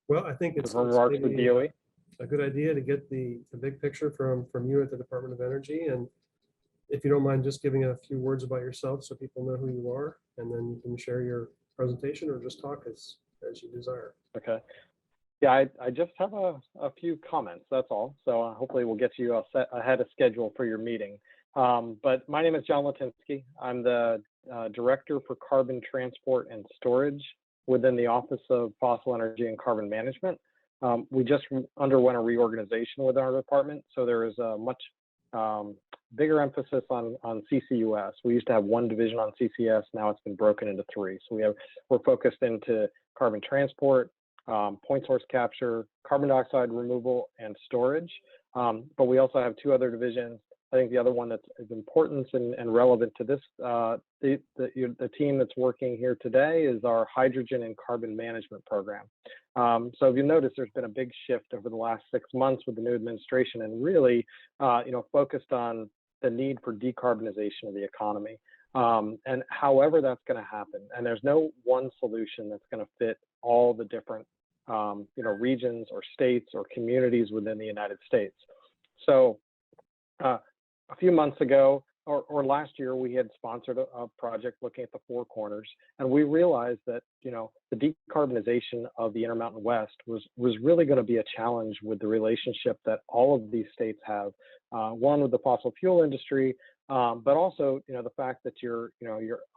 Well, I think it's remarks with maybe DOE. a good idea to get the big picture from you at the Department of Energy. And if you don't mind just giving a few words about yourself so people know who you are, and then you can share your presentation or just talk as you desire. Okay. Yeah, I just have a few comments, that's all. So hopefully we'll get you set ahead of schedule for your meeting. But my name is John Latinsky. I'm the Director for Carbon Transport and Storage within the Office of Fossil Energy and Carbon Management. We just underwent a reorganization with our department, so there is a much bigger emphasis on CCUS. We used to have one division on CCS, now it's been broken into three. So we're focused into carbon transport, point source capture, carbon dioxide removal, and storage. But we also have two other divisions. I think the other one that's of importance and relevant to this, the team that's working here today is our hydrogen and carbon management program. So if you notice, there's been a big shift over the last 6 months with the new administration, and really, focused on the need for decarbonization of the economy. And however that's going to happen, and there's no one solution that's going to fit all the different, regions or states or communities within the United States. So a few months ago, or last year, we had sponsored a project looking at the Four Corners, and we realized that the decarbonization of the Intermountain West was really going to be a challenge with the relationship that all of these states have. One with the fossil fuel industry, but also the fact that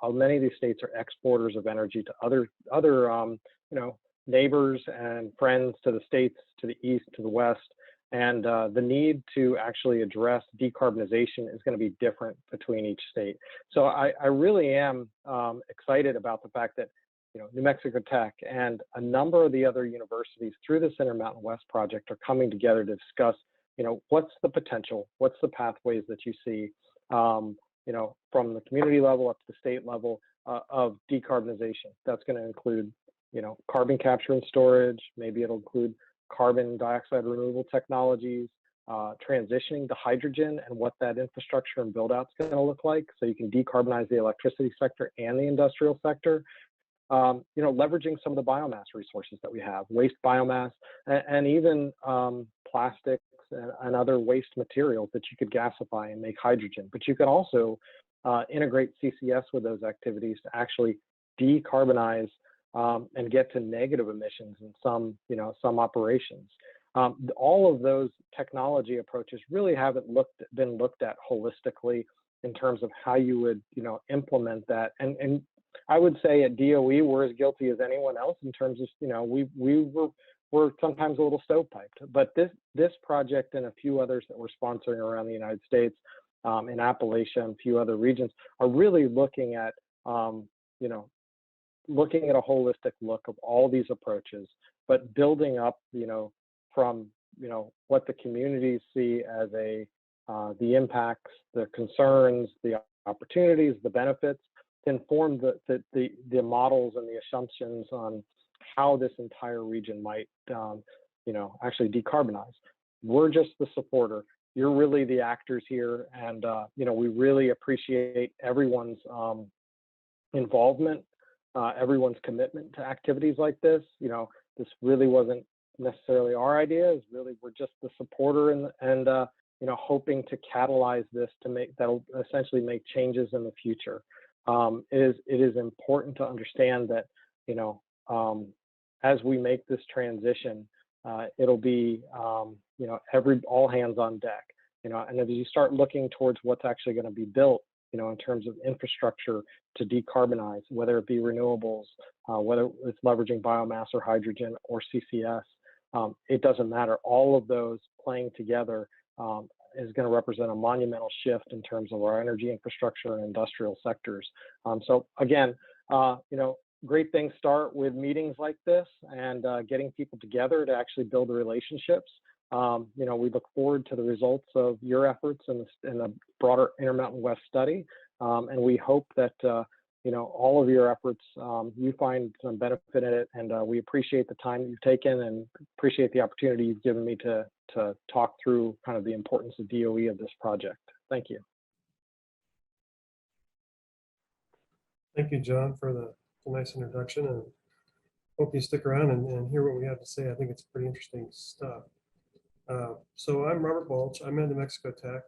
many of these states are exporters of energy to other neighbors and friends to the states to the east, to the west. And the need to actually address decarbonization is going to be different between each state. So I really am excited about the fact that New Mexico Tech and a number of the other universities through this Intermountain West project are coming together to discuss, what's the potential, what's the pathways that you see, from the community level up to the state level of decarbonization. That's going to include, carbon capture and storage. Maybe it'll include carbon dioxide removal technologies, transitioning to hydrogen and what that infrastructure and build out is going to look like, so you can decarbonize the electricity sector and the industrial sector. Leveraging some of the biomass resources that we have, waste biomass, and even plastics and other waste materials that you could gasify and make hydrogen. But you could also integrate CCS with those activities to actually decarbonize and get to negative emissions in some operations. All of those technology approaches really haven't been looked at holistically in terms of how you would implement that. And I would say at DOE we're as guilty as anyone else in terms of we're sometimes a little stovepiped. But this project and a few others that we're sponsoring around the United States, in Appalachia and a few other regions, are really looking at looking at a holistic look of all these approaches, but building up, from, what the communities see as the impacts, the concerns, the opportunities, the benefits, to inform the models and the assumptions on how this entire region might, actually decarbonize. We're just the supporter. You're really the actors here, and we really appreciate everyone's involvement. Everyone's commitment to activities like this. This really wasn't necessarily our idea. We're just the supporter and hoping to catalyze this that'll essentially make changes in the future. It is important to understand that as we make this transition, it'll be all hands on deck. And as you start looking towards what's actually going to be built, in terms of infrastructure to decarbonize, whether it be renewables, whether it's leveraging biomass or hydrogen or CCS, it doesn't matter. All of those playing together is going to represent a monumental shift in terms of our energy infrastructure and industrial sectors. So again, great things start with meetings like this and getting people together to actually build the relationships. We look forward to the results of your efforts in the broader Intermountain West study, and we hope that all of your efforts, you find some benefit in it, and we appreciate the time you've taken and appreciate the opportunity you've given me to talk through kind of the importance of DOE of this project. Thank you. Thank you, John, for the nice introduction. And hope you stick around and hear what we have to say. I think it's pretty interesting stuff. So I'm Robert Balch. I'm at New Mexico Tech,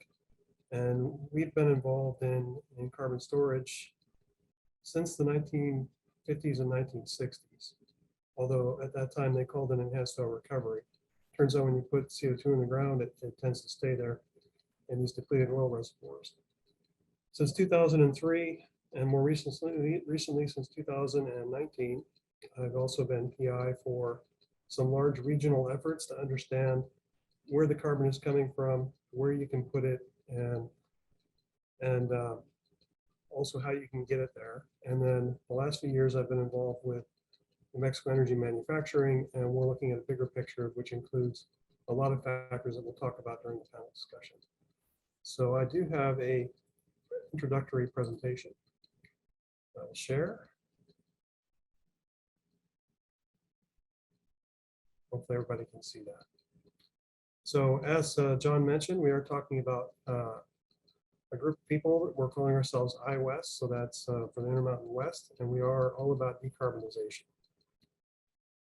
and we've been involved in carbon storage since the 1950s and 1960s. Although at that time they called it enhanced oil recovery. Turns out when you put CO2 in the ground, it tends to stay there in these depleted oil reservoirs. Since 2003, and more recently since 2019, I've also been PI for some large regional efforts to understand where the carbon is coming from, where you can put it, and also how you can get it there. And then the last few years I've been involved with New Mexico energy manufacturing, and we're looking at a bigger picture, which includes a lot of factors that we'll talk about during the panel discussion. So I do have a introductory presentation. I'll share. Hopefully everybody can see that. So as John mentioned, we are talking about a group of people. We're calling ourselves Agi Wells, so that's for the Intermountain West, and we are all about decarbonization.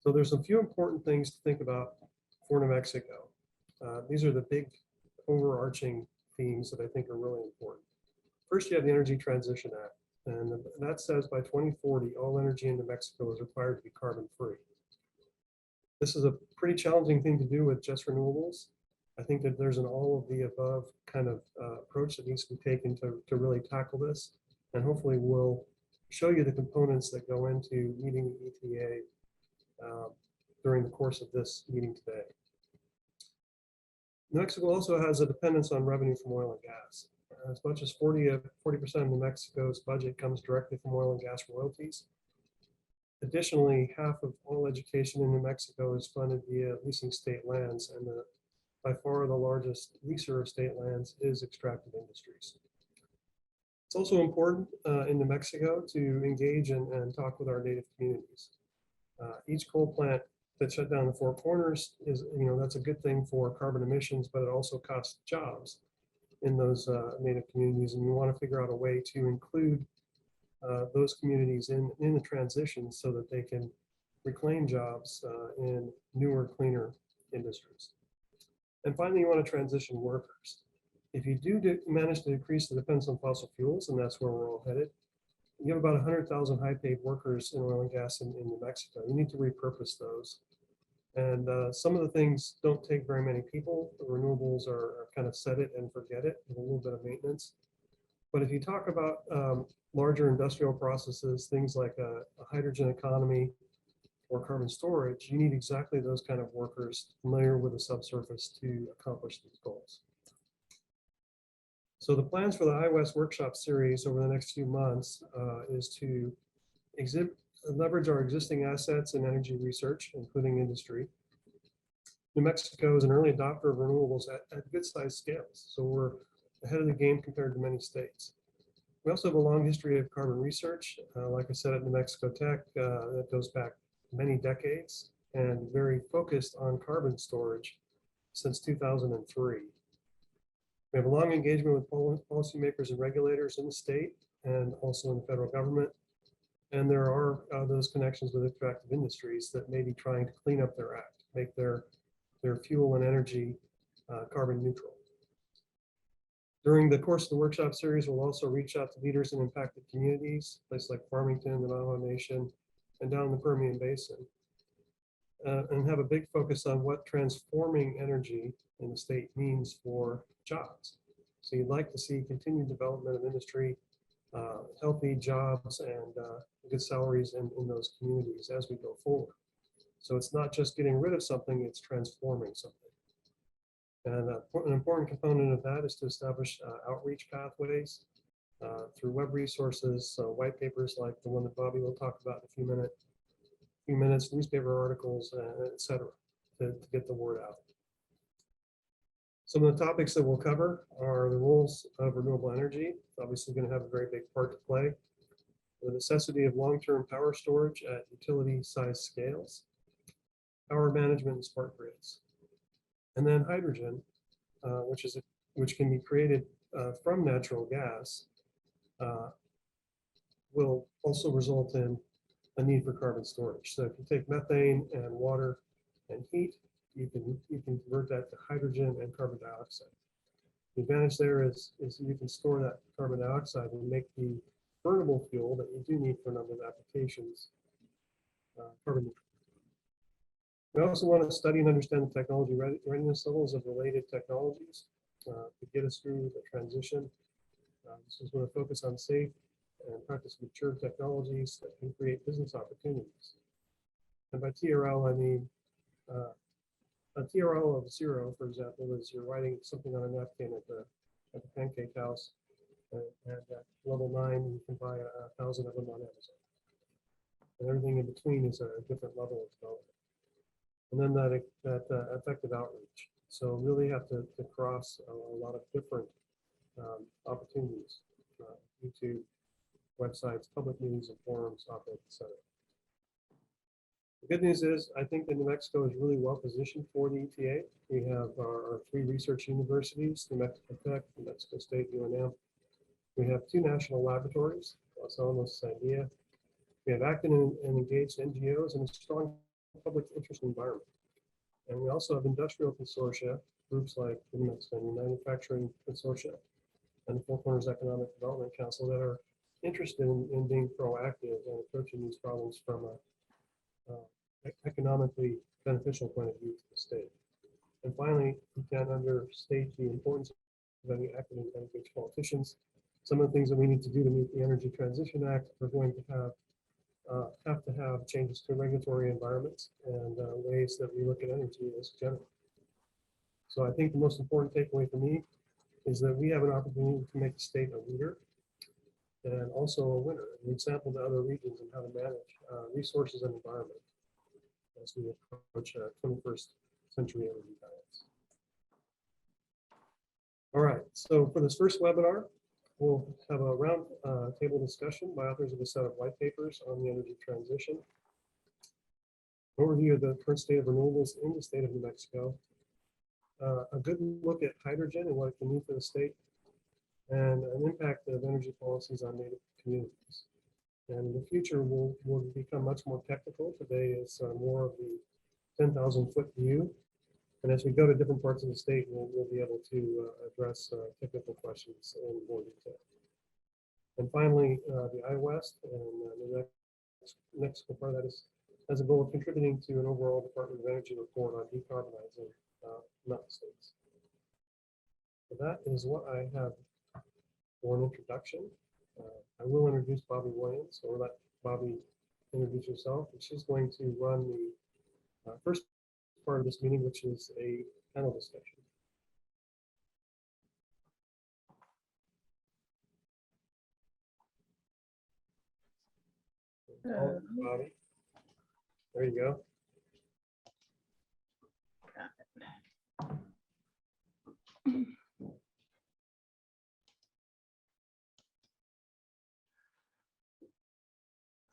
So there's a few important things to think about for New Mexico. These are the big overarching themes that I think are really important. First, you have the Energy Transition Act, and that says by 2040, all energy in New Mexico is required to be carbon-free. This is a pretty challenging thing to do with just renewables. I think that there's an all of the above kind of approach that needs to be taken to really tackle this. And hopefully we'll show you the components that go into meeting the ETA during the course of this meeting today. New Mexico also has a dependence on revenue from oil and gas. As much as 40% of New Mexico's budget comes directly from oil and gas royalties. Additionally, half of all education in New Mexico is funded via leasing state lands, and by far the largest leaser of state lands is extractive industries. It's also important in New Mexico to engage and talk with our native communities. Each coal plant that shut down the Four Corners is, that's a good thing for carbon emissions, but it also costs jobs in those native communities, and we want to figure out a way to include those communities in the transition so that they can reclaim jobs in newer, cleaner industries. And finally, you want to transition workers. If you do manage to decrease the dependence on fossil fuels, and that's where we're all headed, you have about 100,000 high-paid workers in oil and gas in New Mexico. You need to repurpose those. And some of the things don't take very many people. The renewables are kind of set it and forget it with a little bit of maintenance. But if you talk about larger industrial processes, things like a hydrogen economy or carbon storage, you need exactly those kind of workers familiar with the subsurface to accomplish these goals. So the plans for the Agi West workshop series over the next few months is to leverage our existing assets in energy research, including industry. New Mexico is an early adopter of renewables at good sized scales, so we're ahead of the game compared to many states. We also have a long history of carbon research. Like I said, at New Mexico Tech, that goes back many decades and very focused on carbon storage since 2003. We have a long engagement with policymakers and regulators in the state and also in the federal government. And there are those connections with extractive industries that may be trying to clean up their act, make their fuel and energy carbon neutral. During the course of the workshop series, we'll also reach out to leaders in impacted communities, places like Farmington, the Navajo Nation, and down in the Permian Basin, and have a big focus on what transforming energy in the state means for jobs. So you'd like to see continued development of industry, healthy jobs, and good salaries in those communities as we go forward. So it's not just getting rid of something, it's transforming something. And an important component of that is to establish outreach pathways through web resources, white papers like the one that Bobby will talk about in a few minutes, newspaper articles, et cetera, to get the word out. Some of the topics that we'll cover are the roles of renewable energy. It's obviously going to have a very big part to play. The necessity of long-term power storage at utility-size scales, power management and smart grids. And then hydrogen, which can be created from natural gas, will also result in a need for carbon storage. So if you take methane and water and heat, you can convert that to hydrogen and carbon dioxide. The advantage there is you can store that carbon dioxide and make the burnable fuel that you do need for a number of applications carbon neutral. We also want to study and understand the technology readiness levels of related technologies to get us through the transition. This is going to focus on safe and practice mature technologies that can create business opportunities. And by TRL, I mean a TRL of 0, for example, is you're writing something on a napkin at the Pancake House, and at level 9, you can buy 1,000 of them on Amazon. And everything in between is a different level of development. And then that effective outreach. So really have to cross a lot of different opportunities, YouTube, websites, public meetings and forums, op-eds, etc. The good news is, I think that New Mexico is really well positioned for the ETA. We have our 3 research universities, New Mexico Tech, New Mexico State, UNM. We have 2 national laboratories, Los Alamos, Sandia. We have active and engaged NGOs and a strong public interest environment. And we also have industrial consortia, groups like the New Mexico Manufacturing Consortia and the Four Corners Economic Development Council that are interested in being proactive and approaching these problems from a economically beneficial point of view to the state. And finally, you can't understate the importance of any active and engaged politicians. Some of the things that we need to do to meet the Energy Transition Act are going to have changes to regulatory environments and ways that we look at energy as general. So I think the most important takeaway for me is that we have an opportunity to make the state a leader and also a winner, an example to other regions and how to manage resources and environment as we approach 21st century energy balance. All right, so for this first webinar, we'll have a round table discussion by authors of a set of white papers on the energy transition, overview of the current state of renewables in the state of New Mexico, a good look at hydrogen and what it can mean for the state, and an impact of energy policies on Native communities. And in the future, we'll become much more technical. Today is more of the 10,000-foot view. And as we go to different parts of the state, we'll be able to address technical questions in more detail. And finally, the Agi West and the next part of that has a goal of contributing to an overall Department of Energy report on decarbonizing mountain states. So that is what I have for an introduction. I will introduce Bobby Williams, or let Bobby introduce herself, and she's going to run the first part of this meeting, which is a panel discussion. Bobby, there you go.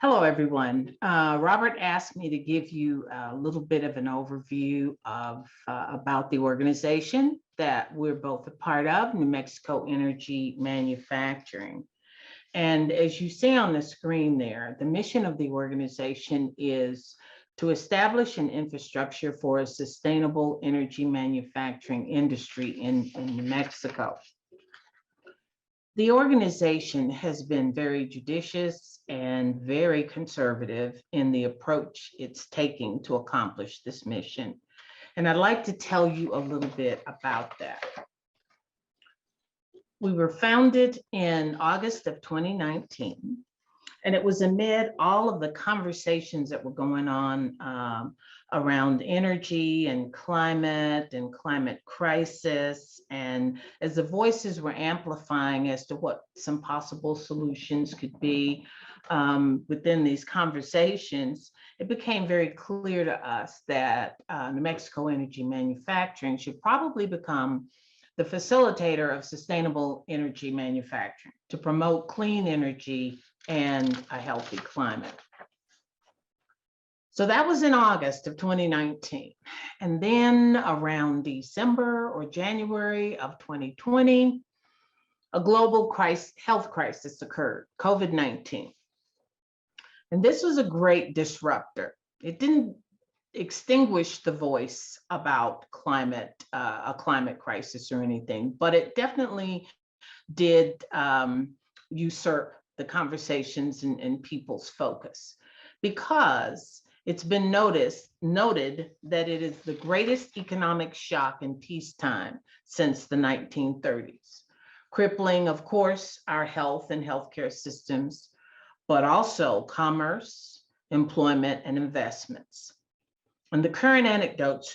Hello, everyone. Robert asked me to give you a little bit of an overview of about the organization that we're both a part of, New Mexico Energy Manufacturing. And as you see on the screen there, the mission of the organization is to establish an infrastructure for a sustainable energy manufacturing industry in New Mexico. The organization has been very judicious and very conservative in the approach it's taking to accomplish this mission. And I'd like to tell you a little bit about that. We were founded in August of 2019, and it was amid all of the conversations that were going on around energy and climate crisis. And as the voices were amplifying as to what some possible solutions could be within these conversations, it became very clear to us that New Mexico Energy Manufacturing should probably become the facilitator of sustainable energy manufacturing to promote clean energy and a healthy climate. So that was in August of 2019. And then around December or January of 2020, a global health crisis occurred, COVID-19. And this was a great disruptor. It didn't extinguish the voice about climate, a climate crisis or anything, but it definitely did usurp the conversations and people's focus, because it's been noted that it is the greatest economic shock in peacetime since the 1930s, crippling, of course, our health and healthcare systems, but also commerce, employment, and investments. And the current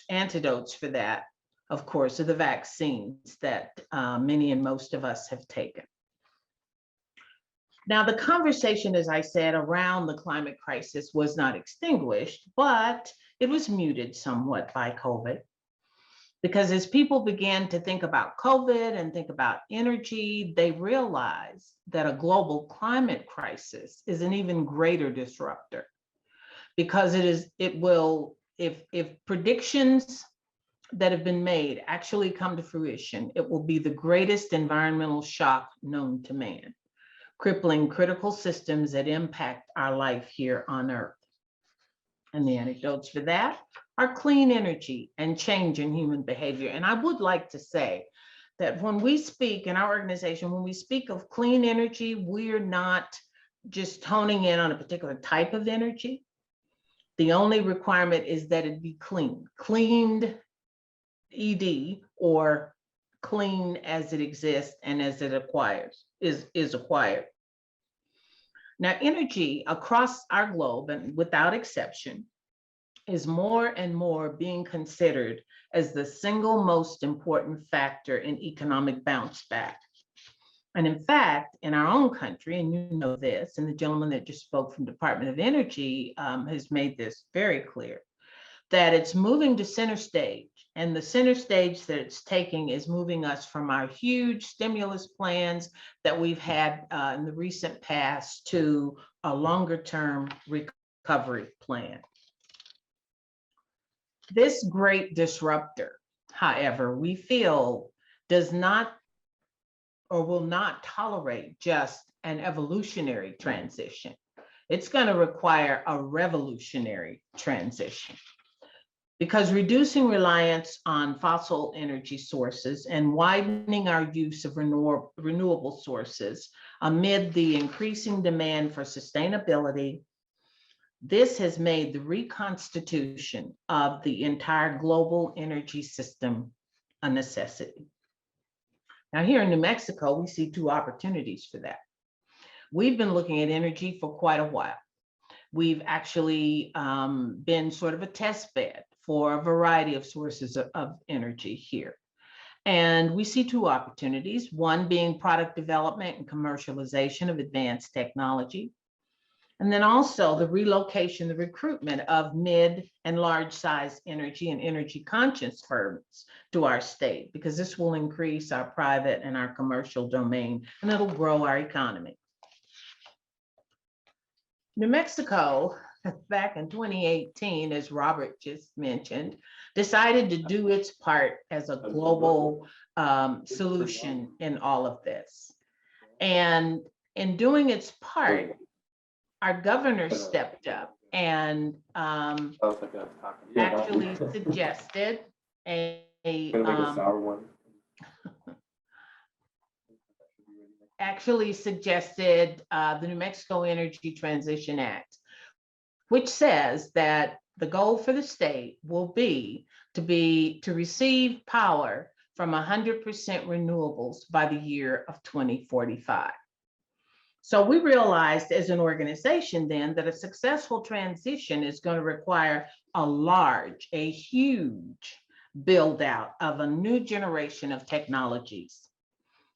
antidotes for that, of course, are the vaccines that many and most of us have taken. Now, the conversation, as I said, around the climate crisis was not extinguished, but it was muted somewhat by COVID. Because as people began to think about COVID and think about energy, they realized that a global climate crisis is an even greater disruptor, because if predictions that have been made actually come to fruition, it will be the greatest environmental shock known to man, crippling critical systems that impact our life here on Earth. And the anecdotes for that are clean energy and change in human behavior. And I would like to say that when we speak in our organization, when we speak of clean energy, we're not just honing in on a particular type of energy. The only requirement is that it be clean, cleaned, ED, or clean as it exists and as it is acquired. Now, energy across our globe, and without exception, is more and more being considered as the single most important factor in economic bounce back. And in fact, in our own country, and you know this, and the gentleman that just spoke from Department of Energy has made this very clear, that it's moving to center stage. And the center stage that it's taking is moving us from our huge stimulus plans that we've had in the recent past to a longer term recovery plan. This great disruptor, however, we feel does not or will not tolerate just an evolutionary transition. It's going to require a revolutionary transition, because reducing reliance on fossil energy sources and widening our use of renewable sources amid the increasing demand for sustainability, this has made the reconstitution of the entire global energy system a necessity. Now, here in New Mexico, we see two opportunities for that. We've been looking at energy for quite a while. We've actually been sort of a test bed for a variety of sources of energy here. And we see two opportunities, one being product development and commercialization of advanced technology, and then also the relocation, the recruitment of mid and large size energy and energy conscious firms to our state, because this will increase our private and our commercial domain, and it'll grow our economy. New Mexico, back in 2018, as Robert just mentioned, decided to do its part as a global solution in all of this. And in doing its part, our governor stepped up and actually suggested the New Mexico Energy Transition Act, which says that the goal for the state will be to receive power from 100% renewables by the year of 2045. So we realized as an organization then that a successful transition is going to require a huge build out of a new generation of technologies,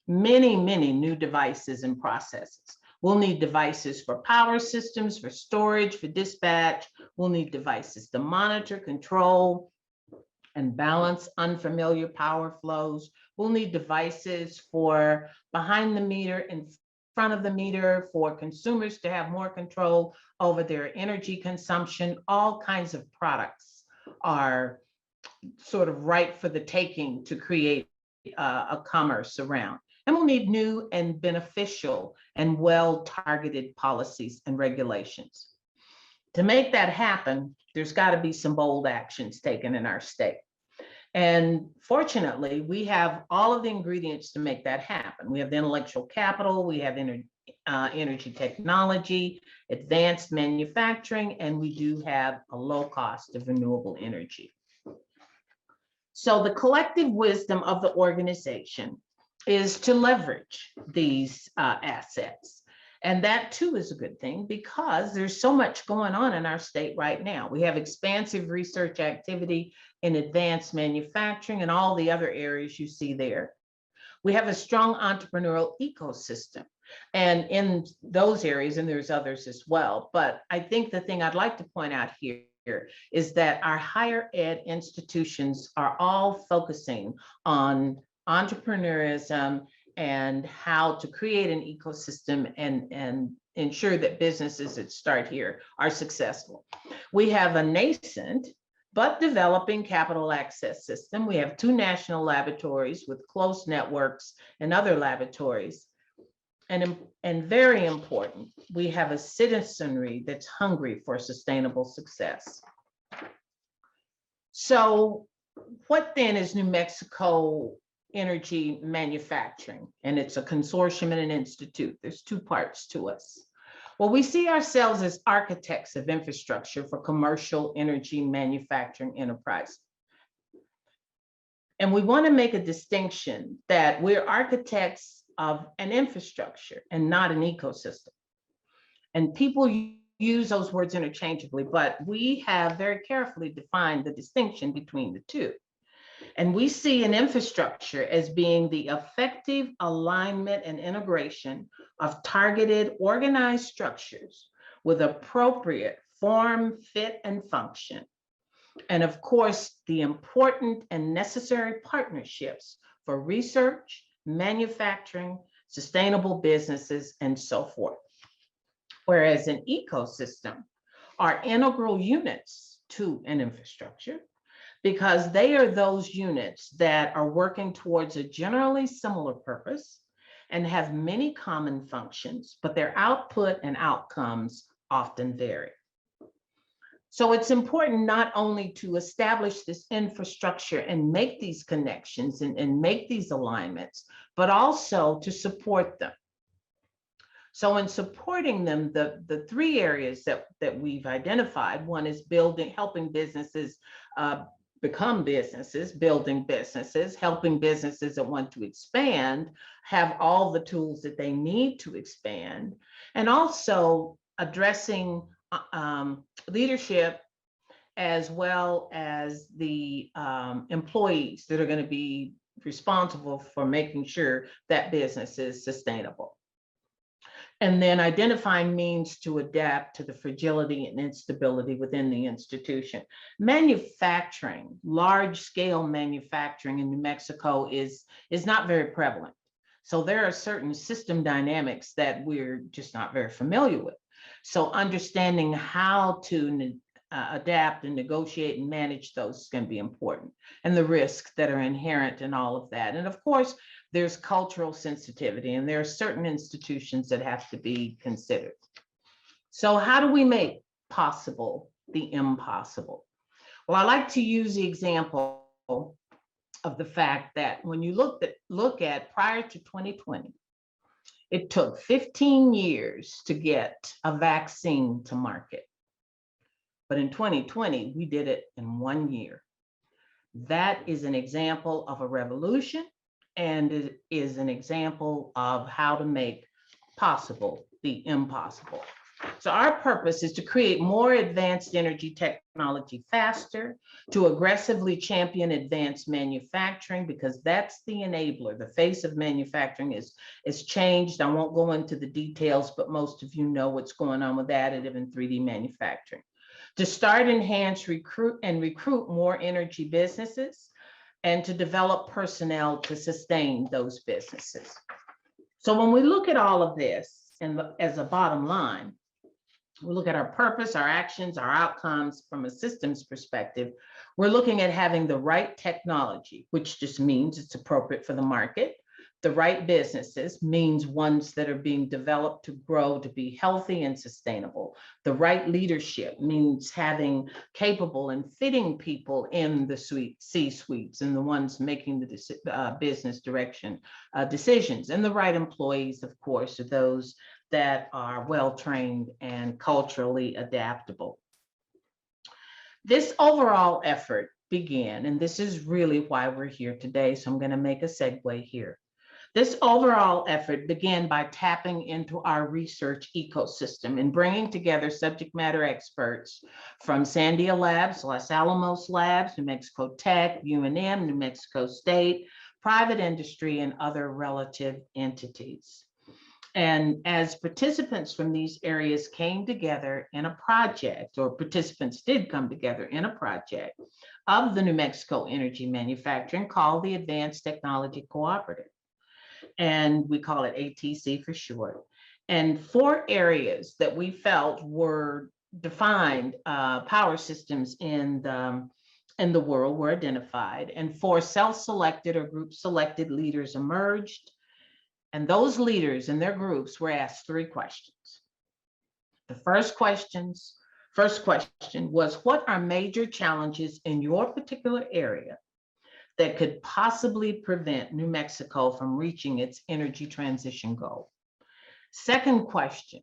many new devices and processes. We'll need devices for power systems, for storage, for dispatch. We'll need devices to monitor, control, and balance unfamiliar power flows. We'll need devices for behind the meter and front of the meter, for consumers to have more control over their energy consumption. All kinds of products are sort of ripe for the taking to create a commerce around. And we'll need new and beneficial and well-targeted policies and regulations. To make that happen, there's got to be some bold actions taken in our state. And fortunately, we have all of the ingredients to make that happen. We have the intellectual capital, we have energy technology, advanced manufacturing, and we do have a low cost of renewable energy. So the collective wisdom of the organization is to leverage these assets. And that too is a good thing because there's so much going on in our state right now. We have expansive research activity in advanced manufacturing and all the other areas you see there. We have a strong entrepreneurial ecosystem. And in those areas, and there's others as well, but I think the thing I'd like to point out here is that our higher ed institutions are all focusing on entrepreneurism and how to create an ecosystem and ensure that businesses that start here are successful. We have a nascent but developing capital access system. We have 2 national laboratories with close networks and other laboratories. And very important, we have a citizenry that's hungry for sustainable success. So what then is New Mexico Energy Manufacturing? And it's a consortium and an institute. There's 2 parts to us. Well, we see ourselves as architects of infrastructure for commercial energy manufacturing enterprise. And we want to make a distinction that we're architects of an infrastructure and not an ecosystem. And people use those words interchangeably, but we have very carefully defined the distinction between the 2. And we see an infrastructure as being the effective alignment and integration of targeted organized structures with appropriate form, fit, and function. And of course, the important and necessary partnerships for research, manufacturing, sustainable businesses, and so forth. Whereas an ecosystem are integral units to an infrastructure because they are those units that are working towards a generally similar purpose and have many common functions, but their output and outcomes often vary. So it's important not only to establish this infrastructure and make these connections and make these alignments, but also to support them. So in supporting them, the 3 areas that we've identified, one is helping businesses become businesses, building businesses, helping businesses that want to expand, have all the tools that they need to expand, and also addressing leadership as well as the employees that are going to be responsible for making sure that business is sustainable. And then identifying means to adapt to the fragility and instability within the institution. Manufacturing, large scale manufacturing in New Mexico is not very prevalent. So there are certain system dynamics that we're just not very familiar with. So understanding how to adapt and negotiate and manage those is going to be important, and the risks that are inherent in all of that. And of course, there's cultural sensitivity, and there are certain institutions that have to be considered. So how do we make possible the impossible? Well, I like to use the example of the fact that when you look at prior to 2020, it took 15 years to get a vaccine to market. But in 2020, we did it in 1 year. That is an example of a revolution, and it is an example of how to make possible the impossible. So our purpose is to create more advanced energy technology faster, to aggressively champion advanced manufacturing, because that's the enabler. The face of manufacturing is changed. I won't go into the details, but most of you know what's going on with additive and 3D manufacturing. To start, enhance, recruit more energy businesses, and to develop personnel to sustain those businesses. So when we look at all of this, and as a bottom line, we look at our purpose, our actions, our outcomes from a systems perspective. We're looking at having the right technology, which just means it's appropriate for the market, The right businesses means ones that are being developed to grow to be healthy and sustainable. The right leadership means having capable and fitting people in the C-suites and the ones making the business direction decisions. And the right employees, of course, are those that are well-trained and culturally adaptable. This overall effort began, and this is really why we're here today, so I'm going to make a segue here. This overall effort began by tapping into our research ecosystem and bringing together subject matter experts from Sandia Labs, Los Alamos Labs, New Mexico Tech, UNM, New Mexico State, private industry, and other relative entities. And as participants from these areas came together in a project, or participants did come together in a project of the New Mexico Energy Manufacturing called the Advanced Technology Cooperative. And we call it ATC for short. And 4 areas that we felt were defined power systems in the world were identified, and 4 self-selected or group-selected leaders emerged. And those leaders and their groups were asked 3 questions. The first question was, what are major challenges in your particular area that could possibly prevent New Mexico from reaching its energy transition goal? Second question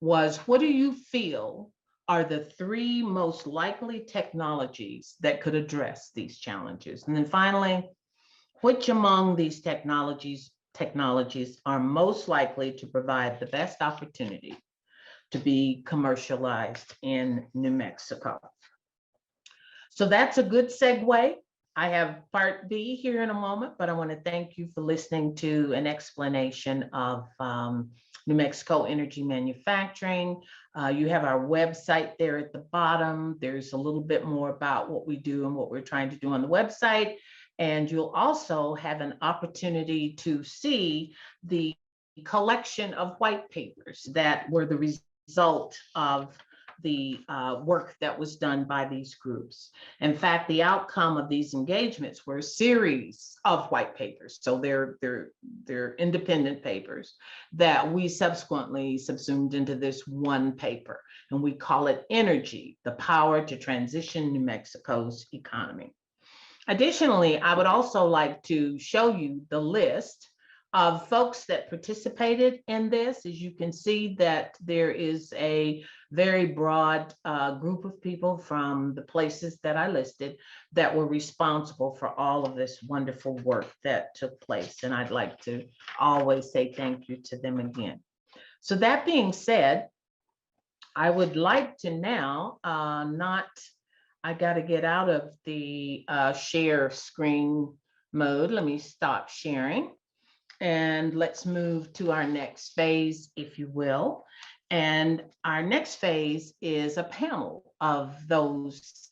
was, what do you feel are the 3 most likely technologies that could address these challenges? And then finally, which among these technologies are most likely to provide the best opportunity to be commercialized in New Mexico? So that's a good segue. I have part B here in a moment, but I want to thank you for listening to an explanation of New Mexico Energy Manufacturing. You have our website there at the bottom. There's a little bit more about what we do and what we're trying to do on the website. And you'll also have an opportunity to see the collection of white papers that were the result of the work that was done by these groups. In fact, the outcome of these engagements were a series of white papers. So they're independent papers that we subsequently subsumed into this one paper. And we call it Energy, the Power to Transition New Mexico's Economy. Additionally, I would also like to show you the list of folks that participated in this. As you can see that there is a very broad group of people from the places that I listed that were responsible for all of this wonderful work that took place. And I'd like to always say thank you to them again. So that being said, I would like to now I got to get out of the share screen mode. Let me stop sharing. And let's move to our next phase, if you will. And our next phase is a panel of those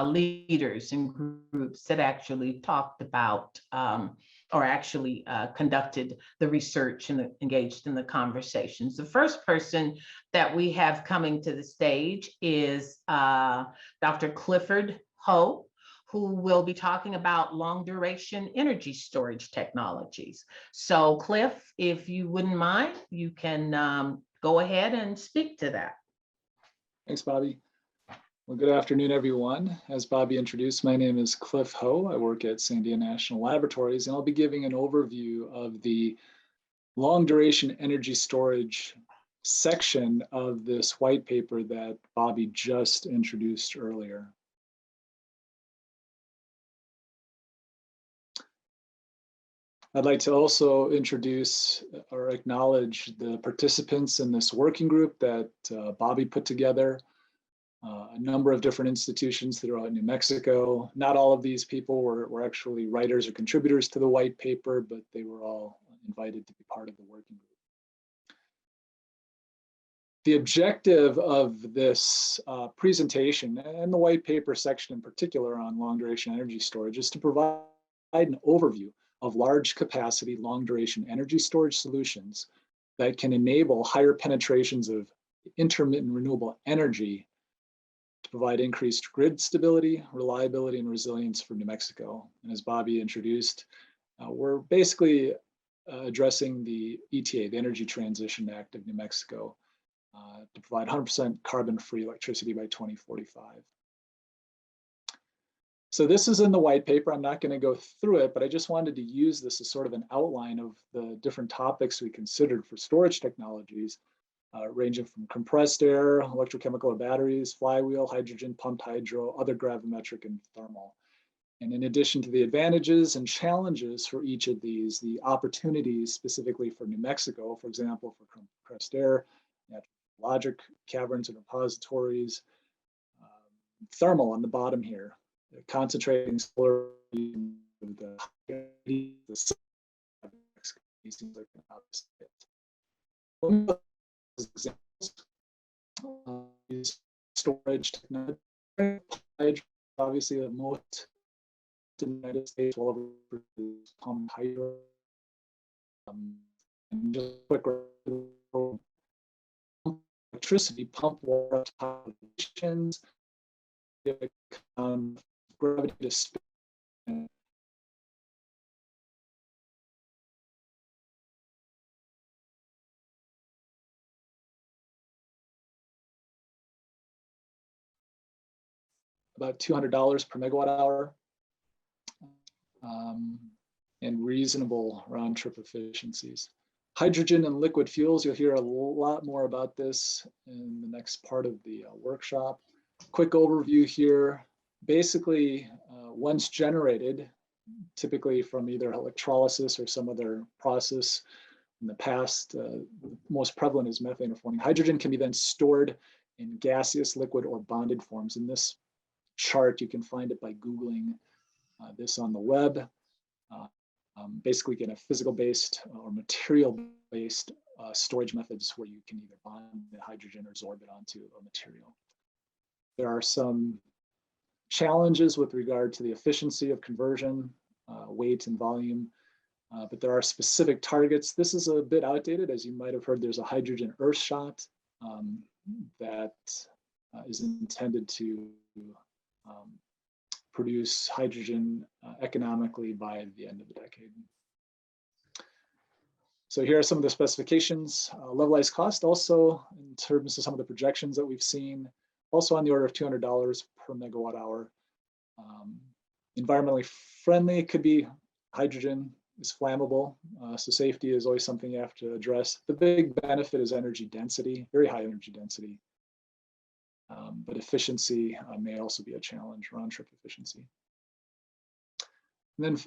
leaders and groups that actually talked about or actually conducted the research and engaged in the conversations. The first person that we have coming to the stage is Dr. Clifford Hope, who will be talking about long duration energy storage technologies. So Cliff, if you wouldn't mind, you can go ahead and speak to that. Thanks, Bobby. Well, good afternoon, everyone. As Bobby introduced, my name is Cliff Ho. I work at Sandia National Laboratories, and I'll be giving an overview of the long duration energy storage section of this white paper that Bobby just introduced earlier. I'd like to also introduce or acknowledge the participants in this working group that Bobby put together. A number of different institutions throughout New Mexico. Not all of these people were actually writers or contributors to the white paper, but they were all invited to be part of the working group. The objective of this presentation and the white paper section in particular on long duration energy storage is to provide an overview of large capacity, long duration energy storage solutions that can enable higher penetrations of intermittent renewable energy to provide increased grid stability, reliability, and resilience for New Mexico. And as Bobby introduced, we're basically addressing the ETA, the Energy Transition Act of New Mexico, to provide 100% carbon-free electricity by 2045. So this is in the white paper. I'm not going to go through it, but I just wanted to use this as sort of an outline of the different topics we considered for storage technologies, ranging from compressed air, electrochemical batteries, flywheel, hydrogen, pumped hydro, other gravimetric, and thermal. And in addition to the advantages and challenges for each of these, the opportunities specifically for New Mexico, for example, for compressed air, logic caverns and repositories, thermal on the bottom here, concentrating solar, the seems like an opposite. Storage technology, obviously the most in the United States, all over pumped hydro. And just quick electricity, pump water, optimizations, gravity to spin. About $200 per megawatt hour, and reasonable round trip efficiencies. Hydrogen and liquid fuels, you'll hear a lot more about this in the next part of the workshop. Quick overview here. Basically, once generated, typically from either electrolysis or some other process in the past, most prevalent is methane reforming. Hydrogen can be then stored in gaseous, liquid, or bonded forms. In this chart, you can find it by Googling this on the web. Basically, get a physical-based or material-based storage methods where you can either bond the hydrogen or absorb it onto a material. There are some challenges with regard to the efficiency of conversion, weight and volume, but there are specific targets. This is a bit outdated. As you might have heard, there's a hydrogen Earthshot that is intended to produce hydrogen economically by the end of the decade. So here are some of the specifications. Levelized cost also in terms of some of the projections that we've seen, also on the order of $200 per megawatt hour. Environmentally friendly, it could be hydrogen is flammable, so safety is always something you have to address. The big benefit is energy density, very high energy density. But efficiency may also be a challenge, round trip efficiency. And then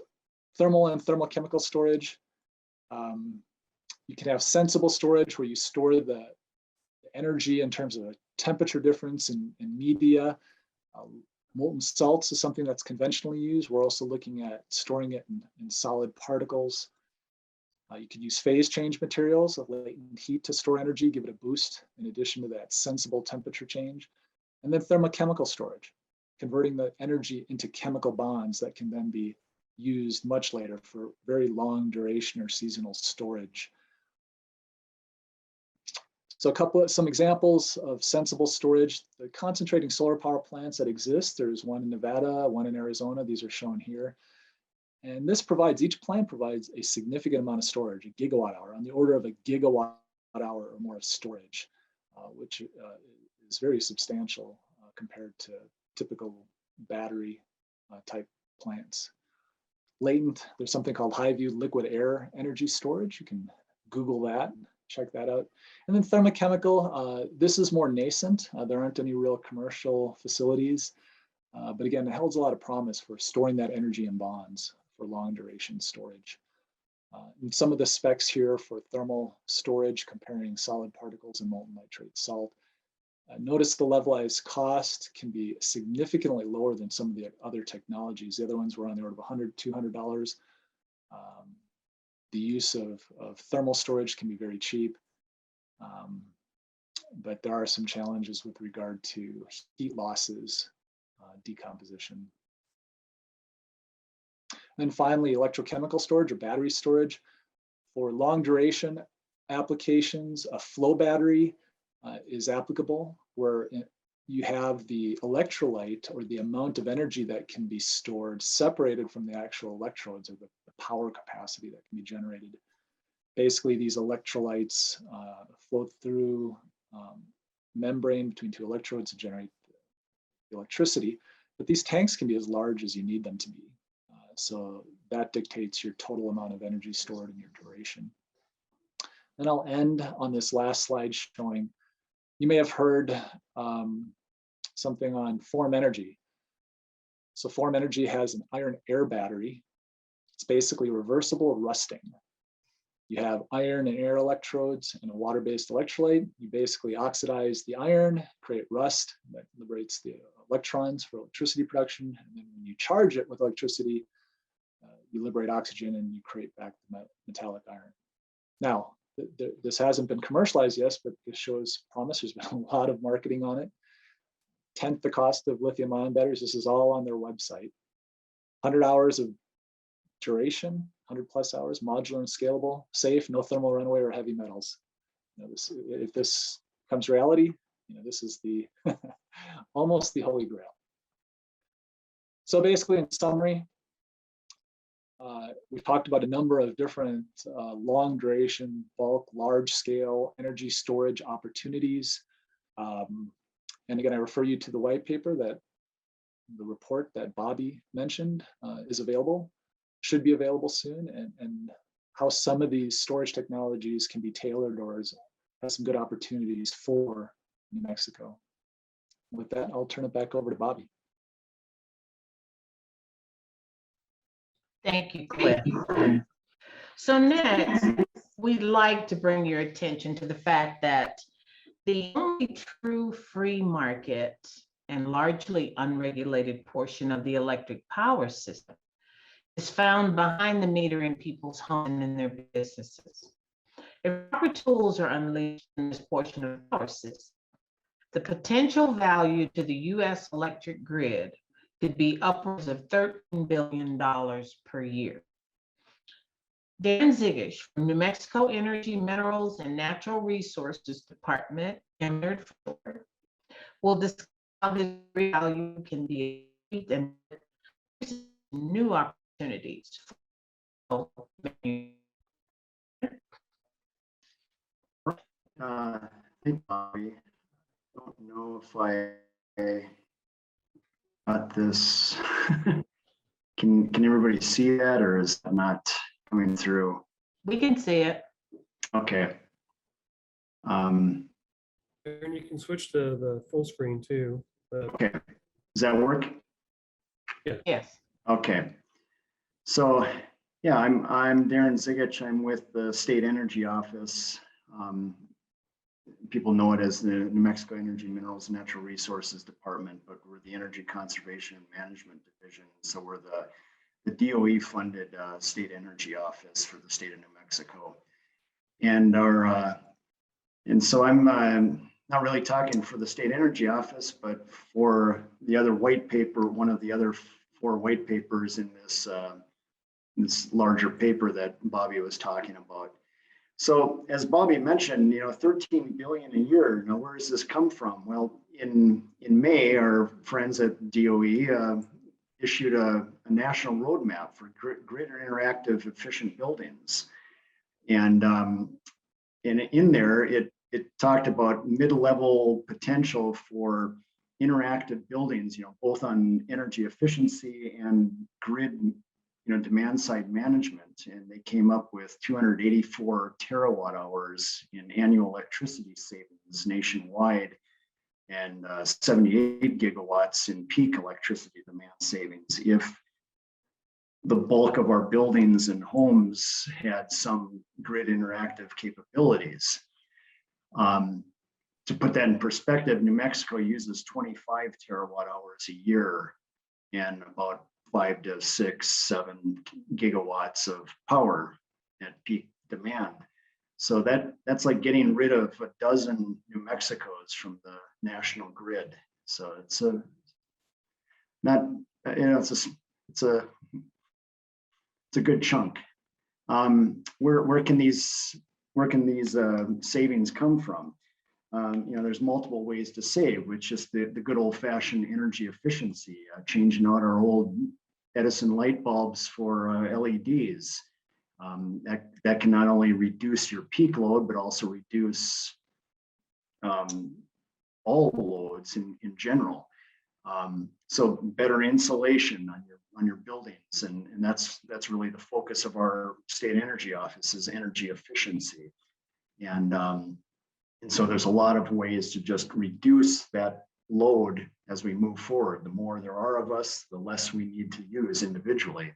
thermal and thermochemical storage. You can have sensible storage where you store the energy in terms of a temperature difference in media. Molten salts is something that's conventionally used. We're also looking at storing it in solid particles. You could use phase change materials of latent heat to store energy, give it a boost in addition to that sensible temperature change. And then thermochemical storage, converting the energy into chemical bonds that can then be used much later for very long duration or seasonal storage. So some examples of sensible storage, the concentrating solar power plants that exist. There's one in Nevada, one in Arizona. These are shown here. And this provides, each plant provides a significant amount of storage, a gigawatt hour, on the order of a gigawatt hour or more of storage, which is very substantial compared to typical battery type plants. Latent, there's something called high-view liquid air energy storage. You can Google that, check that out. And then thermochemical, this is more nascent. There aren't any real commercial facilities, but again, it holds a lot of promise for storing that energy in bonds for long duration storage. And some of the specs here for thermal storage, comparing solid particles and molten nitrate salt. Notice the levelized cost can be significantly lower than some of the other technologies. The other ones were on the order of $100, $200. The use of thermal storage can be very cheap, but there are some challenges with regard to heat losses, decomposition. And then finally, electrochemical storage or battery storage. For long duration applications, a flow battery is applicable, where you have the electrolyte or the amount of energy that can be stored separated from the actual electrodes or the power capacity that can be generated basically these electrolytes float through membrane between two electrodes to generate electricity, but these tanks can be as large as you need them to be. So that dictates your total amount of energy stored and your duration. And I'll end on this last slide showing, you may have heard something on Form Energy. So Form Energy has an iron air battery. It's basically reversible rusting. You have iron and air electrodes and a water-based electrolyte. You basically oxidize the iron, create rust that liberates the electrons for electricity production. And then when you charge it with electricity, you liberate oxygen and you create back the metallic iron. Now, this hasn't been commercialized yet, but this shows promise. There's been a lot of marketing on it. 10th the cost of lithium-ion batteries. This is all on their website. 100 hours of duration, 100 plus hours, modular and scalable, safe, no thermal runaway or heavy metals. You know, if this becomes reality, you know, this is the almost the holy grail. So basically, in summary, we've talked about a number of different long duration, bulk, large scale energy storage opportunities. And again, I refer you to the white paper that the report that Bobby mentioned is available, should be available soon, and how some of these storage technologies can be tailored or have some good opportunities for New Mexico. With that, I'll turn it back over to Bobby. Thank you, Cliff. So next, we'd like to bring your attention to the fact that the only true free market and largely unregulated portion of the electric power system is found behind the meter in people's homes and in their businesses. If proper tools are unleashed in this portion of the power system, the potential value to the U.S. electric grid could be upwards of $13 billion per year. Dan Ccus from New Mexico Energy, Minerals, and Natural Resources Department, Emert Ford, will discuss how this value can be achieved and new opportunities. Thank Bobby. I don't know if I got this. Can everybody see that, or is that not coming through? We can see it. Okay. And you can switch to the full screen too. Okay. Does that work? Yeah. Yes. Okay. So yeah, I'm Darren Ccus. I'm with the State Energy Office. People know it as the New Mexico Energy, Minerals, and Natural Resources Department, but we're the Energy Conservation and Management Division. So we're the DOE funded State Energy Office for the state of New Mexico. And so I'm not really talking for the State Energy Office, but for the other white paper, one of the other 4 white papers in this this larger paper that Bobby was talking about. So as Bobby mentioned, you know, 13 billion a year. Now, where does this come from? Well, in May, our friends at DOE issued a national roadmap for greater interactive, efficient buildings, and in there, it talked about mid-level potential for interactive buildings, you know, both on energy efficiency and grid, you know, demand side management. And they came up with 284 terawatt hours in annual electricity savings nationwide, and 78 gigawatts in peak electricity demand savings if the bulk of our buildings and homes had some grid interactive capabilities. To put that in perspective, New Mexico uses 25 terawatt hours a year and about 5 to 6, 7 gigawatts of power at peak demand. So that's like getting rid of a dozen New Mexicos from the national grid. So it's a not, you know, it's a good chunk. Where can these savings come from? You know, there's multiple ways to save, which is the good old-fashioned energy efficiency, changing out our old Edison light bulbs for LEDs, That can not only reduce your peak load, but also reduce all loads in general. So better insulation on your buildings, and that's really the focus of our state energy office is energy efficiency. And so there's a lot of ways to just reduce that load as we move forward. The more there are of us, the less we need to use individually.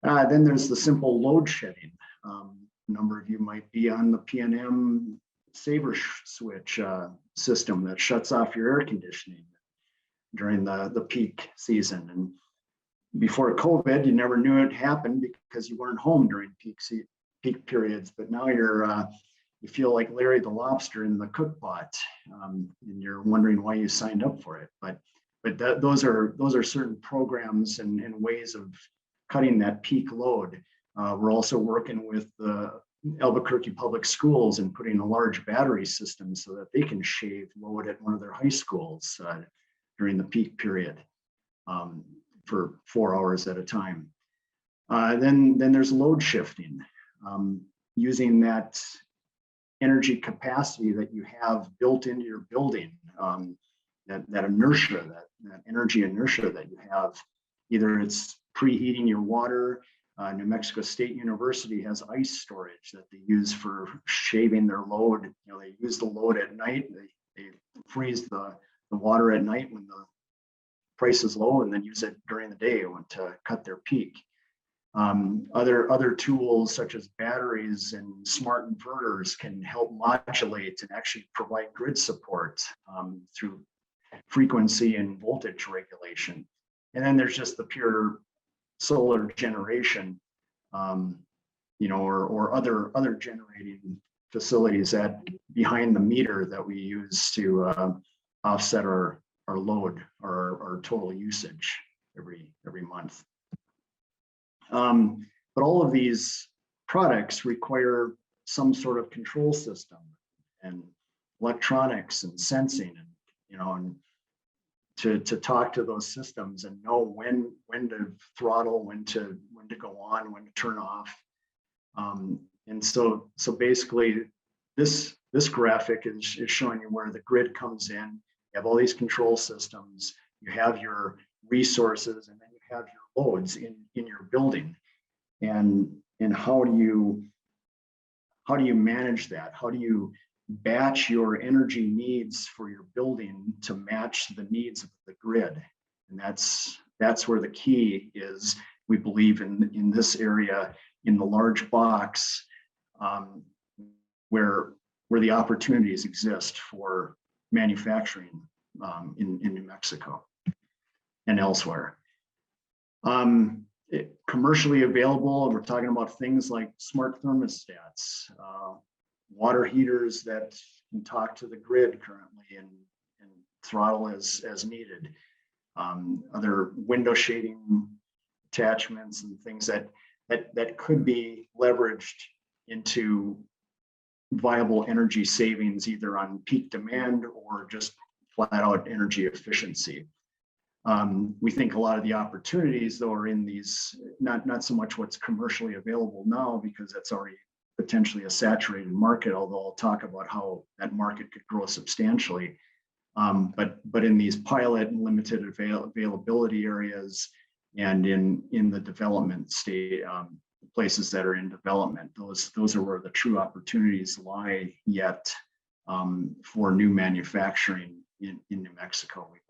Then there's the simple load shedding. A number of you might be on the PNM saver switch system that shuts off your air conditioning during the peak season. And before COVID, you never knew it happened because you weren't home during peak periods. But now you feel like Larry the Lobster in the cook pot, and you're wondering why you signed up for it. But those are certain programs and ways of cutting that peak load. We're also working with the Albuquerque Public Schools and putting a large battery system so that they can shave load at one of their high schools during the peak period for 4 hours at a time. Then there's load shifting, using that energy capacity that you have built into your building, that inertia, that energy inertia that you have. Either it's preheating your water. New Mexico State University has ice storage that they use for shaving their load. They use the load at night. They freeze the water at night when the price is low, and then use it during the day to cut their peak. Other tools such as batteries and smart inverters can help modulate and actually provide grid support through frequency and voltage regulation. And then there's just the pure solar generation, or other generating facilities that behind the meter that we use to offset our load, our total usage every month. But all of these products require some sort of control system and electronics and sensing, and to talk to those systems and know when to throttle, when to go on, when to turn off. And so basically this graphic is showing you where the grid comes in. You have all these control systems, you have your resources, and then you have your loads in your building. And how do you manage that? How do you batch your energy needs for your building to match the needs of the grid? And that's where the key is, we believe, in this area, in the large box, where the opportunities exist for manufacturing in New Mexico and elsewhere. Commercially available, we're talking about things like smart thermostats, water heaters that can talk to the grid currently and throttle as needed. Other window shading attachments and things that could be leveraged into viable energy savings, either on peak demand or just flat out energy efficiency. We think a lot of the opportunities, though, are in these, not so much what's commercially available now, because that's already potentially a saturated market, although I'll talk about how that market could grow substantially. But in these pilot and limited availability areas, and in the development state, places that are in development, those are where the true opportunities lie yet for new manufacturing in New Mexico, we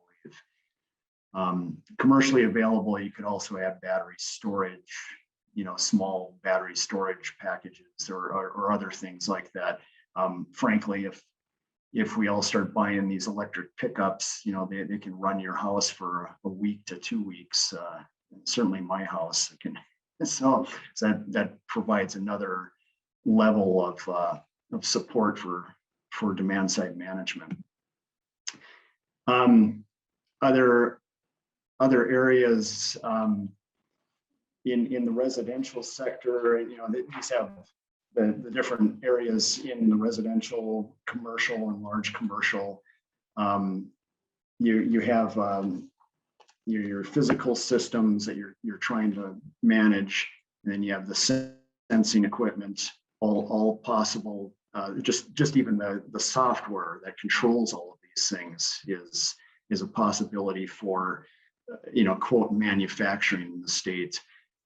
believe. Commercially available, you could also have battery storage, small battery storage packages or other things like that. Frankly, if we all start buying these electric pickups, they can run your house for a week to 2 weeks. Certainly my house can. So that provides another level of support for demand side management. Other areas in the residential sector, these have the different areas in the residential, commercial, and large commercial. You have your physical systems that you're trying to manage, and then you have the sensing equipment, all possible, just even the software that controls all of these things is a possibility for, quote, manufacturing in the state.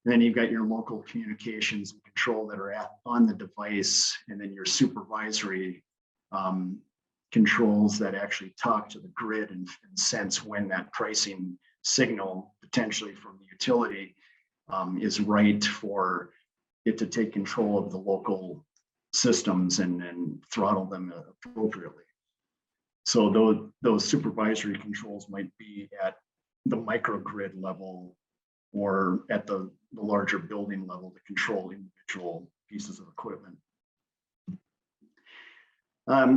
And then you've got your local communications and control that are on the device, and then your supervisory controls that actually talk to the grid and sense when that pricing signal potentially from the utility is right for it to take control of the local systems and throttle them appropriately. So those supervisory controls might be at the microgrid level or at the larger building level to control individual pieces of equipment.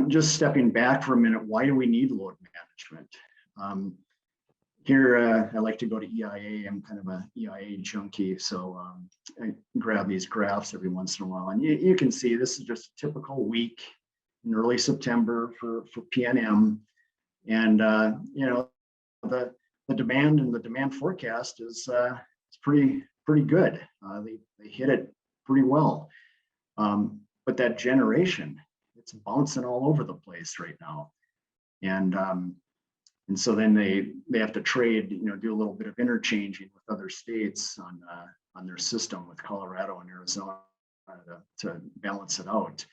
Just stepping back for a minute, why do we need load management? Here, I like to go to EIA. I'm kind of a EIA junkie, so I grab these graphs every once in a while. And you can see this is just a typical week in early September for PNM. And, the demand and the demand forecast is pretty good. They hit it pretty well. But that generation, it's bouncing all over the place right now. And so then they have to trade, do a little bit of interchanging with other states on their system with Colorado and Arizona to balance it out.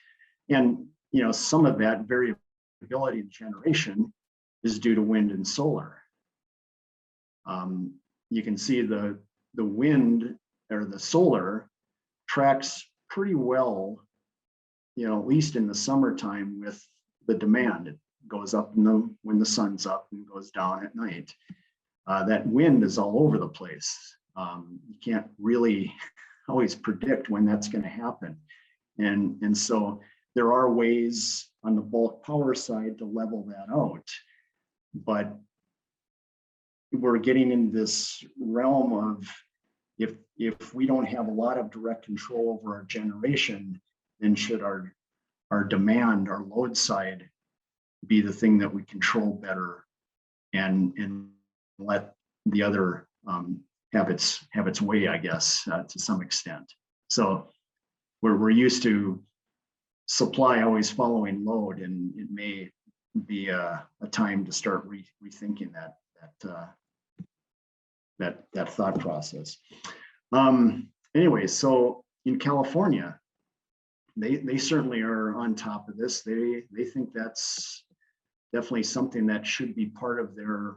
And, some of that variability in generation is due to wind and solar. You can see the wind or the solar tracks pretty well, at least in the summertime with the demand. It goes up when the sun's up and goes down at night. That wind is all over the place. You can't really always predict when that's going to happen. And so there are ways on the bulk power side to level that out. But we're getting in this realm of if we don't have a lot of direct control over our generation, then should our demand, our load side be the thing that we control better and let the other have its way, I guess, to some extent. So we're used to supply always following load, and it may be a time to start rethinking that thought process. Anyway, so in California, they certainly are on top of this. They think that's definitely something that should be part of their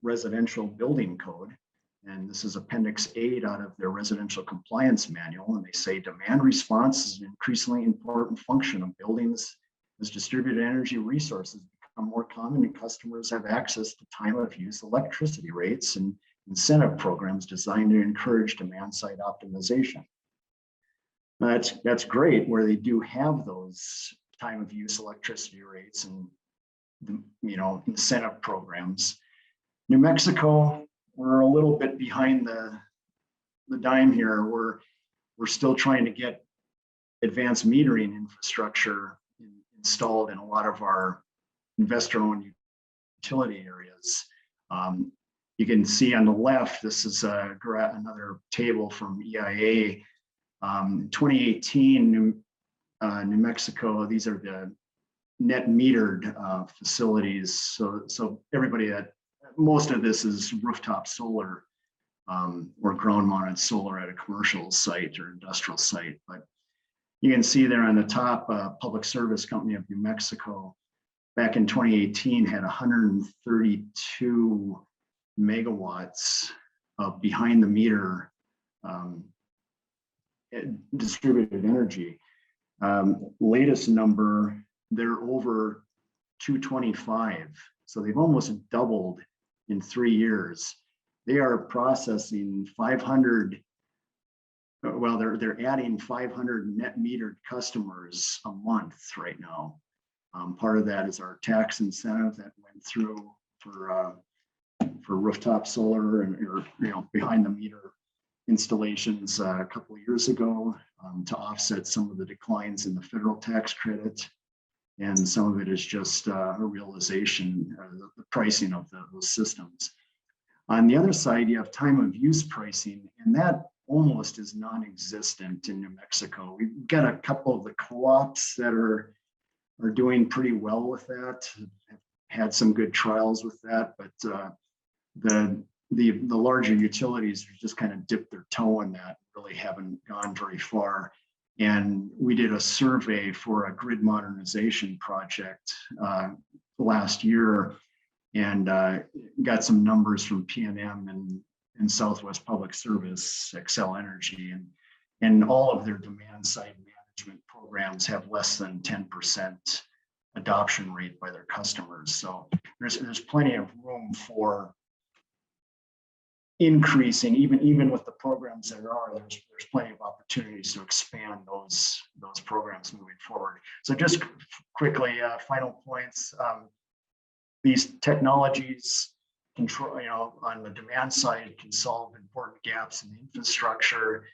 residential building code. And this is Appendix 8 out of their residential compliance manual. And they say demand response is an increasingly important function of buildings as distributed energy resources become more common and customers have access to time of use electricity rates and incentive programs designed to encourage demand side optimization. That's great where they do have those time of use electricity rates and incentive programs. New Mexico, we're a little bit behind the dime here. We're still trying to get advanced metering infrastructure installed in a lot of our investor-owned utility areas. You can see on the left, this is another table from EIA. 2018, New Mexico, these are the net metered facilities. So everybody most of this is rooftop solar or ground mounted solar at a commercial site or industrial site. But you can see there on the top, Public Service Company of New Mexico back in 2018 had 132 megawatts of behind the meter distributed energy. Latest number, they're over 225. So they've almost doubled in 3 years. They are processing 500, well, they're adding 500 net metered customers a month right now. Part of that is our tax incentive that went through for rooftop solar and behind the meter installations a couple of years ago to offset some of the declines in the federal tax credit. And some of it is just a realization, the pricing of those systems. On the other side, you have time of use pricing, and that almost is non-existent in New Mexico. We've got a couple of the co-ops that are doing pretty well with that, have had some good trials with that, but the larger utilities just kind of dipped their toe in that, really haven't gone very far. And we did a survey for a grid modernization project last year, and got some numbers from PNM and Southwest Public Service, Xcel Energy, and all of their demand side management programs have less than 10% adoption rate by their customers. So there's plenty of room for increasing, even with the programs that are, there's plenty of opportunities to expand those programs moving forward. So just quickly, final points. These technologies control, on the demand side, can solve important gaps in the infrastructure.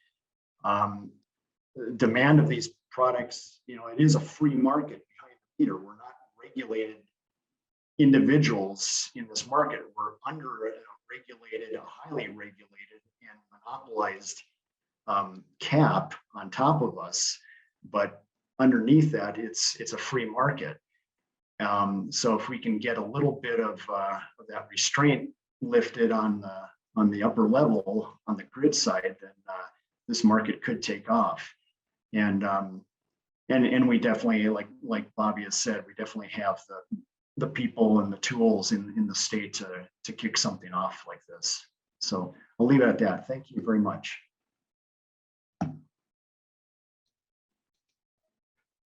Demand of these products, it is a free market behind the meter. We're not regulated individuals in this market. We're under-regulated, a highly regulated and monopolized cap on top of us, but underneath that, it's a free market. So if we can get a little bit of that restraint lifted on the upper level on the grid side, then this market could take off. And we definitely, like Bobby has said, we definitely have the people and the tools in the state to kick something off like this. So I'll leave it at that. Thank you very much.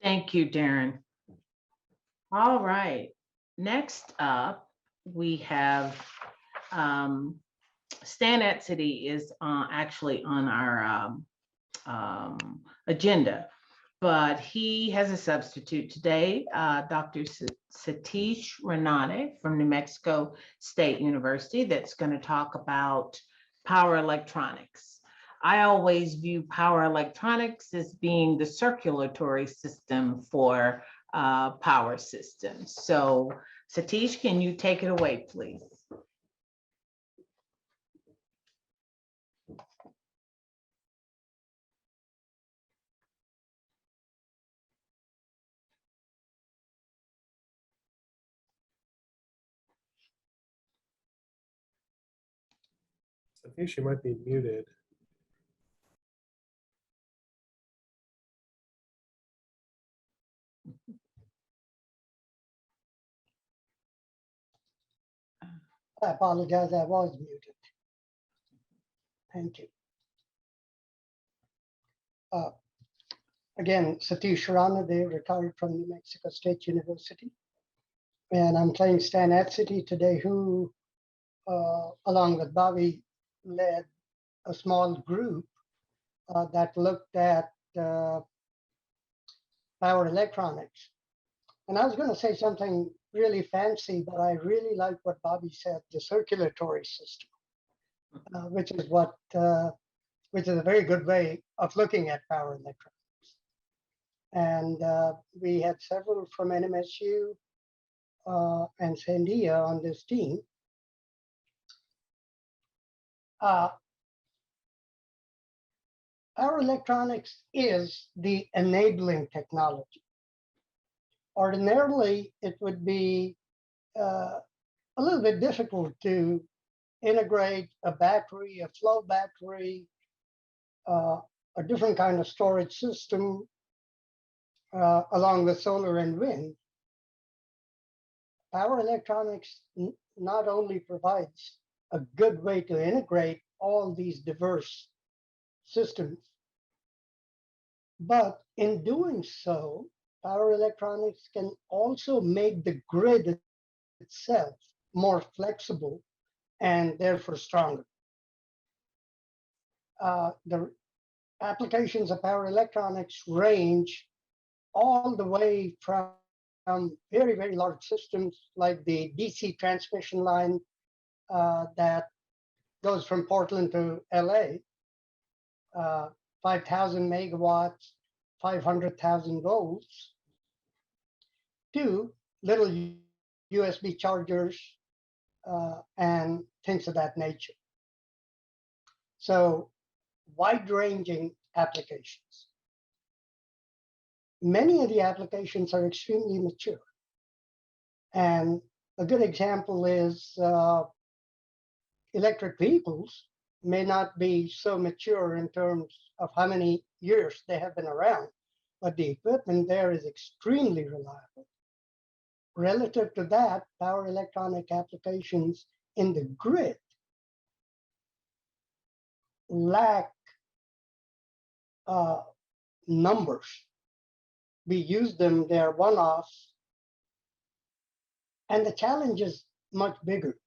Thank you, Darren. All right, next up, we have Stan Etcity is actually on our agenda, but he has a substitute today, Dr. Satish Ranade from New Mexico State University, that's going to talk about power electronics. I always view power electronics as being the circulatory system for power systems. So Satish, can you take it away, please? I think she might be muted. I apologize, I was muted. Thank you. Again, Satish Ranade, retired from New Mexico State University. And I'm playing Stan Etcity today, who, along with Bobby, led a small group that looked at power electronics. And I was going to say something really fancy, but I really like what Bobby said, the circulatory system, which is a very good way of looking at power electronics. And we had several from NMSU and Sandia on this team. Power electronics is the enabling technology. Ordinarily, it would be a little bit difficult to integrate a battery, a flow battery, a different kind of storage system along with solar and wind. Power electronics not only provides a good way to integrate all these diverse systems, but in doing so, power electronics can also make the grid itself more flexible and therefore stronger. The applications of power electronics range all the way from very, very large systems like the DC transmission line that goes from Portland to LA, 5,000 megawatts, 500,000 volts, to little USB chargers and things of that nature. So wide-ranging applications. Many of the applications are extremely mature. And a good example is electric vehicles may not be so mature in terms of how many years they have been around, but the equipment there is extremely reliable. Relative to that, power electronic applications in the grid lack numbers. We use them, they're one-offs, and the challenge is much bigger.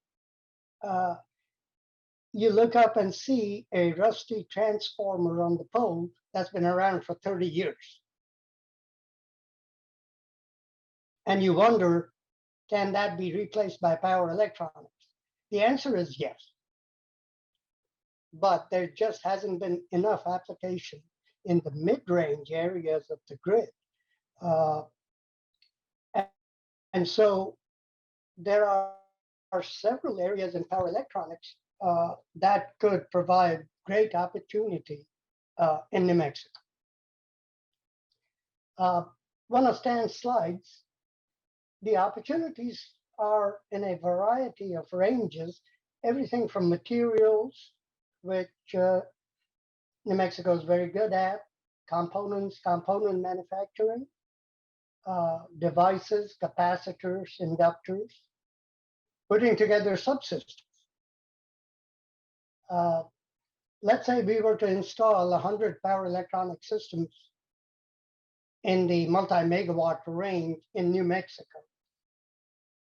You look up and see a rusty transformer on the pole that's been around for 30 years. And you wonder, can that be replaced by power electronics? The answer is yes. But there just hasn't been enough application in the mid-range areas of the grid. And so there are several areas in power electronics that could provide great opportunity in New Mexico. One of Stan's slides, the opportunities are in a variety of ranges, everything from materials, which New Mexico is very good at, components, component manufacturing, devices, capacitors, inductors, putting together subsystems. Let's say we were to install 100 power electronic systems in the multi-megawatt range in New Mexico.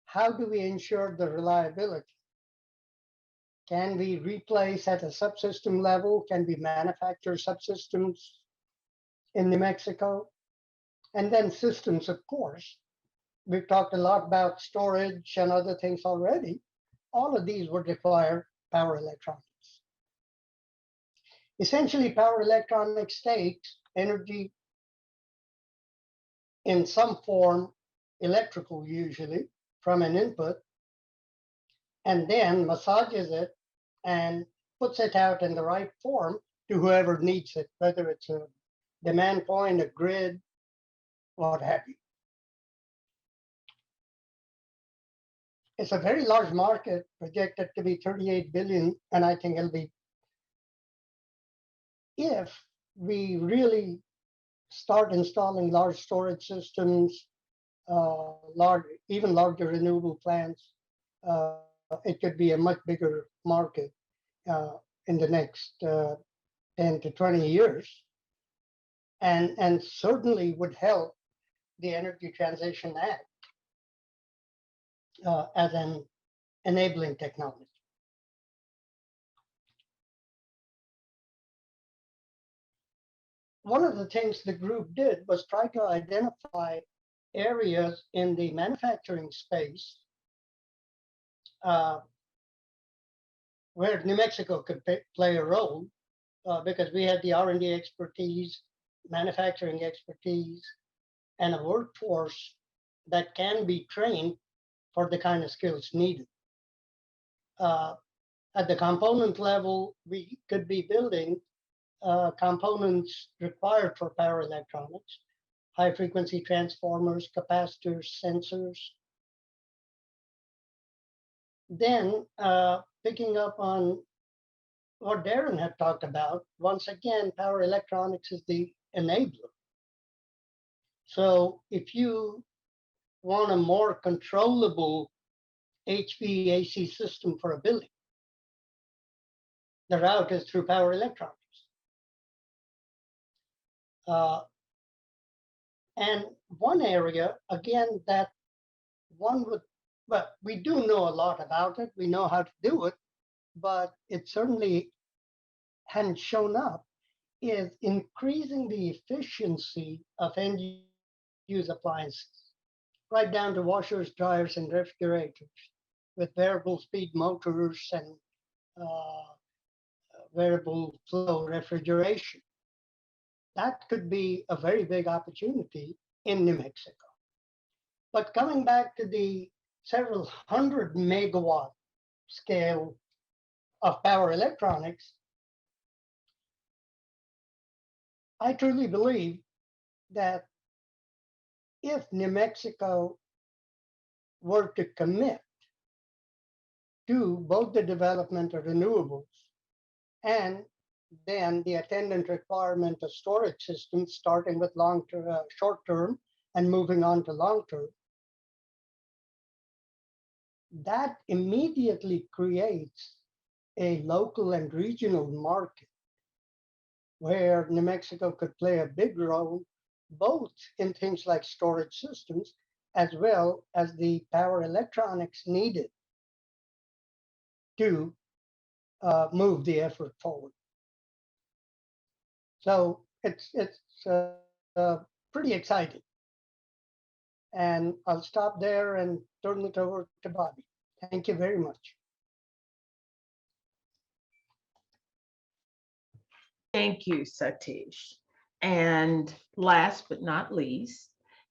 How do we ensure the reliability? Can we replace at a subsystem level? Can we manufacture subsystems in New Mexico? And then systems, of course. We've talked a lot about storage and other things already. All of these would require power electronics. Essentially, power electronics takes energy in some form, electrical usually, from an input, and then massages it and puts it out in the right form to whoever needs it, whether it's a demand point, a grid, what have you. It's a very large market, projected to be 38 billion, and I think it'll be, if we really start installing large storage systems, even larger renewable plants, it could be a much bigger market in the next 10 to 20 years, and certainly would help the Energy Transition Act as an enabling technology. One of the things the group did was try to identify areas in the manufacturing space where New Mexico could play a role, because we had the R&D expertise, manufacturing expertise, and a workforce that can be trained for the kind of skills needed. At the component level, we could be building components required for power electronics, high frequency transformers, capacitors, sensors. Then picking up on what Darren had talked about, once again, power electronics is the enabler. So if you want a more controllable HVAC system for a building, the route is through power electronics. And one area, again, that one would, well, we do know a lot about it. We know how to do it, but it certainly hadn't shown up, is increasing the efficiency of end-use appliances, right down to washers, dryers, and refrigerators, with variable speed motors and variable flow refrigeration. That could be a very big opportunity in New Mexico. But coming back to the several 100 megawatt scale of power electronics, I truly believe that if New Mexico were to commit to both the development of renewables and then the attendant requirement of storage systems, starting with short term and moving on to long term, that immediately creates a local and regional market where New Mexico could play a big role, both in things like storage systems, as well as the power electronics needed to move the effort forward. So it's pretty exciting. And I'll stop there and turn it over to Bobby. Thank you very much. Thank you, Satish. And last but not least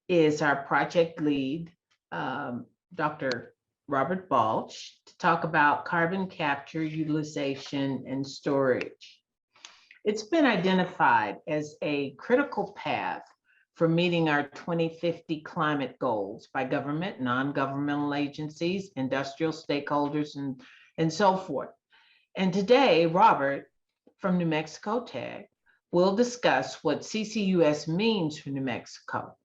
is our project lead, Dr. Robert Balch, to talk about carbon capture, utilization, and storage. It's been identified as a critical path for meeting our 2050 climate goals by government, non-governmental agencies, industrial stakeholders, and so forth. And today, Robert from New Mexico Tech will discuss what CCUS means for New Mexico,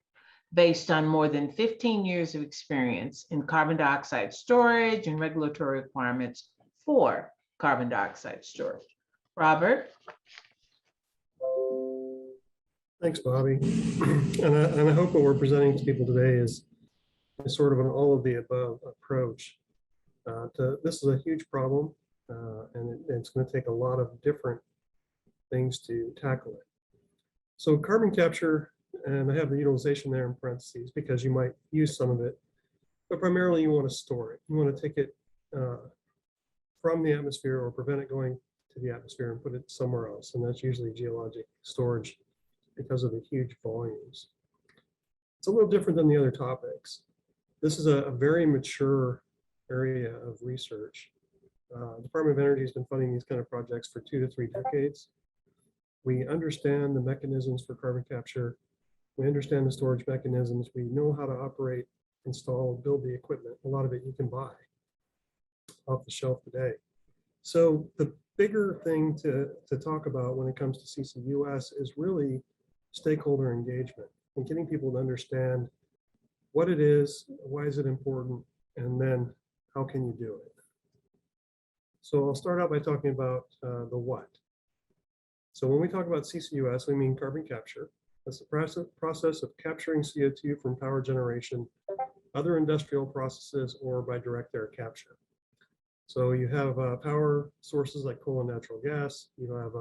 based on more than 15 years of experience in carbon dioxide storage and regulatory requirements for carbon dioxide storage. Robert? Thanks, Bobby. And I hope what we're presenting to people today is sort of an all of the above approach. This is a huge problem, and it's going to take a lot of different things to tackle it. So carbon capture, and I have the utilization there in parentheses because you might use some of it, but primarily you want to store it. You want to take it from the atmosphere or prevent it going to the atmosphere and put it somewhere else. And that's usually geologic storage because of the huge volumes. It's a little different than the other topics. This is a very mature area of research. Department of Energy has been funding these kind of projects for 2 to 3 decades. We understand the mechanisms for carbon capture. We understand the storage mechanisms. We know how to operate, install, build the equipment. A lot of it you can buy off the shelf today. So the bigger thing to talk about when it comes to CCUS is really stakeholder engagement and getting people to understand what it is, why is it important, and then how can you do it. So I'll start out by talking about the what. So when we talk about CCUS, we mean carbon capture. That's the process of capturing CO2 from power generation, other industrial processes, or by direct air capture. So you have power sources like coal and natural gas. You have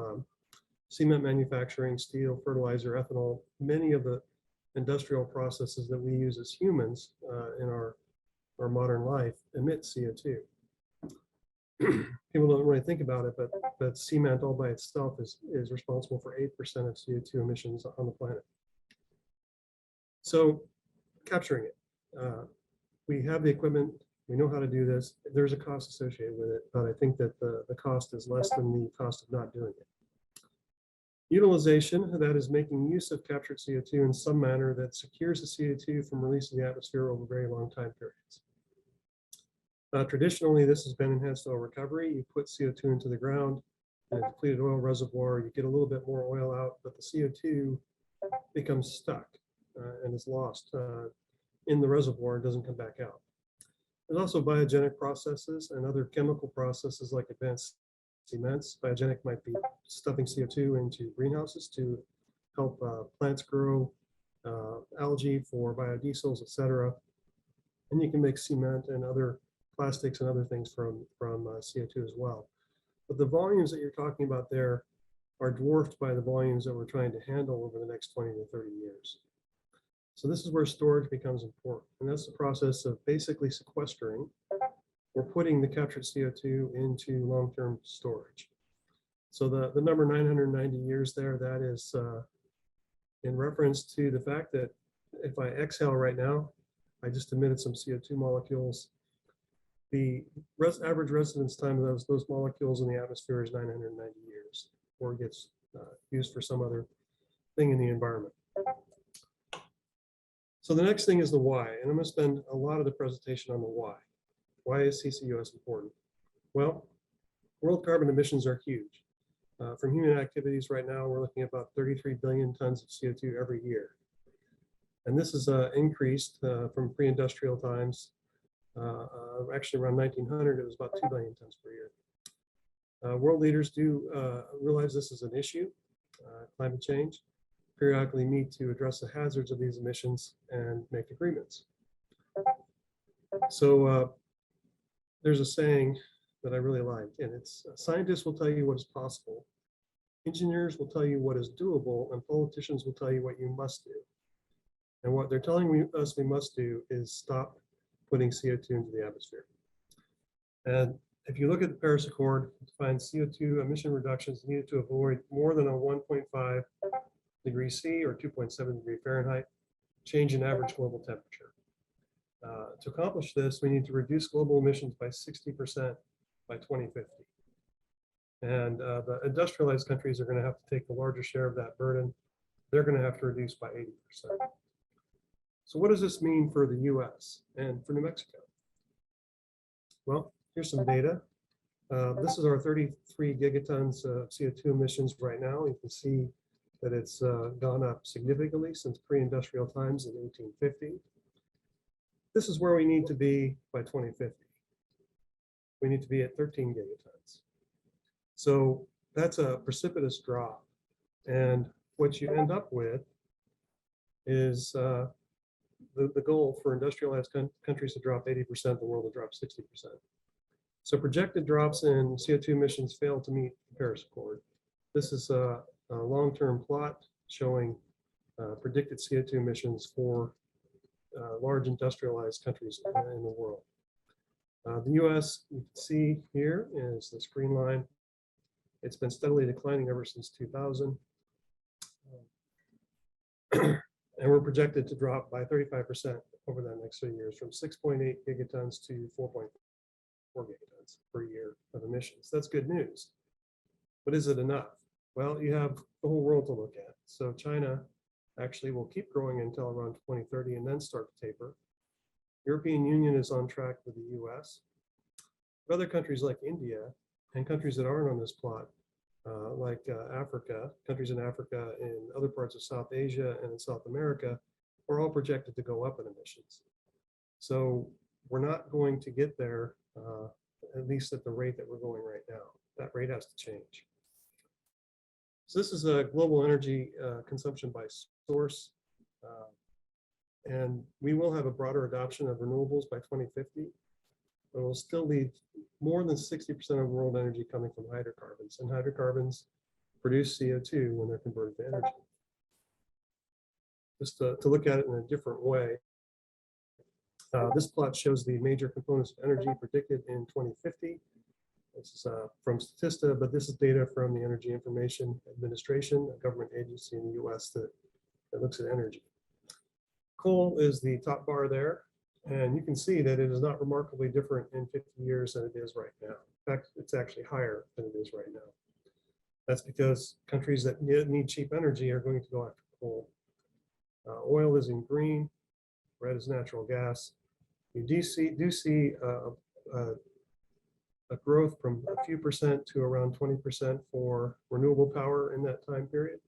cement manufacturing, steel, fertilizer, ethanol. Many of the industrial processes that we use as humans in our modern life emit CO2. People don't really think about it, but cement all by itself is responsible for 8% of CO2 emissions on the planet. So capturing it, we have the equipment, we know how to do this. There's a cost associated with it, but I think that the cost is less than the cost of not doing it. Utilization, that is making use of captured CO2 in some manner that secures the CO2 from release in the atmosphere over very long time periods. Traditionally, this has been enhanced oil recovery. You put CO2 into the ground, in a depleted oil reservoir, you get a little bit more oil out, but the CO2 becomes stuck and is lost in the reservoir and doesn't come back out. There's also biogenic processes and other chemical processes like advanced cements. Biogenic might be stuffing CO2 into greenhouses to help plants grow, algae for biodiesels, etc. And you can make cement and other plastics and other things from CO2 as well. But the volumes that you're talking about there are dwarfed by the volumes that we're trying to handle over the next 20 to 30 years. So this is where storage becomes important. And that's the process of basically sequestering or putting the captured CO2 into long-term storage. So the number 990 years there, that is in reference to the fact that if I exhale right now, I just emitted some CO2 molecules. The average residence time of those molecules in the atmosphere is 990 years, or it gets used for some other thing in the environment. So the next thing is the why, and I'm going to spend a lot of the presentation on the why. Why is CCUS important? Well, world carbon emissions are huge. From human activities right now, we're looking at about 33 billion tons of CO2 every year. And this is increased from pre-industrial times. Actually, around 1900, it was about 2 billion tons per year. World leaders do realize this is an issue, climate change, periodically meet to address the hazards of these emissions and make agreements. So there's a saying that I really like, and it's scientists will tell you what is possible, engineers will tell you what is doable, and politicians will tell you what you must do. And what they're telling us we must do is stop putting CO2 into the atmosphere. And if you look at the Paris Accord, it defines CO2 emission reductions needed to avoid more than a 1.5 degrees C or 2.7 degree Fahrenheit change in average global temperature. To accomplish this, we need to reduce global emissions by 60% by 2050. And the industrialized countries are going to have to take the larger share of that burden. They're going to have to reduce by 80%. So what does this mean for the US and for New Mexico? Well, here's some data. This is our 33 gigatons of CO2 emissions right now. You can see that it's gone up significantly since pre-industrial times in 1850. This is where we need to be by 2050. We need to be at 13 gigatons. So that's a precipitous drop. And what you end up with is the goal for industrialized countries to drop 80%, the world to drop 60%. So projected drops in CO2 emissions fail to meet the Paris Accord. This is a long-term plot showing predicted CO2 emissions for large industrialized countries in the world. The US, you can see here is this green line. It's been steadily declining ever since 2000. And we're projected to drop by 35% over the next 3 years from 6.8 gigatons to 4.4 gigatons per year of emissions. That's good news. But is it enough? Well, you have the whole world to look at. So China actually will keep growing until around 2030 and then start to taper. European Union is on track with the US. But other countries like India and countries that aren't on this plot, like Africa, countries in Africa, in other parts of South Asia and in South America, are all projected to go up in emissions. So we're not going to get there, at least at the rate that we're going right now. That rate has to change. So this is a global energy consumption by source. And we will have a broader adoption of renewables by 2050. But we'll still leave more than 60% of world energy coming from hydrocarbons, and hydrocarbons produce CO2 when they're converted to energy. Just to look at it in a different way, this plot shows the major components of energy predicted in 2050. This is from Statista, but this is data from the Energy Information Administration, a government agency in the US that looks at energy. Coal is the top bar there. And you can see that it is not remarkably different in 50 years than it is right now. In fact, it's actually higher than it is right now. That's because countries that need cheap energy are going to go after coal. Oil is in green, red is natural gas. You do see a growth from a few percent to around 20% for renewable power in that time period.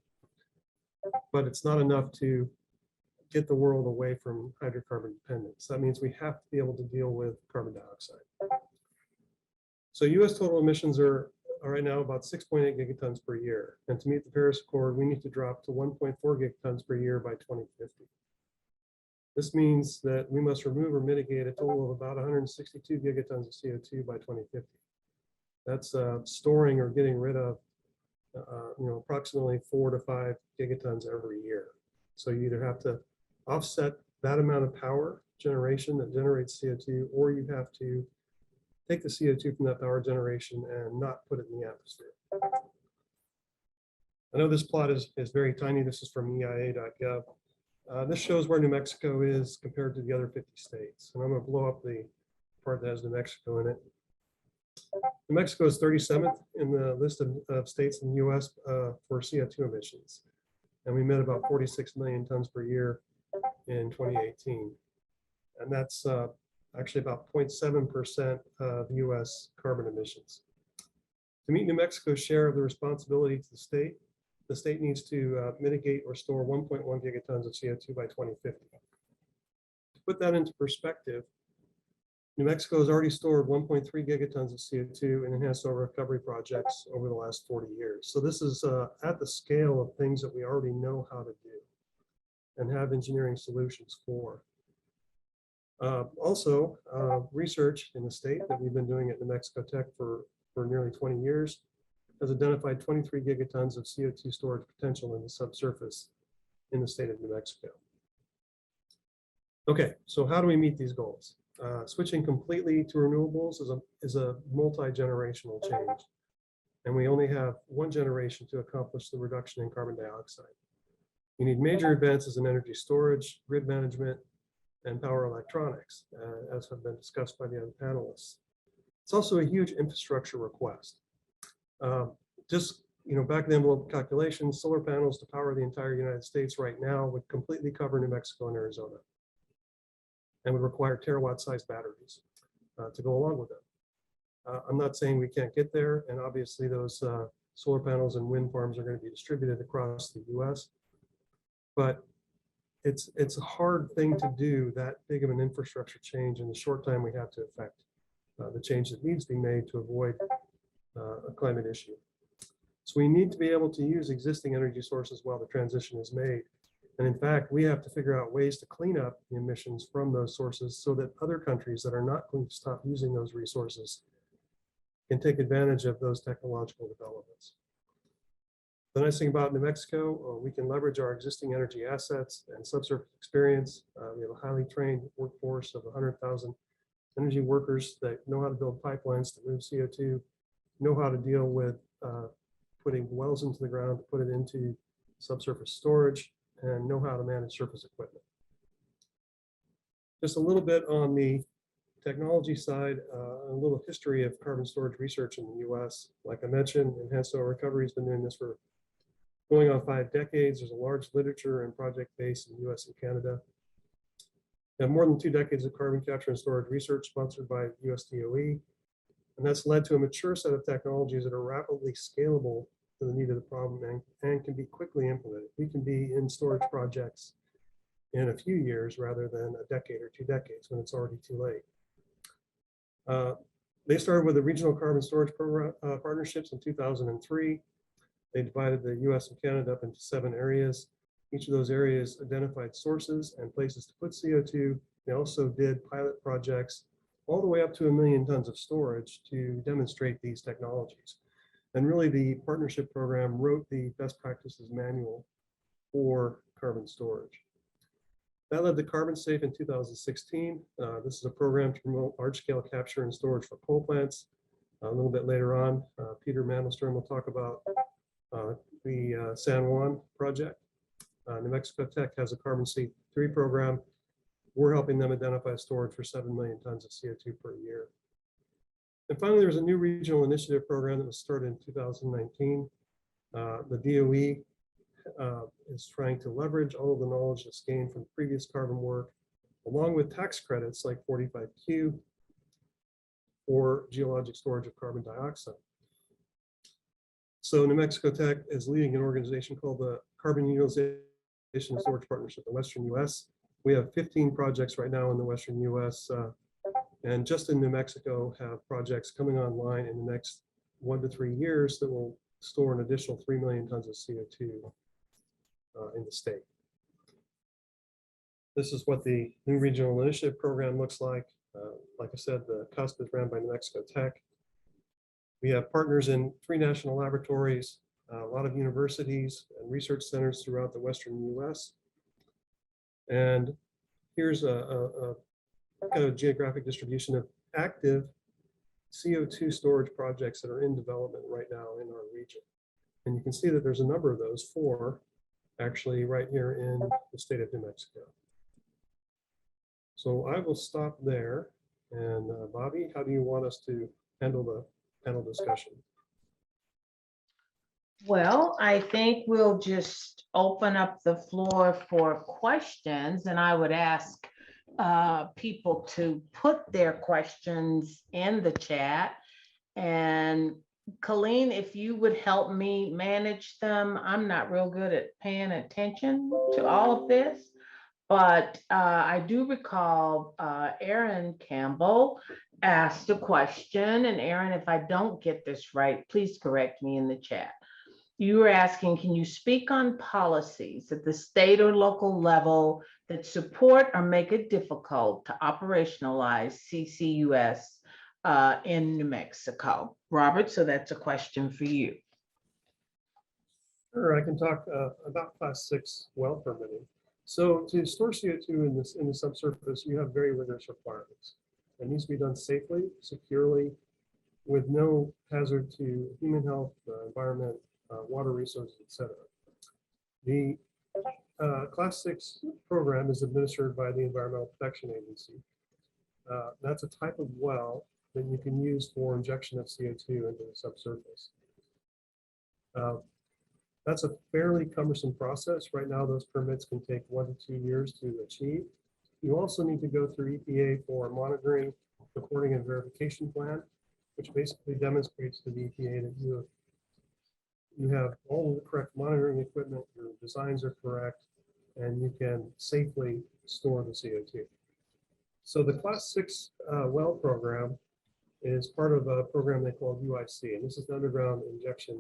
But it's not enough to get the world away from hydrocarbon dependence. That means we have to be able to deal with carbon dioxide. So US total emissions are right now about 6.8 gigatons per year. And to meet the Paris Accord, we need to drop to 1.4 gigatons per year by 2050. This means that we must remove or mitigate a total of about 162 gigatons of CO2 by 2050. That's storing or getting rid of approximately 4 to 5 gigatons every year. So you either have to offset that amount of power generation that generates CO2, or you have to take the CO2 from that power generation and not put it in the atmosphere. I know this plot is very tiny. This is from EIA.gov. This shows where New Mexico is compared to the other 50 states. And I'm going to blow up the part that has New Mexico in it. New Mexico is 37th in the list of states in the US for CO2 emissions. and we met about 46 million tons per year in 2018. And that's actually about 0.7% of US carbon emissions. To meet New Mexico's share of the responsibility to the state needs to mitigate or store 1.1 gigatons of CO2 by 2050. To put that into perspective, New Mexico has already stored 1.3 gigatons of CO2 in enhanced oil recovery projects over the last 40 years. So this is at the scale of things that we already know how to do and have engineering solutions for. Also, research in the state that we've been doing at New Mexico Tech for nearly 20 years has identified 23 gigatons of CO2 storage potential in the subsurface in the state of New Mexico. Okay, so how do we meet these goals? Switching completely to renewables is a multi-generational change, and we only have one generation to accomplish the reduction in carbon dioxide. You need major advances in energy storage, grid management, and power electronics, as have been discussed by the other panelists. It's also a huge infrastructure request. Just back of the envelope calculations, solar panels to power the entire United States right now would completely cover New Mexico and Arizona, and would require terawatt-sized batteries to go along with it. I'm not saying we can't get there, and obviously those solar panels and wind farms are going to be distributed across the US, but it's a hard thing to do, that big of an infrastructure change in the short time we have to affect the change that needs to be made to avoid a climate issue. So we need to be able to use existing energy sources while the transition is made. And in fact, we have to figure out ways to clean up the emissions from those sources so that other countries that are not going to stop using those resources can take advantage of those technological developments. The nice thing about New Mexico, we can leverage our existing energy assets and subsurface experience. We have a highly trained workforce of 100,000 energy workers that know how to build pipelines to move CO2, know how to deal with putting wells into the ground to put it into subsurface storage, and know how to manage surface equipment. Just a little bit on the technology side, a little history of carbon storage research in the US. Like I mentioned, enhanced oil recovery has been doing this for going on 5 decades. There's a large literature and project base in the US and Canada. We have more than 2 decades of carbon capture and storage research sponsored by US DOE. And that's led to a mature set of technologies that are rapidly scalable to the need of the problem and can be quickly implemented. We can be in storage projects in a few years rather than a decade or 2 decades when it's already too late. They started with the regional carbon storage program, partnerships in 2003. They divided the US and Canada up into 7 areas. Each of those areas identified sources and places to put CO2. They also did pilot projects all the way up to 1 million tons of storage to demonstrate these technologies. And really the partnership program wrote the best practices manual for carbon storage. That led to Carbon Safe in 2016. This is a program to promote large-scale capture and storage for coal plants. A little bit later on, Peter Mandelstrom will talk about the San Juan project. New Mexico Tech has a Carbon Safe 3 program. We're helping them identify storage for 7 million tons of CO2 per year. And finally, there's a new regional initiative program that was started in 2019. The DOE is trying to leverage all of the knowledge that's gained from previous carbon work, along with tax credits like 45Q for geologic storage of carbon dioxide. So New Mexico Tech is leading an organization called the Carbon Utilization and Storage Partnership in the Western US. We have 15 projects right now in the Western US, and just in New Mexico have projects coming online in the next 1 to 3 years that will store an additional 3 million tons of CO2 in the state. This is what the new regional initiative program looks like. Like I said, the CUSP is ran by New Mexico Tech. We have partners in 3 national laboratories, a lot of universities and research centers throughout the Western US. And here's a kind of geographic distribution of active CO2 storage projects that are in development right now in our region. And you can see that there's a number of those, 4 actually right here in the state of New Mexico. So I will stop there. And Bobby, how do you want us to handle the panel discussion? Well, I think we'll just open up the floor for questions, and I would ask people to put their questions in the chat. And Colleen, if you would help me manage them, I'm not real good at paying attention to all of this. But I do recall Aaron Campbell asked a question, and Aaron, if I don't get this right, please correct me in the chat. You were asking, can you speak on policies at the state or local level that support or make it difficult to operationalize CCUS in New Mexico? Robert, so that's a question for you. Sure, I can talk about Class 6 well permitting. So to store CO2 in the subsurface, you have very rigorous requirements. It needs to be done safely, securely, with no hazard to human health, environment, water resources, etc. The Class 6 program is administered by the Environmental Protection Agency. That's a type of well that you can use for injection of CO2 into the subsurface. That's a fairly cumbersome process. Right now, those permits can take 1 to 2 years to achieve. You also need to go through EPA for a monitoring, reporting, and verification plan, which basically demonstrates to the EPA that you have all of the correct monitoring equipment, your designs are correct, and you can safely store the CO2. So the Class 6 well program is part of a program they call UIC, and this is the underground injection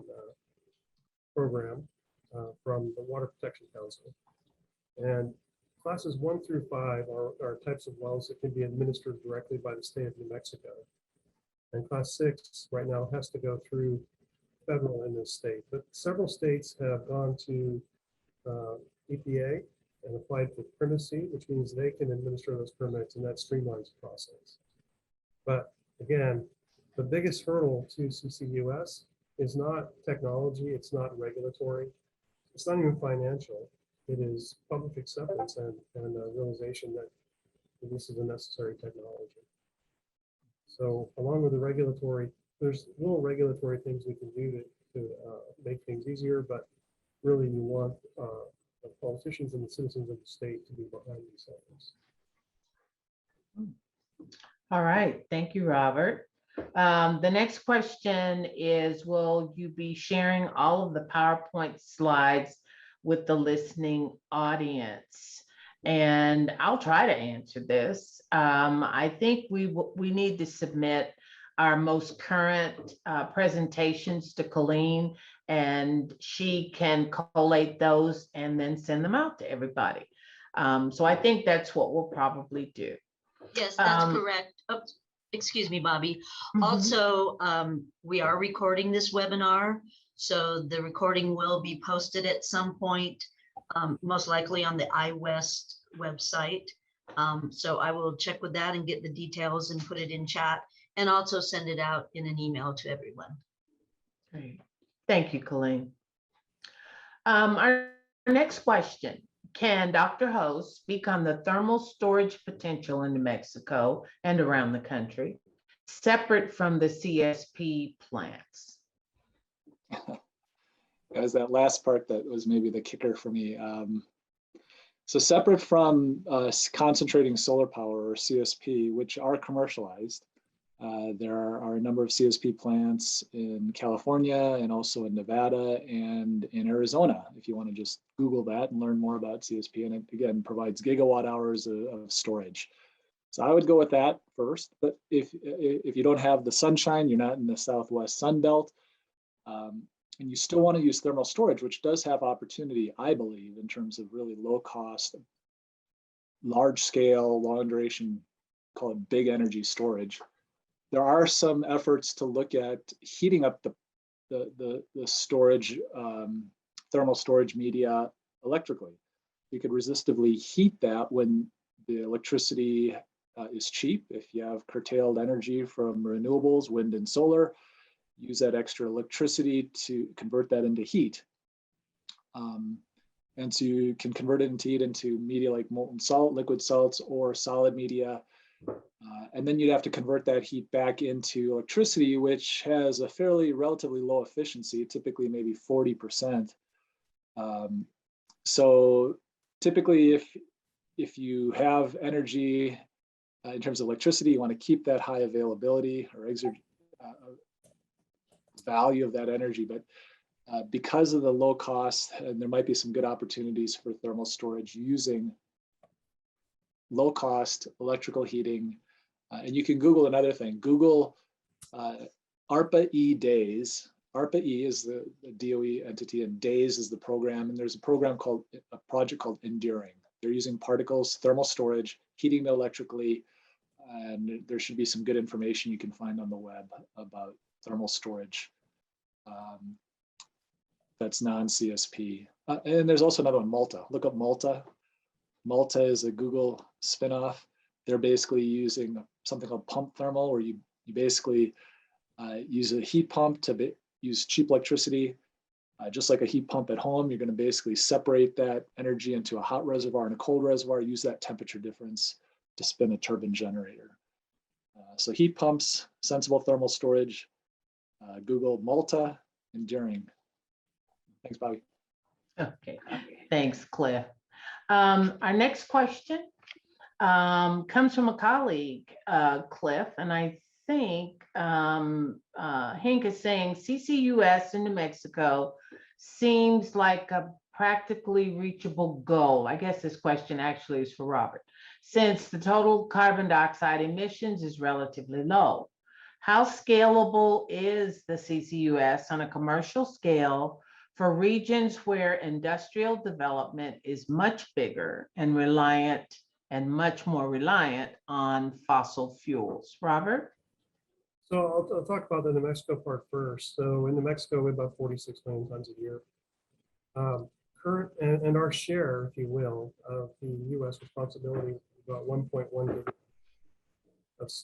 program from the Water Protection Council. And classes 1 through 5 are types of wells that can be administered directly by the state of New Mexico. And Class 6 right now has to go through federal in this state, but several states have gone to EPA and applied for primacy, which means they can administer those permits, and that streamlines the process. But again, the biggest hurdle to CCUS is not technology, it's not regulatory, it's not even financial. It is public acceptance and a realization that this is a necessary technology. So along with the regulatory, there's little regulatory things we can do to make things easier, but really you want the politicians and the citizens of the state to be behind these efforts. All right, thank you, Robert. The next question is, will you be sharing all of the PowerPoint slides with the listening audience? And I'll try to answer this. I think we need to submit our most current presentations to Colleen, and she can collate those and then send them out to everybody. So I think that's what we'll probably do. Yes, that's correct. Oh, excuse me, Bobby. Also, we are recording this webinar, so the recording will be posted at some point, most likely on the iWest website. So I will check with that and get the details and put it in chat, and also send it out in an email to everyone. Great. Thank you, Colleen. Our next question. Can Dr. Ho speak on the thermal storage potential in New Mexico and around the country, separate from the CSP plants? It was that last part that was maybe the kicker for me. So separate from concentrating solar power, or CSP, which are commercialized, there are a number of CSP plants in California and also in Nevada and in Arizona, if you want to just Google that and learn more about CSP. And it, again, provides gigawatt hours of storage. So I would go with that first. But if you don't have the sunshine, you're not in the Southwest Sun Belt, and you still want to use thermal storage, which does have opportunity, I believe, in terms of really low cost, large scale, long duration, call it big energy storage. There are some efforts to look at heating up the storage, thermal storage media electrically. You could resistively heat that when the electricity is cheap. If you have curtailed energy from renewables, wind and solar, use that extra electricity to convert that into heat. And so you can convert it into heat into media like molten salt, liquid salts, or solid media. And then you'd have to convert that heat back into electricity, which has a relatively low efficiency, typically maybe 40%. So typically, if you have energy in terms of electricity, you want to keep that high availability or value of that energy. But because of the low cost, and there might be some good opportunities for thermal storage using low cost electrical heating. And you can Google another thing. Google ARPA-E days. ARPA-E is the DOE entity, and DAYS is the program. And there's a project called Enduring. They're using particles, thermal storage, heating electrically, and there should be some good information you can find on the web about thermal storage. That's non-CSP. And there's also another one, Malta. Look up Malta. Malta is a Google spinoff. They're basically using something called pump thermal, where you basically use a heat pump to use cheap electricity. Just like a heat pump at home, you're going to basically separate that energy into a hot reservoir and a cold reservoir, use that temperature difference to spin a turbine generator. So heat pumps, sensible thermal storage, Google Malta, Enduring. Thanks, Bobby. Okay, thanks, Cliff. Our next question comes from a colleague, Cliff, and I think Hank is saying CCUS in New Mexico seems like a practically reachable goal. I guess this question actually is for Robert. Since the total carbon dioxide emissions is relatively low, how scalable is the CCUS on a commercial scale for regions where industrial development is much bigger and much more reliant on fossil fuels? Robert? So I'll talk about the New Mexico part first. So in New Mexico, we have about 46 million tons a year. And our share, if you will, of the U.S. responsibility is about 1.1 gigawatts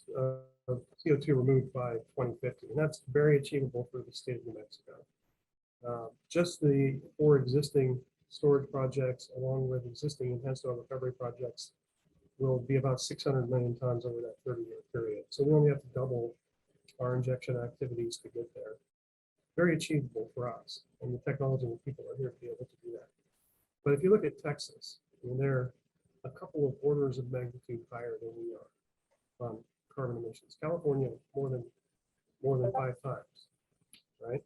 of CO2 removed by 2050. And that's very achievable for the state of New Mexico. Just the 4 existing storage projects, along with existing enhanced oil recovery projects, will be about 600 million tons over that 30-year period. So we only have to double our injection activities to get there. Very achievable for us, and the technology and the people are here to be able to do that. But if you look at Texas, I mean, they're a couple of orders of magnitude higher than we are on carbon emissions. California, more than 5 times, right?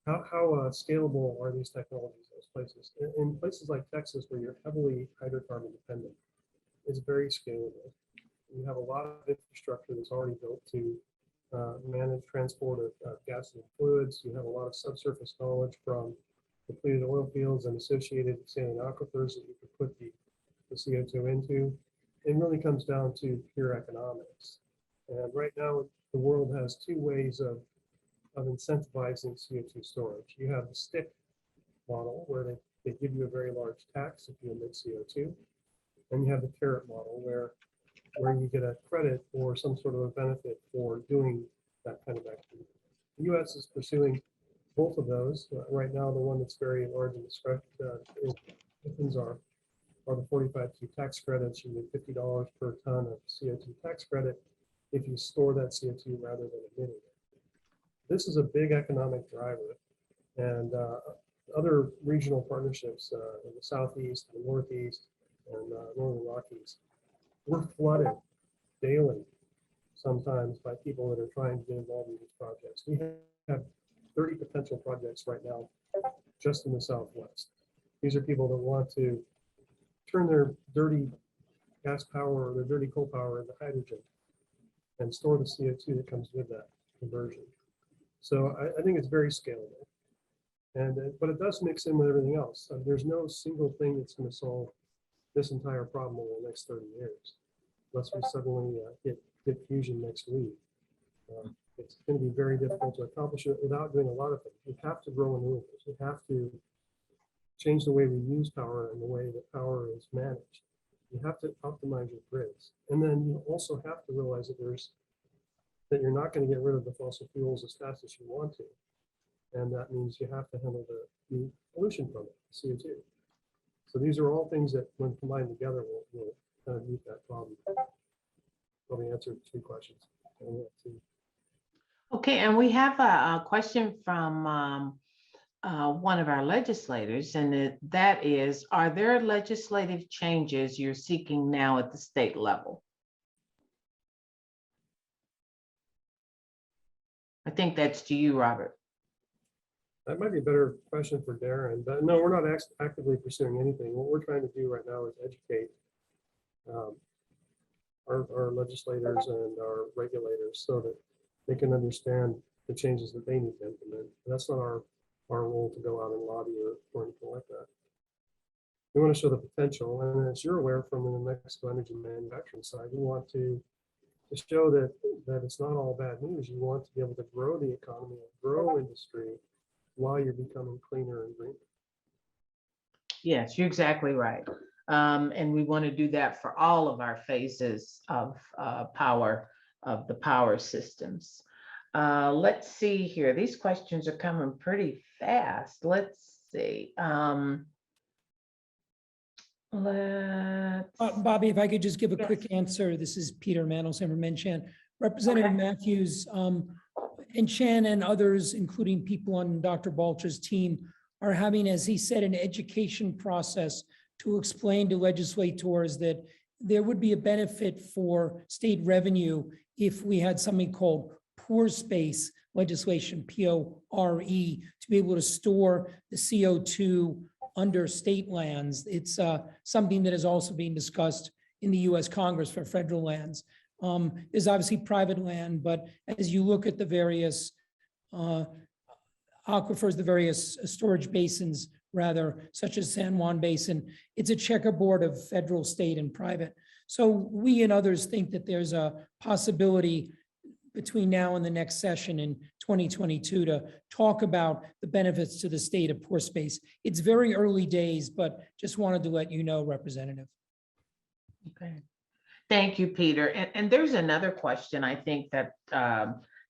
How scalable are these technologies in those places? In places like Texas, where you're heavily hydrocarbon dependent, it's very scalable. You have a lot of infrastructure that's already built to manage transport of gas and fluids. You have a lot of subsurface knowledge from depleted oil fields and associated saline aquifers that you could put the CO2 into. It really comes down to pure economics. And right now, the world has 2 ways of incentivizing CO2 storage. You have the stick model, where they give you a very large tax if you emit CO2. And you have the carrot model, where you get a credit or some sort of a benefit for doing that kind of activity. The U.S. is pursuing both of those. Right now, the one that's very large and discussions are the 45Q tax credits. You get $50 per ton of CO2 tax credit if you store that CO2 rather than emitting it. This is a big economic driver, and other regional partnerships in the Southeast, the Northeast, and Northern Rockies, we're flooded daily sometimes by people that are trying to get involved in these projects. We have 30 potential projects right now just in the Southwest. These are people that want to turn their dirty gas power or their dirty coal power into hydrogen and store the CO2 that comes with that conversion. So I think it's very scalable. But it does mix in with everything else. There's no single thing that's going to solve this entire problem over the next 30 years, unless we suddenly get fusion next week. It's going to be very difficult to accomplish it without doing a lot of things. We have to grow renewables. We have to change the way we use power and the way that power is managed. You have to optimize your grids. And then you also have to realize that you're not going to get rid of the fossil fuels as fast as you want to. And that means you have to handle the pollution from it, CO2. So these are all things that, when combined together, will kind of meet that problem. probably answered 2 questions. Okay, and we have a question from one of our legislators, and that is, are there legislative changes you're seeking now at the state level? I think that's to you, Robert. That might be a better question for Darren, but no, we're not actively pursuing anything. What we're trying to do right now is educate our legislators and our regulators so that they can understand the changes that they need to implement. And that's not our role to go out and lobby or anything like that. We want to show the potential, and as you're aware from the New Mexico energy manufacturing side, we want to show that it's not all bad news. You want to be able to grow the economy and grow industry while you're becoming cleaner and greener. Yes, you're exactly right. And we want to do that for all of our phases of power, of the power systems. Let's see here. These questions are coming pretty fast. Let's see. Bobby, if I could just give a quick answer. This is Peter Mandelson from Enchan. Representative Matthews, Enchan and others, including people on Dr. Balch's team, are having, as he said, an education process to explain to legislators that there would be a benefit for state revenue if we had something called pore space legislation, PORE, to be able to store the CO2 under state lands. It's something that is also being discussed in the US Congress for federal lands. There's obviously private land, but as you look at the various aquifers, the various storage basins, rather, such as San Juan Basin, it's a checkerboard of federal, state, and private. So we and others think that there's a possibility between now and the next session in 2022 to talk about the benefits to the state of pore space. It's very early days, but just wanted to let you know, Representative. Okay. Thank you, Peter. And there's another question I think that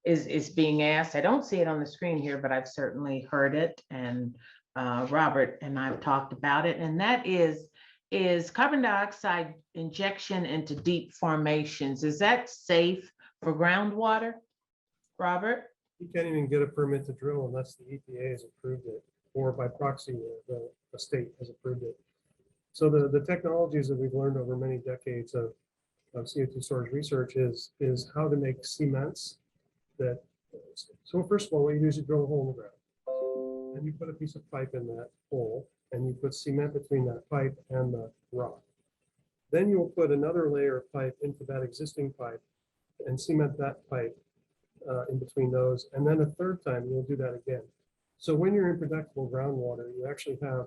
is being asked. I don't see it on the screen here, but I've certainly heard it. And Robert and I've talked about it. And that is carbon dioxide injection into deep formations, is that safe for groundwater, Robert? You can't even get a permit to drill unless the EPA has approved it, or by proxy, the state has approved it. So the technologies that we've learned over many decades of CO2 storage research is how to make cements that, so first of all, what you do is you drill a hole in the ground, and you put a piece of pipe in that hole, and you put cement between that pipe and the rock. Then you'll put another layer of pipe into that existing pipe and cement that pipe in between those. And then a third time, you'll do that again. So when you're in predictable groundwater, you actually have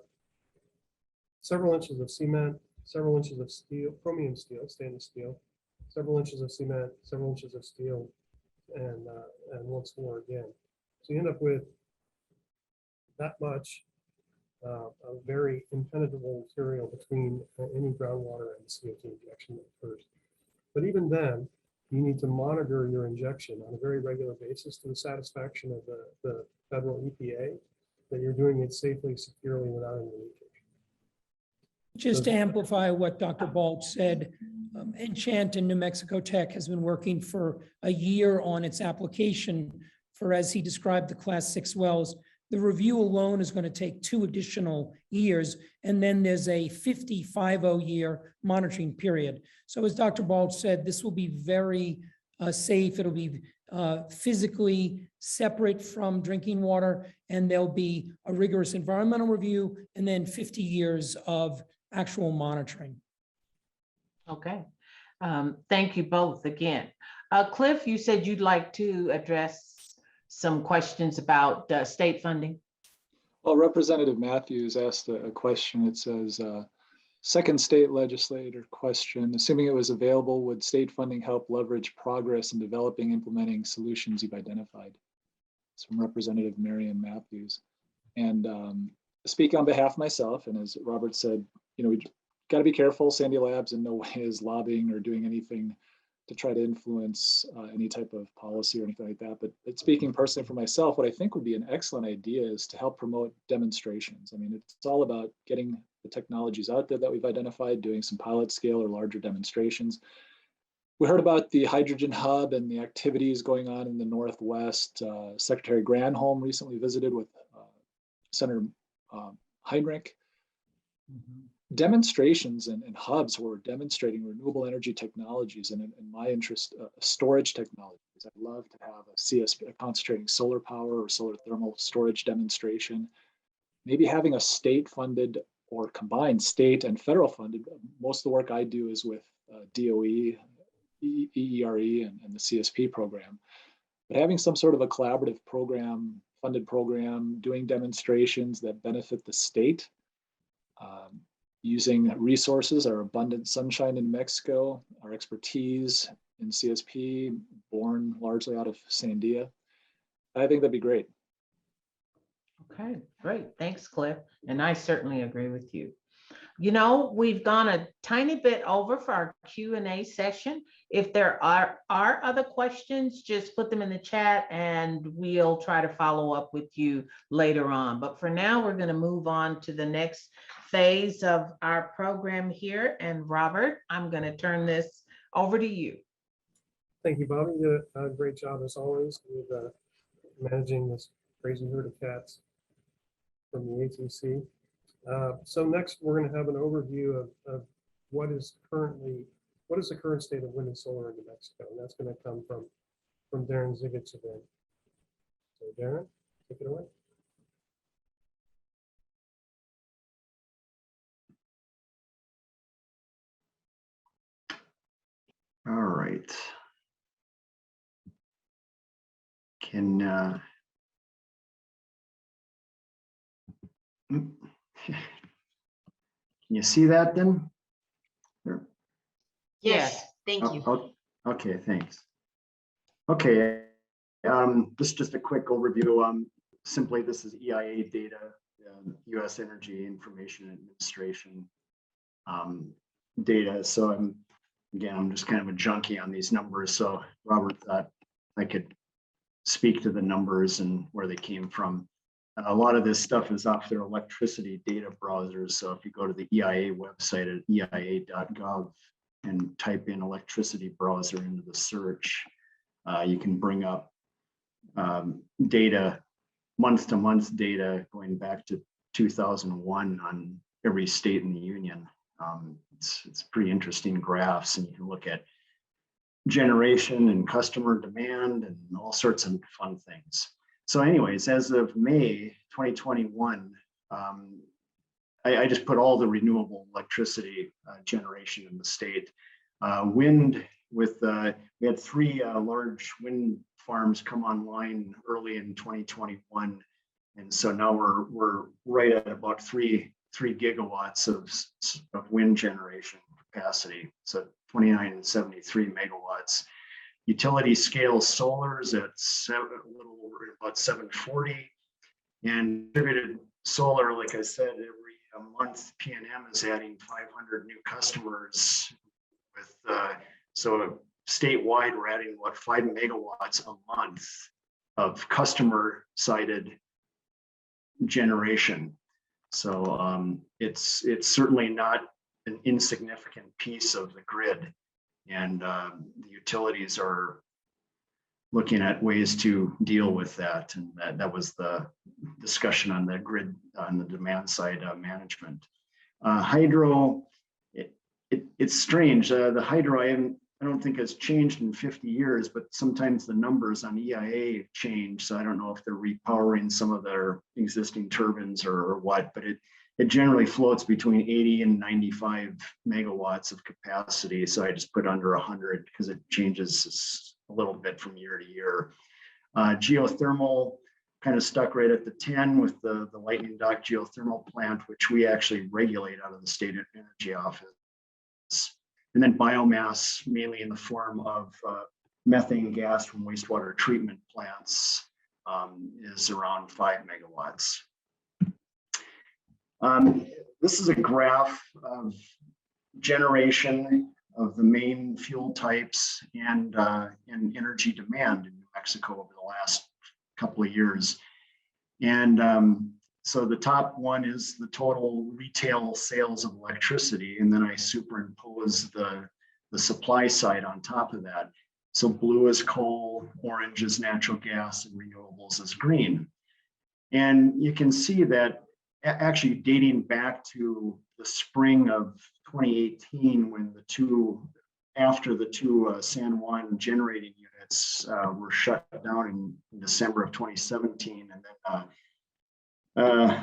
several inches of cement, several inches of steel, chromium steel, stainless steel, several inches of cement, several inches of steel, and once more again. So you end up with that much a very impenetrable material between any groundwater and the CO2 injection that occurs. But even then, you need to monitor your injection on a very regular basis to the satisfaction of the federal EPA that you're doing it safely, securely, without any leakage. Just to amplify what Dr. Balch said, Enchant and New Mexico Tech has been working for a year on its application for, as he described, the Class 6 wells. The review alone is going to take 2 additional years, and then there's a 50-year monitoring period. So as Dr. Balch said, this will be very safe. It'll be physically separate from drinking water, and there'll be a rigorous environmental review, and then 50 years of actual monitoring. Okay. Thank you both again. Cliff, you said you'd like to address some questions about state funding. Well, Representative Matthews asked a question. It says, second state legislator question, assuming it was available, would state funding help leverage progress in developing, implementing solutions you've identified? It's from Representative Marion Matthews. And speak on behalf of myself, and as Robert said, we got to be careful. Sandy Labs in no way is lobbying or doing anything to try to influence any type of policy or anything like that. But speaking personally for myself, what I think would be an excellent idea is to help promote demonstrations. I mean, it's all about getting the technologies out there that we've identified, doing some pilot scale or larger demonstrations. We heard about the hydrogen hub and the activities going on in the Northwest. Secretary Granholm recently visited with Senator Heinrich. Demonstrations and hubs where we're demonstrating renewable energy technologies and in my interest, storage technologies. I'd love to have a CSP, a concentrating solar power or solar thermal storage demonstration. Maybe having a state-funded or combined state and federal funded. Most of the work I do is with DOE, EERE, and the CSP program. But having some sort of a collaborative program, funded program, doing demonstrations that benefit the state, using resources, our abundant sunshine in Mexico, our expertise in CSP, born largely out of Sandia. I think that'd be great. Okay, great. Thanks, Cliff. And I certainly agree with you. You know, we've gone a tiny bit over for our Q&A session. If there are other questions, just put them in the chat and we'll try to follow up with you later on. But for now, we're going to move on to the next phase of our program here. And Robert, I'm going to turn this over to you. Thank you, Bobby. You did a great job as always with managing this crazy herd of cats from the ATC. So next, we're going to have an overview of what is the current state of wind and solar in New Mexico, and that's going to come from Darren Ziggitt's event. So Darren, take it away. All right. Can you see that then? Yes, thank you. Oh, okay, thanks. Okay, this is just a quick overview. Simply, this is EIA data, U.S. Energy Information Administration data. So I'm just kind of a junkie on these numbers. So Robert thought I could speak to the numbers and where they came from. A lot of this stuff is off their electricity data browsers. So if you go to the EIA website at eia.gov and type in electricity browser into the search, you can bring up data, month-to-month data going back to 2001 on every state in the union. It's pretty interesting graphs, and you can look at generation and customer demand and all sorts of fun things. So anyways, as of May 2021, I just put all the renewable electricity generation in the state. Wind with, we had 3 large wind farms come online early in 2021. And so now we're right at about 3 gigawatts of wind generation capacity. So 29 and 73 megawatts. Utility scale solars at a little over about 740, and distributed solar, like I said, every month PNM is adding 500 new customers. With so statewide, we're adding what 5 megawatts a month of customer sided generation. So it's certainly not an insignificant piece of the grid. And the utilities are looking at ways to deal with that. And that was the discussion on the grid, on the demand side management. Hydro, it's strange. The hydro, I don't think has changed in 50 years, but sometimes the numbers on EIA change. So I don't know if they're repowering some of their existing turbines or what, but it generally floats between 80 and 95 megawatts of capacity. So I just put under 100 because it changes a little bit from year to year. Geothermal kind of stuck right at the 10 with the Lightning Dock geothermal plant, which we actually regulate out of the State Energy Office. And then biomass, mainly in the form of methane gas from wastewater treatment plants, is around 5 megawatts. This is a graph of generation of the main fuel types and energy demand in New Mexico over the last couple of years. And so the top one is the total retail sales of electricity, and then I superimpose the the supply side on top of that. So blue is coal, orange is natural gas, and renewables is green. And you can see that actually dating back to the spring of 2018, when after the two San Juan generating units were shut down in December of 2017, and then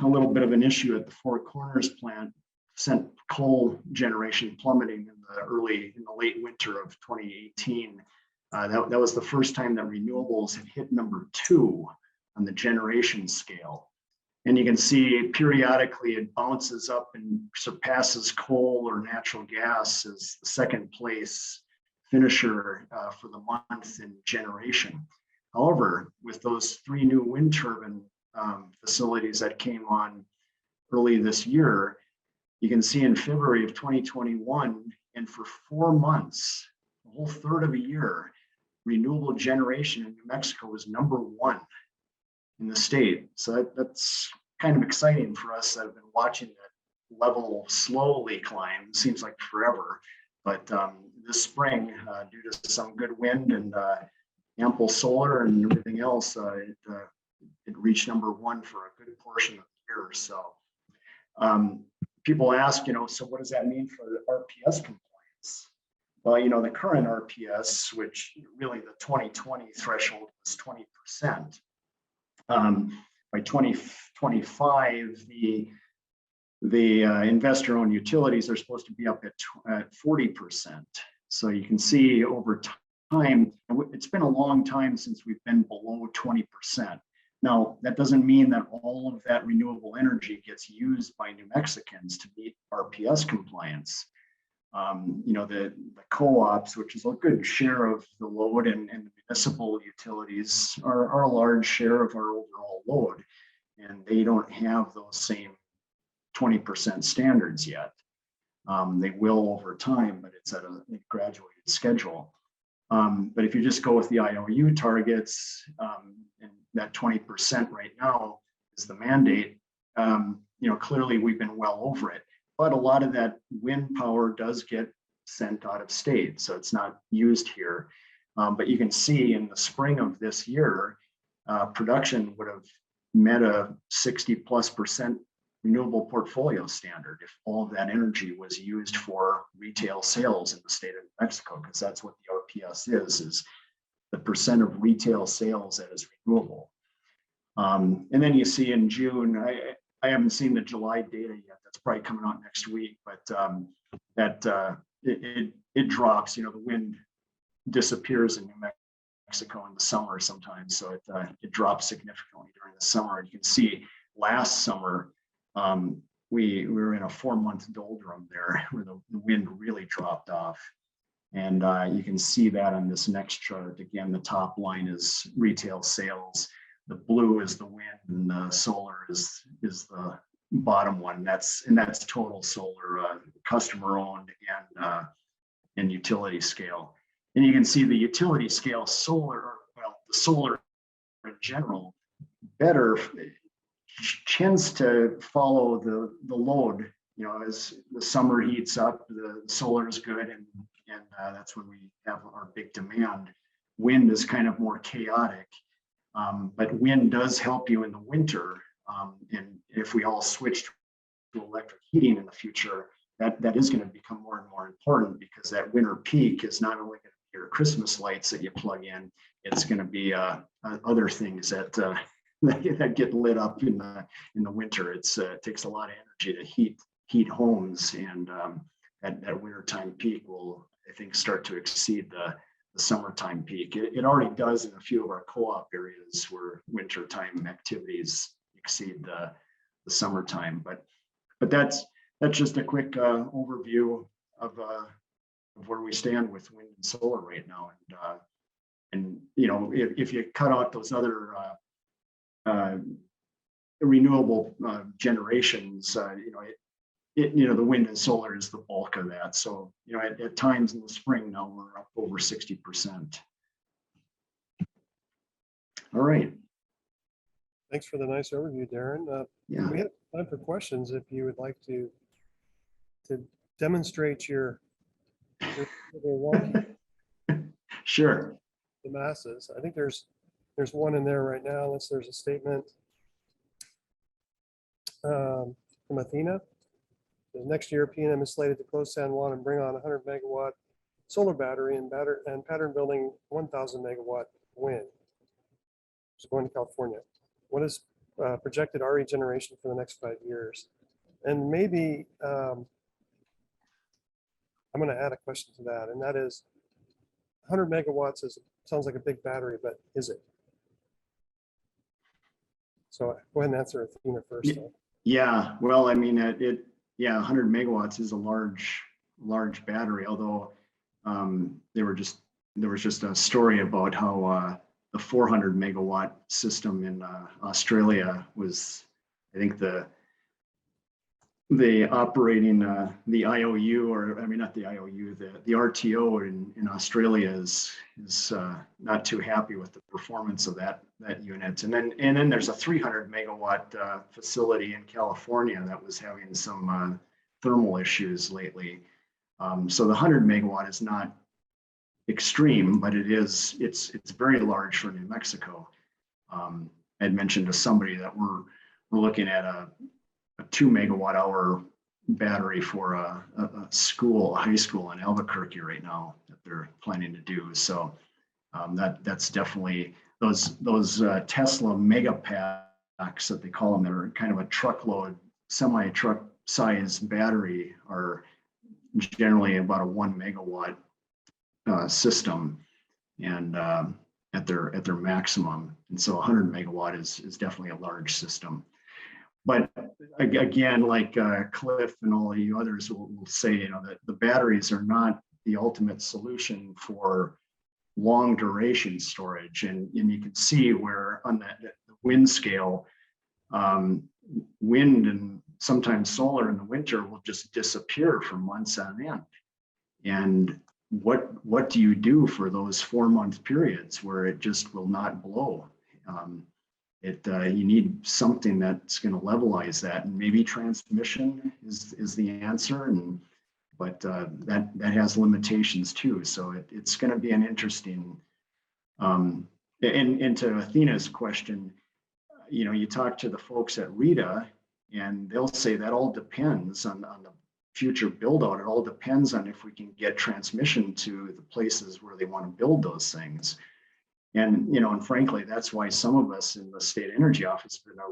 a little bit of an issue at the Four Corners plant sent coal generation plummeting in the late winter of 2018. That was the first time that renewables had hit number 2 on the generation scale. And you can see periodically it bounces up and surpasses coal or natural gas as the second place finisher for the month in generation. However, with those 3 new wind turbine facilities that came on early this year, you can see in February of 2021, and for 4 months, a whole third of a year, renewable generation in New Mexico was number 1 in the state. So that's kind of exciting for us that have been watching that level slowly climb. Seems like forever, but this spring, due to some good wind and ample solar and everything else, it reached number 1 for a good portion of the year. So people ask, so what does that mean for the RPS compliance? Well, the current RPS, which really the 2020 threshold was 20%. By 2025, the investor-owned utilities are supposed to be up at 40%. So you can see over time, it's been a long time since we've been below 20%. Now, that doesn't mean that all of that renewable energy gets used by New Mexicans to meet RPS compliance. The co-ops, which is a good share of the load, and the municipal utilities are a large share of our overall load, and they don't have those same 20% standards yet. They will over time, but it's at a graduated schedule. But if you just go with the IOU targets, and that 20% right now is the mandate, clearly we've been well over it. But a lot of that wind power does get sent out of state, so it's not used here. But you can see in the spring of this year, production would have met a 60+% renewable portfolio standard if all of that energy was used for retail sales in the state of New Mexico, because that's what the RPS is the percent of retail sales that is renewable. And then you see in June, I haven't seen the July data yet. That's probably coming out next week, but it drops. The wind disappears in New Mexico in the summer sometimes, so it drops significantly during the summer. And you can see last summer we were in a 4-month doldrum there where the wind really dropped off. And you can see that on this next chart. Again, the top line is retail sales. The blue is the wind, and the solar is the bottom one. That's total solar, customer owned and utility scale. And you can see the utility scale solar, the solar in general, better tends to follow the load. As the summer heats up, the solar is good, and that's when we have our big demand. Wind is kind of more chaotic. But wind does help you in the winter. And if we all switch to electric heating in the future, that is going to become more and more important, because that winter peak is not only going to be your Christmas lights that you plug in, it's going to be other things that get lit up in the winter. It takes a lot of energy to heat homes, and that wintertime peak will, I think, start to exceed the summertime peak. It already does in a few of our co-op areas where wintertime activities exceed the summertime. But that's just a quick overview of where we stand with wind and solar right now. And if you cut out those other renewable generations, the wind and solar is the bulk of that. So, at times in the spring now we're up over 60%. All right. Thanks for the nice overview, Darren. Yeah. We have time for questions if you would like to demonstrate your Sure. The masses. I think there's one in there right now. There's a statement from Athena. The next year, PNM is slated to close San Juan and bring on 100 megawatt solar battery and pattern building 1,000 megawatt wind. So going to California. What is projected RE generation for the next 5 years? And maybe I'm going to add a question to that, and that is 100 megawatts sounds like a big battery, but is it? So go ahead and answer Athena first. Yeah, well, I mean, 100 megawatts is a large battery, although there was just a story about how the 400 megawatt system in Australia was, I think the operating the IOU, or I mean not the IOU, the RTO in Australia is not too happy with the performance of that unit. And then there's a 300 megawatt facility in California that was having some thermal issues lately. So the 100 megawatt is not extreme, but it's very large for New Mexico. I'd mentioned to somebody that we're looking at a 2 megawatt hour battery for a high school in Albuquerque right now that they're planning to do. So that's definitely those Tesla mega packs that they call them, that are kind of a truckload, semi-truck size battery, are generally about a 1 megawatt system, and at their maximum. And so 100 megawatt is definitely a large system. But again, like Cliff and all of you others will say, that the batteries are not the ultimate solution for long duration storage. And you can see where on the wind scale, wind and sometimes solar in the winter will just disappear for months on end. And what do you do for those 4-month periods where it just will not blow? You need something that's going to levelize that, and maybe transmission is the answer. But that has limitations too. So it's going to be an interesting. And to Athena's question, you talk to the folks at RETA, and they'll say that all depends on the future build out. It all depends on if we can get transmission to the places where they want to build those things. And, and frankly, that's why some of us in the state energy office have been a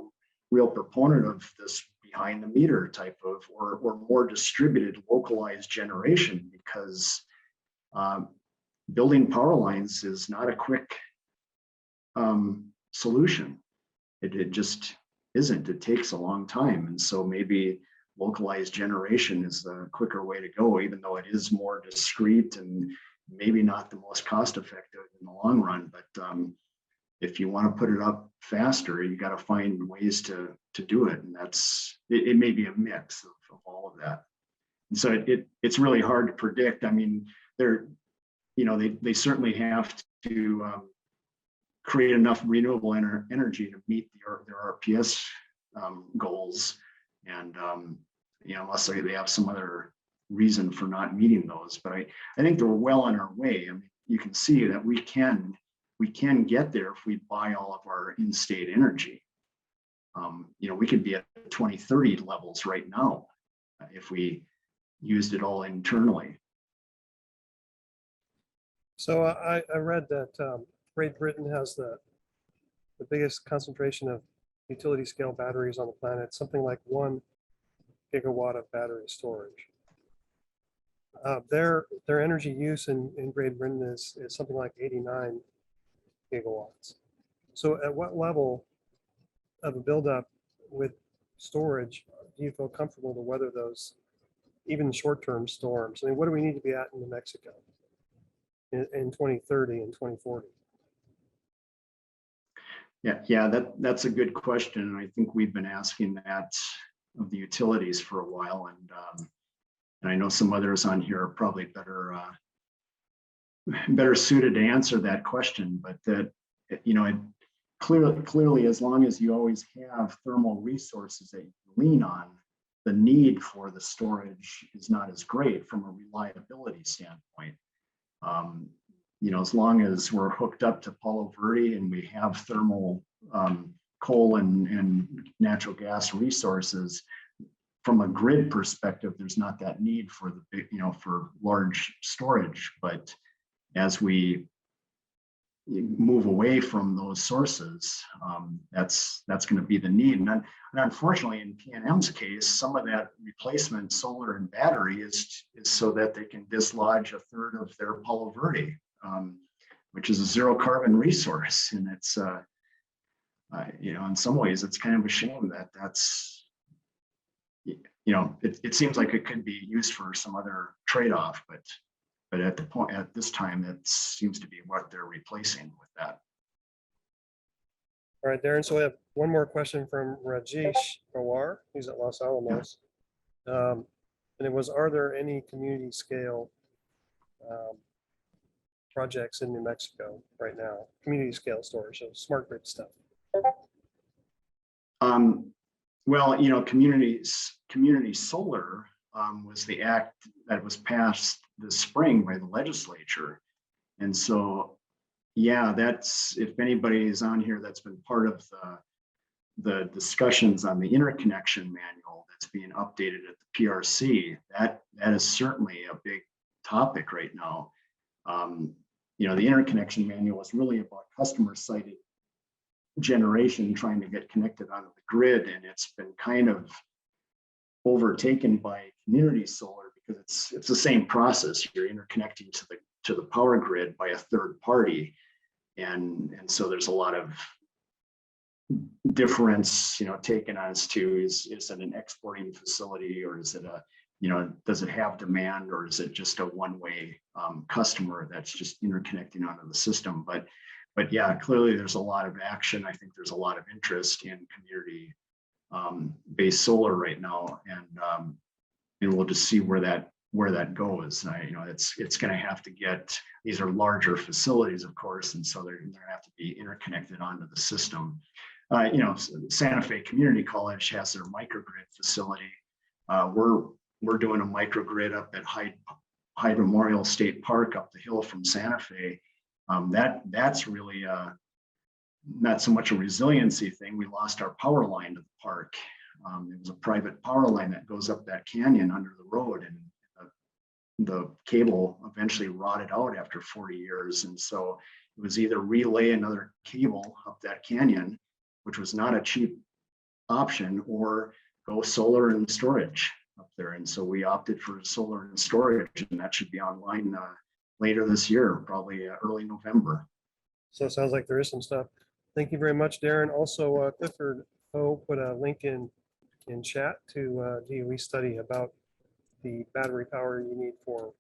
real proponent of this behind the meter type of, or more distributed localized generation, because building power lines is not a quick solution. It just isn't. It takes a long time. And so maybe localized generation is the quicker way to go, even though it is more discreet and maybe not the most cost effective in the long run. But if you want to put it up faster, you got to find ways to do it. And it may be a mix of all of that. And so it's really hard to predict. I mean, they certainly have to create enough renewable energy to meet their RPS goals. And unless they have some other reason for not meeting those. But I think they're well on our way. I mean, you can see that we can get there if we buy all of our in-state energy. We could be at 2030 levels right now if we used it all internally. So I read that Great Britain has the biggest concentration of utility scale batteries on the planet, something like 1 gigawatt of battery storage. Their energy use in Great Britain is something like 89 gigawatts. So at what level of a buildup with storage do you feel comfortable to weather those even short-term storms? I mean, what do we need to be at in New Mexico in 2030 and 2040? Yeah, that's a good question. And I think we've been asking that of the utilities for a while. And I know some others on here are probably better suited to answer that question. But that, clearly, as long as you always have thermal resources that you can lean on, the need for the storage is not as great from a reliability standpoint. You know, as long as we're hooked up to Palo Verde and we have thermal coal and natural gas resources, from a grid perspective, there's not that need for the big, you know, for large storage. But as we move away from those sources, that's going to be the need. And unfortunately, in PNM's case, some of that replacement solar and battery is so that they can dislodge a third of their Palo Verde, which is a zero carbon resource. And it's, you know, in some ways, it's kind of a shame that that's, you know, it seems like it could be used for some other trade-off, but at the point at this time, it seems to be what they're replacing with that. All right, Darren, so we have one more question from Rajesh Pawar. He's at Los Alamos. And it was, are there any community scale projects in New Mexico right now? Community scale storage, so smart grid stuff. Well, you know, community solar was the act that was passed this spring by the legislature. And so, yeah, that's, if anybody is on here that's been part of the discussions on the interconnection manual that's being updated at the PRC, that is certainly a big topic right now. You know, the interconnection manual is really about customer sited generation trying to get connected onto the grid, and it's been kind of overtaken by community solar because it's the same process. You're interconnecting to the power grid by a third party, and so there's a lot of difference, you know, taken as to is it an exporting facility, or is it a, you know, does it have demand, or is it just a one-way customer that's just interconnecting onto the system? But yeah, clearly there's a lot of action. I think there's a lot of interest in community based solar right now, and we'll just see where that goes. You know, it's going to have to get, these are larger facilities, of course, and so they're going to have to be interconnected onto the system. You know, Santa Fe Community College has their microgrid facility. We're doing a microgrid up at Hyde Memorial State Park up the hill from Santa Fe. That's really not so much a resiliency thing. We lost our power line to the park. It was a private power line that goes up that canyon under the road, and the cable eventually rotted out after 40 years. And so it was either relay another cable up that canyon, which was not a cheap option, or go solar and storage up there. And so we opted for solar and storage, and that should be online later this year, probably early November. So it sounds like there is some stuff. Thank you very much, Darren. Also, Clifford Hope put a link in chat to a DOE study about the battery power you need for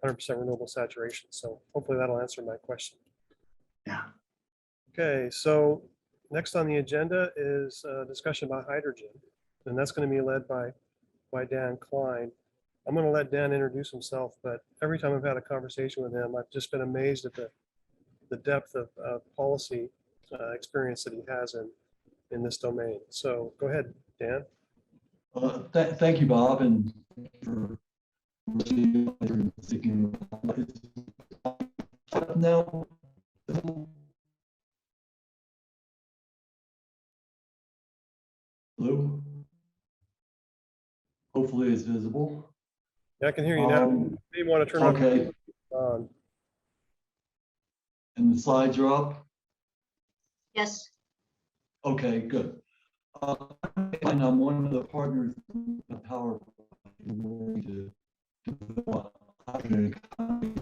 100% renewable saturation. So hopefully that'll answer my question. Yeah. Okay, so next on the agenda is a discussion about hydrogen, and that's going to be led by Dan Klein. I'm going to let Dan introduce himself, but every time I've had a conversation with him, I've just been amazed at the depth of policy experience that he has in this domain. So go ahead, Dan. Thank you, Bob, and for thinking about it. Now, hello. Hopefully, it's visible. Yeah, I can hear you now. You may want to turn okay. on. And the slides are up? Yes. Okay, good. And I'm one of the partners in the power to develop hydrogen economy.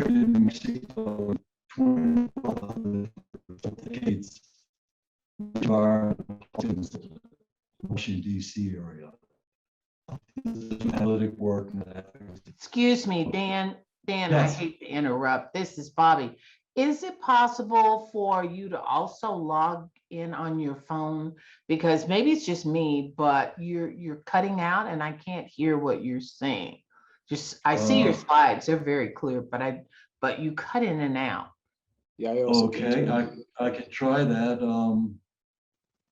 In Mexico, 20 decades, are in the Washington, D.C. area. Analytic work. Excuse me, Dan. Yes. I hate to interrupt. This is Bobby. Is it possible for you to also log in on your phone? Because maybe it's just me, but you're cutting out and I can't hear what you're saying. Just, I see your slides, they're very clear, but you cut in and out. Yeah, I also Okay, I can try that.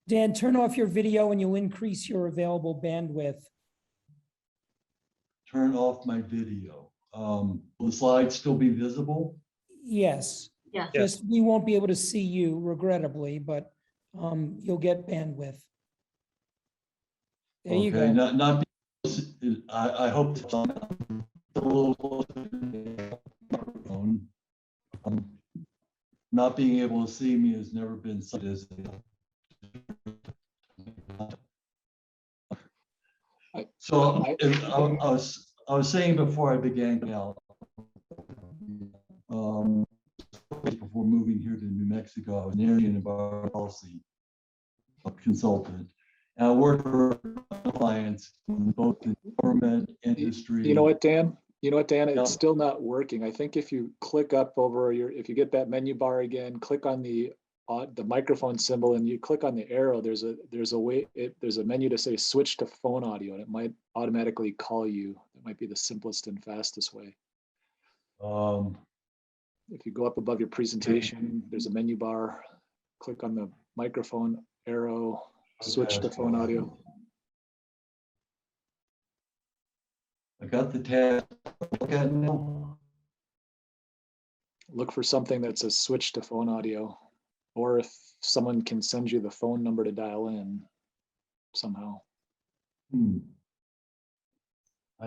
Dan, turn off your video and you'll increase your available bandwidth. Turn off my video. Will the slides still be visible? Yes, Yeah. just we won't be able to see you regrettably, but you'll get bandwidth. There you Okay, go. not, I hope it's on a little closer to the microphone. Not being able to see me has never been such as so I was saying before I began out, before moving here to New Mexico, I was an energy and environmental policy consultant. And I worked for clients in both the government, industry. You know what, Dan? Yeah. It's still not working. I think if you click up over if you get that menu bar again, click on the microphone symbol and you click on the arrow, there's a menu to say switch to phone audio, and it might automatically call you. That might be the simplest and fastest way. If you go up above your presentation, there's a menu bar, click on the microphone arrow, switch to phone audio. I got the tab. Okay, no. Look for something that says switch to phone audio, or if someone can send you the phone number to dial in somehow. I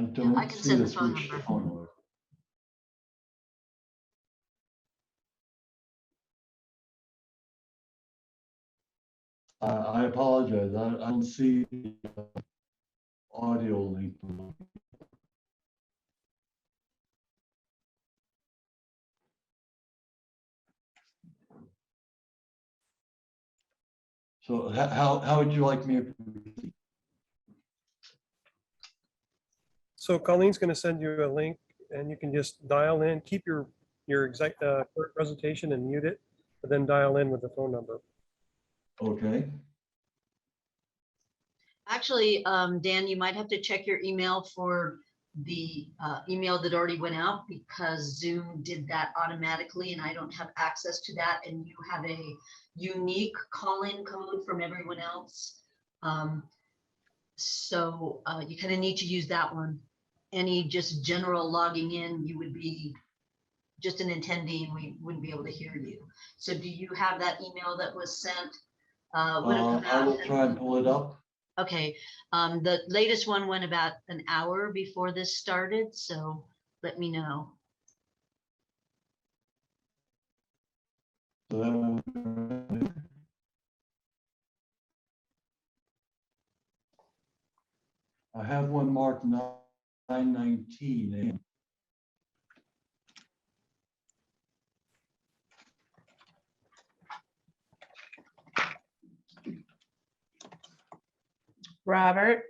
don't I can see send the the phone switch to number. phone number. I apologize. I don't see the audio link. So how would you like me to proceed? So Colleen's going to send you a link and you can just dial in, keep your exact presentation and mute it, but then dial in with the phone number. Okay. Actually, Dan, you might have to check your email for the email that already went out, because Zoom did that automatically and I don't have access to that, and you have a unique call-in code from everyone else. So you kind of need to use that one. Any just general logging in, you would be just an attendee and we wouldn't be able to hear you. So do you have that email that was sent? I will try and pull it up. Okay, the latest one went about an hour before this started, so let me know. So I have one marked 9:19. Robert,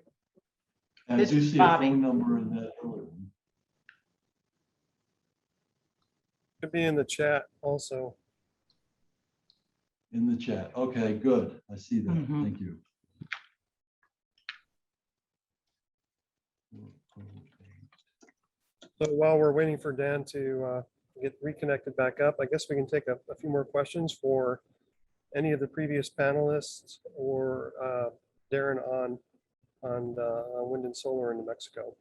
And I This do is see a Bobby. phone number in that earlier one. Could be in the chat also. In the chat. Okay, good. I see that. Mhm. Thank you. So while we're waiting for Dan to get reconnected back up, I guess we can take a few more questions for any of the previous panelists or Darren on wind and solar in New Mexico.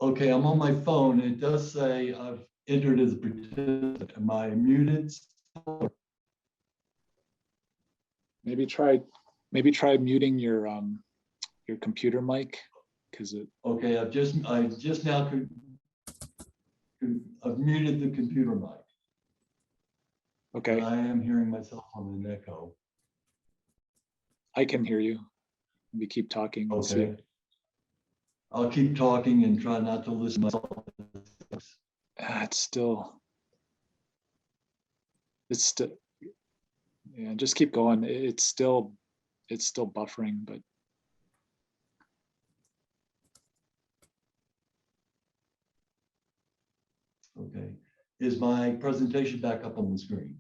Okay, I'm on my phone. It does say I've entered as a participant. Am I muted? Maybe try muting your computer mic, because it. Okay, I've just now I've muted the computer mic. Okay, I am hearing myself on an echo. I can hear you. We keep talking. We'll see. Okay. I'll keep talking and try not to listen to myself. It's still, yeah, just keep going. It's still buffering, but Okay. Is my presentation back up on the screen?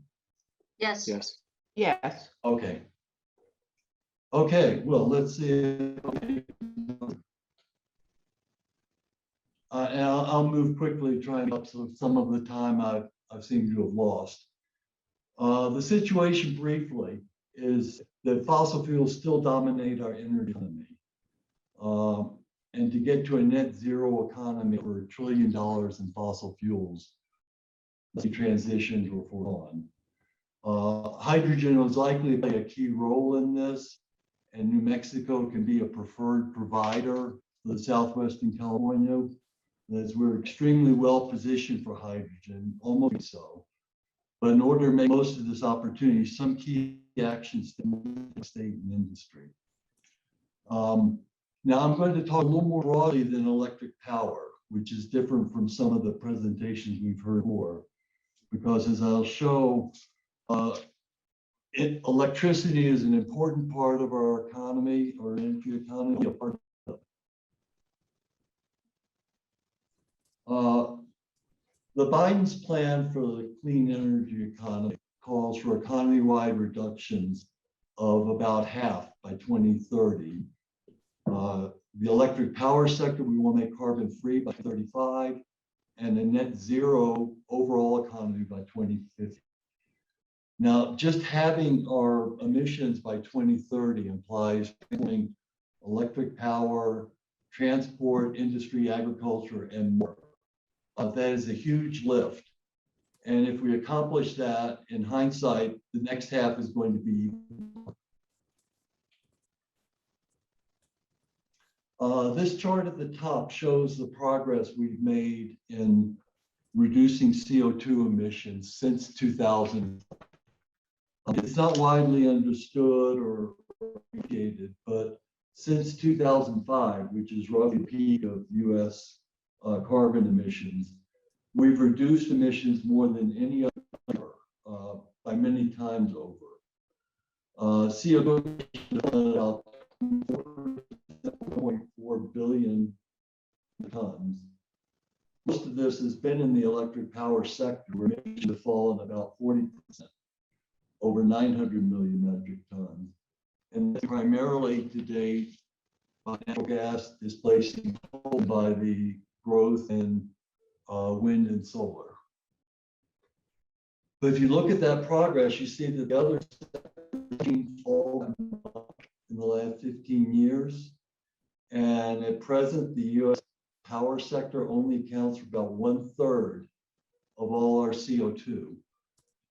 Yes. yes. Yes. Okay. Okay, well, let's see. And I'll move quickly, trying up some of the time I've seemed to have lost. The situation briefly is that fossil fuels still dominate our energy economy. And to get to a net zero economy for $1 trillion in fossil fuels, the transitions were foregone. Hydrogen was likely to play a key role in this, and New Mexico can be a preferred provider for the Southwestern California, as we're extremely well positioned for hydrogen, almost so. But in order to make most of this opportunity, some key actions to the state and industry. Now I'm going to talk a little more broadly than electric power, which is different from some of the presentations we've heard more, because as I'll show, electricity is an important part of our economy, our energy economy. The Biden's plan for the clean energy economy calls for economy-wide reductions of about half by 2030. The electric power sector, we want to make carbon-free by 2035, and a net zero overall economy by 2050. Now, just having our emissions by 2030 implies electric power, transport, industry, agriculture, and more. That is a huge lift. And if we accomplish that, in hindsight, the next half is going to be. This chart at the top shows the progress we've made in reducing CO2 emissions since 2000. It's not widely understood or appreciated, but since 2005, which is roughly the peak of US carbon emissions, we've reduced emissions more than any other by many times over. CO2 is about 4.4 billion tons. Most of this has been in the electric power sector, where emissions have fallen about 40%, over 900 million metric tons. And primarily to date, natural gas displacing coal by the growth in wind and solar. But if you look at that progress, you see that the other in the last 15 years. And at present, the US power sector only accounts for about 1/3 of all our CO2.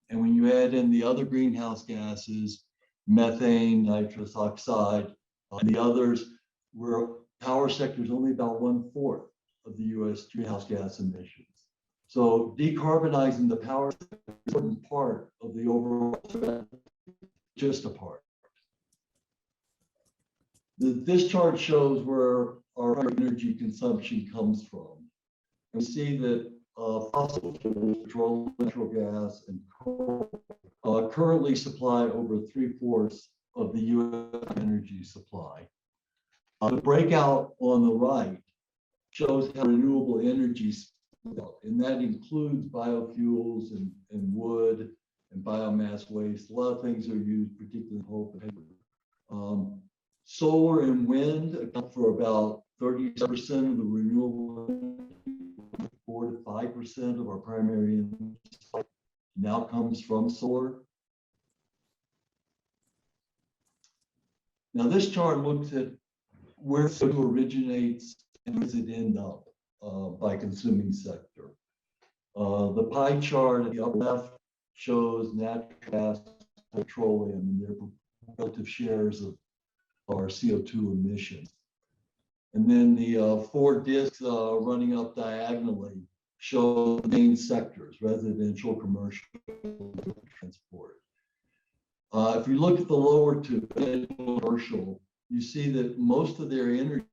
And when you add in the other greenhouse gases, methane, nitrous oxide, and the others, where power sector is only about 1/4 of the US greenhouse gas emissions. So decarbonizing the power sector is an important part of the overall strategy, just a part. This chart shows where our energy consumption comes from. And we see that fossil fuels, petroleum, natural gas, and coal currently supply over 3/4 of the US energy supply. The breakout on the right shows how renewable energy, and that includes biofuels and wood and biomass waste. A lot of things are used, particularly in pulp and paper. Solar and wind account for about 30% of the renewable energy, 4 to 5% of our primary energy now comes from solar. Now this chart looks at where CO2 originates and where does it end up by consuming sector. The pie chart at the upper left shows natural gas, petroleum, and their relative shares of our CO2 emissions. And then the four discs running up diagonally show the main sectors: residential, commercial, transport. If you look at the lower two, commercial, you see that most of their energy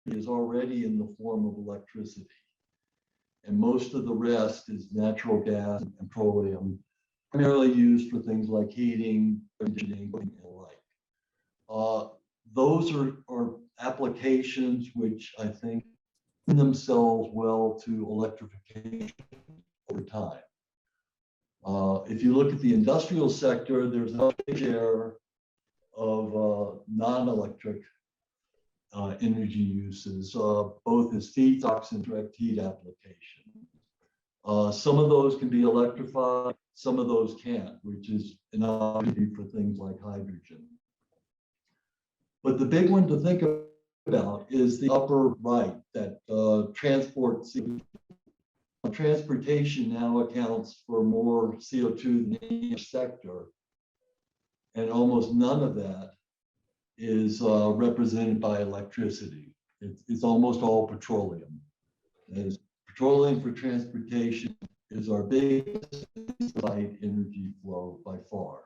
is already in the form of electricity. And most of the rest is natural gas and petroleum, primarily used for things like heating, conditioning, and the like. Those are applications which I think lend themselves well to electrification over time. If you look at the industrial sector, there's a share of non-electric energy uses, both as feedstocks and direct heat application. Some of those can be electrified, some of those can't, which is an opportunity for things like hydrogen. But the big one to think about is the upper right, that transportation now accounts for more CO2 than any sector, and almost none of that is represented by electricity. It's almost all petroleum. As petroleum for transportation is our biggest light energy flow by far.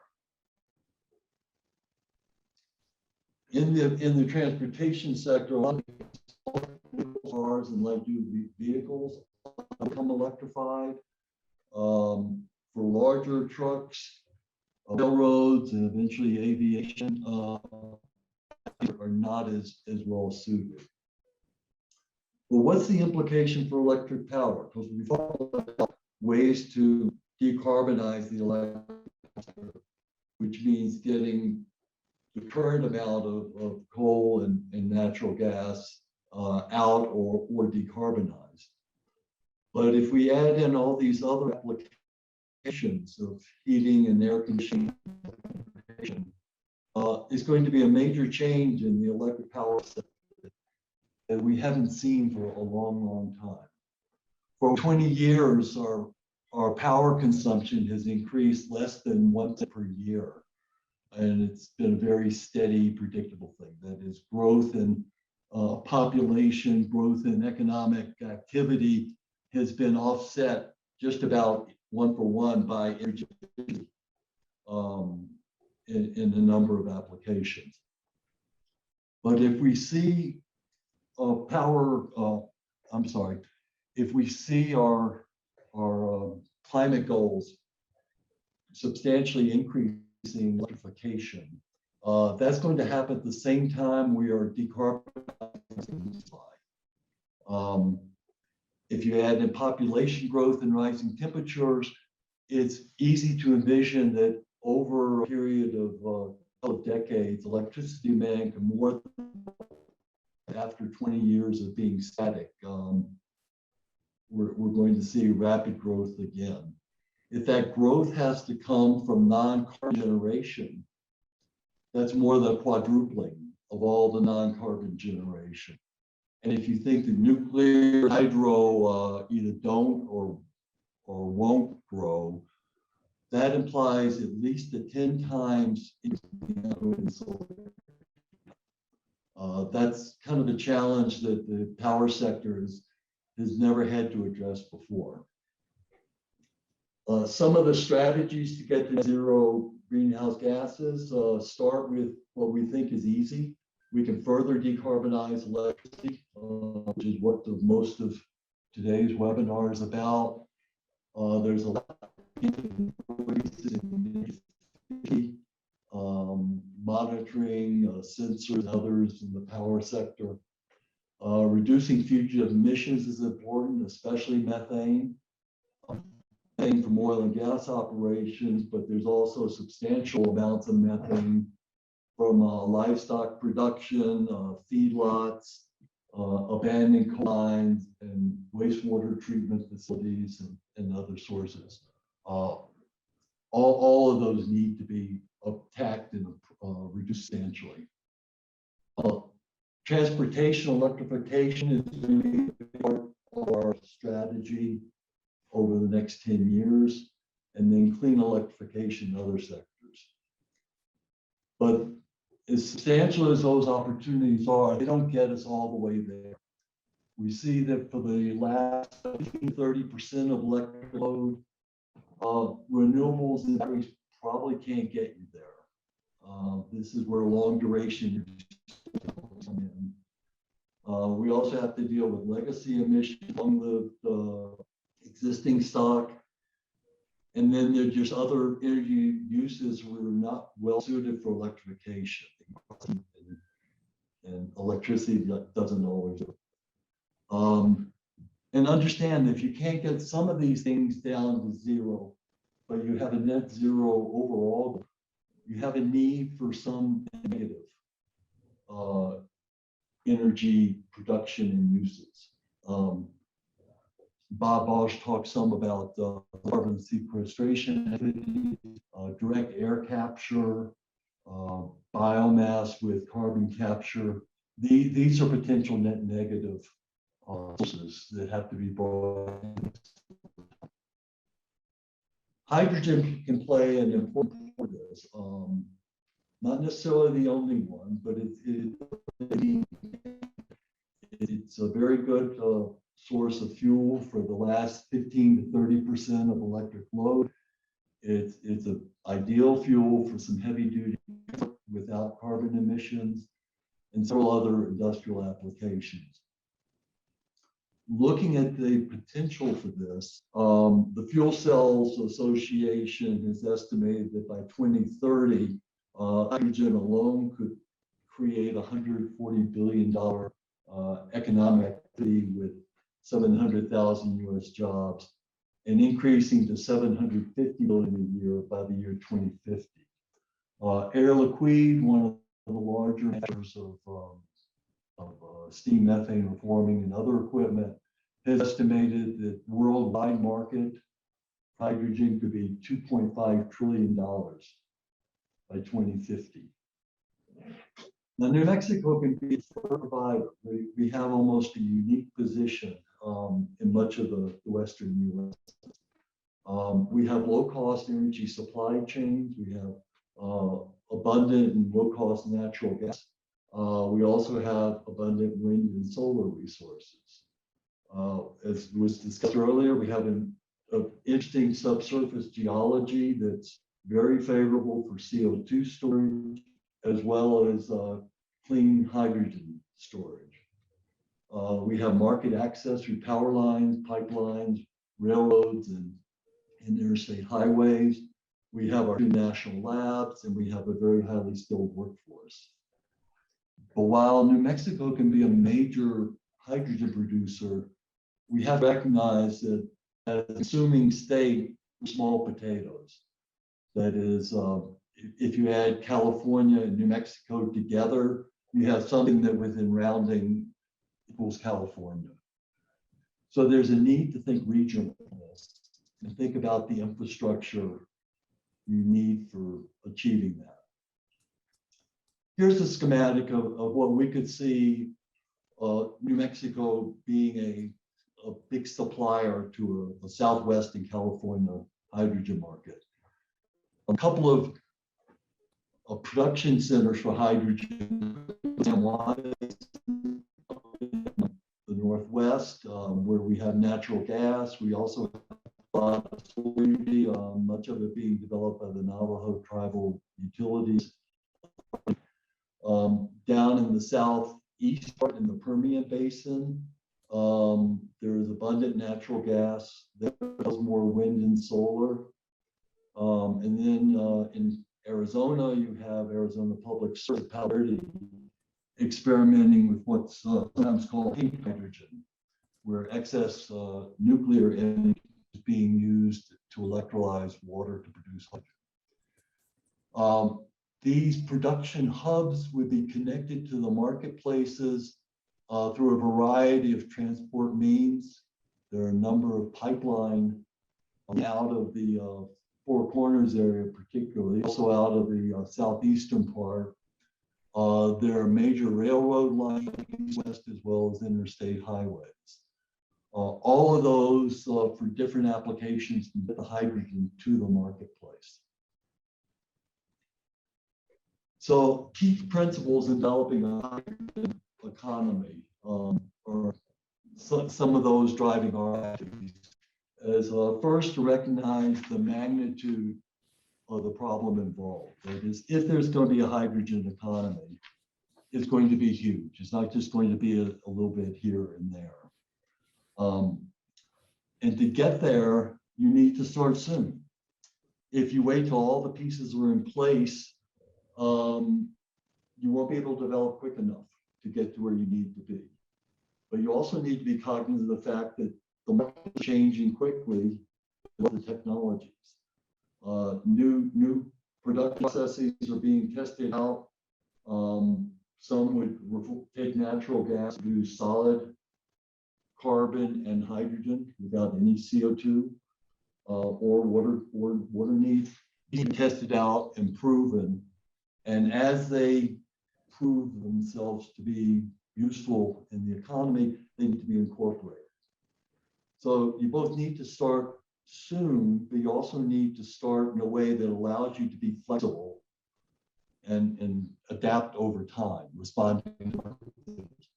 In the transportation sector, a lot of cars and light-duty vehicles become electrified. For larger trucks, railroads, and eventually aviation are not as well suited. Well, what's the implication for electric power? Because we've thought about ways to decarbonize the electric sector, which means getting the current amount of coal and natural gas out or decarbonized. But if we add in all these other applications of heating and air conditioning, it's going to be a major change in the electric power sector that we haven't seen for a long time. For 20 years, our power consumption has increased less than 1% per year. And it's been a very steady, predictable thing. That is, growth in population, growth in economic activity has been offset just about one for one by energy in a number of applications. But if we see if we see our climate goals substantially increasing electrification, that's going to happen at the same time we are decarbonizing supply. If you add in population growth and rising temperatures, it's easy to envision that over a period of decades, electricity demand can more than after 20 years of being static. We're going to see rapid growth again. If that growth has to come from non-carbon generation, that's more than a quadrupling of all the non-carbon generation. And if you think that nuclear, hydro either don't or won't grow, that implies at least a 10 times increase. That's kind of a challenge that the power sector has never had to address before. Some of the strategies to get to zero greenhouse gases start with what we think is easy. We can further decarbonize electricity, which is what most of today's webinar is about. There's a lot of monitoring, sensors, others in the power sector. Reducing fugitive emissions is important, especially methane. From oil and gas operations, but there's also substantial amounts of methane from livestock production, feedlots, abandoned coal mines, and wastewater treatment facilities and other sources. All of those need to be attacked and reduced substantially. Transportation electrification is going to be part of our strategy over the next 10 years, and then clean electrification in other sectors. But as substantial as those opportunities are, they don't get us all the way there. We see that for the last 30% of electric load, renewables and batteries probably can't get you there. This is where long duration come in. We also have to deal with legacy emissions from the existing stock. And then there's just other energy uses that are not well suited for electrification. And electricity doesn't always. And understand if you can't get some of these things down to zero, but you have a net zero overall, you have a need for some negative energy production and uses. Bob Balch talked some about carbon sequestration, direct air capture, biomass with carbon capture. These are potential net negative sources that have to be brought in. Hydrogen can play an important part of this. Not necessarily the only one, but it's a very good source of fuel for the last 15 to 30% of electric load. It's an ideal fuel for some heavy duty without carbon emissions and several other industrial applications. Looking at the potential for this, the Fuel Cells Association has estimated that by 2030, hydrogen alone could create $140 billion economic activity with 700,000 US jobs and increasing to 750 billion a year by the year 2050. Air Liquide, one of the larger makers of steam methane reforming and other equipment, has estimated that worldwide market hydrogen could be $2.5 trillion by 2050. Now, New Mexico can be a provider. We have almost a unique position in much of the Western U.S. We have low-cost energy supply chains. We have abundant and low-cost natural gas. We also have abundant wind and solar resources. As was discussed earlier, we have an interesting subsurface geology that's very favorable for CO2 storage, as well as clean hydrogen storage. We have market access through power lines, pipelines, railroads, and interstate highways. We have our two national labs, and we have a very highly skilled workforce. But while New Mexico can be a major hydrogen producer, we have recognized that as a consuming state, we're small potatoes. That is, if you add California and New Mexico together, you have something that within rounding equals California. So there's a need to think regional and think about the infrastructure you need for achieving that. Here's a schematic of what we could see New Mexico being a big supplier to a Southwest and California hydrogen market. A couple of production centers for hydrogen, the Northwest, where we have natural gas. We also have a lot of solar energy, much of it being developed by the Navajo tribal utilities. Down in the southeast part in the Permian Basin, there is abundant natural gas. There's more wind and solar. And then in Arizona, you have Arizona Public Service Power experimenting with what's sometimes called pink hydrogen, where excess nuclear energy is being used to electrolyze water to produce hydrogen. These production hubs would be connected to the marketplaces through a variety of transport means. There are a number of pipelines out of the Four Corners area, particularly, also out of the southeastern part. There are major railroad lines west as well as interstate highways. All of those for different applications can get the hydrogen to the marketplace. So key principles in developing a hydrogen economy are some of those driving our activities is first to recognize the magnitude of the problem involved. That is, if there's going to be a hydrogen economy, it's going to be huge. It's not just going to be a little bit here and there. And to get there, you need to start soon. If you wait till all the pieces are in place, you won't be able to develop quick enough to get to where you need to be. But you also need to be cognizant of the fact that the market is changing quickly with the technologies. New production processes are being tested out. Some would take natural gas to do solid carbon and hydrogen without any CO2 or water needs. Being tested out and proven. And as they prove themselves to be useful in the economy, they need to be incorporated. So you both need to start soon, but you also need to start in a way that allows you to be flexible and adapt over time, responding to market needs.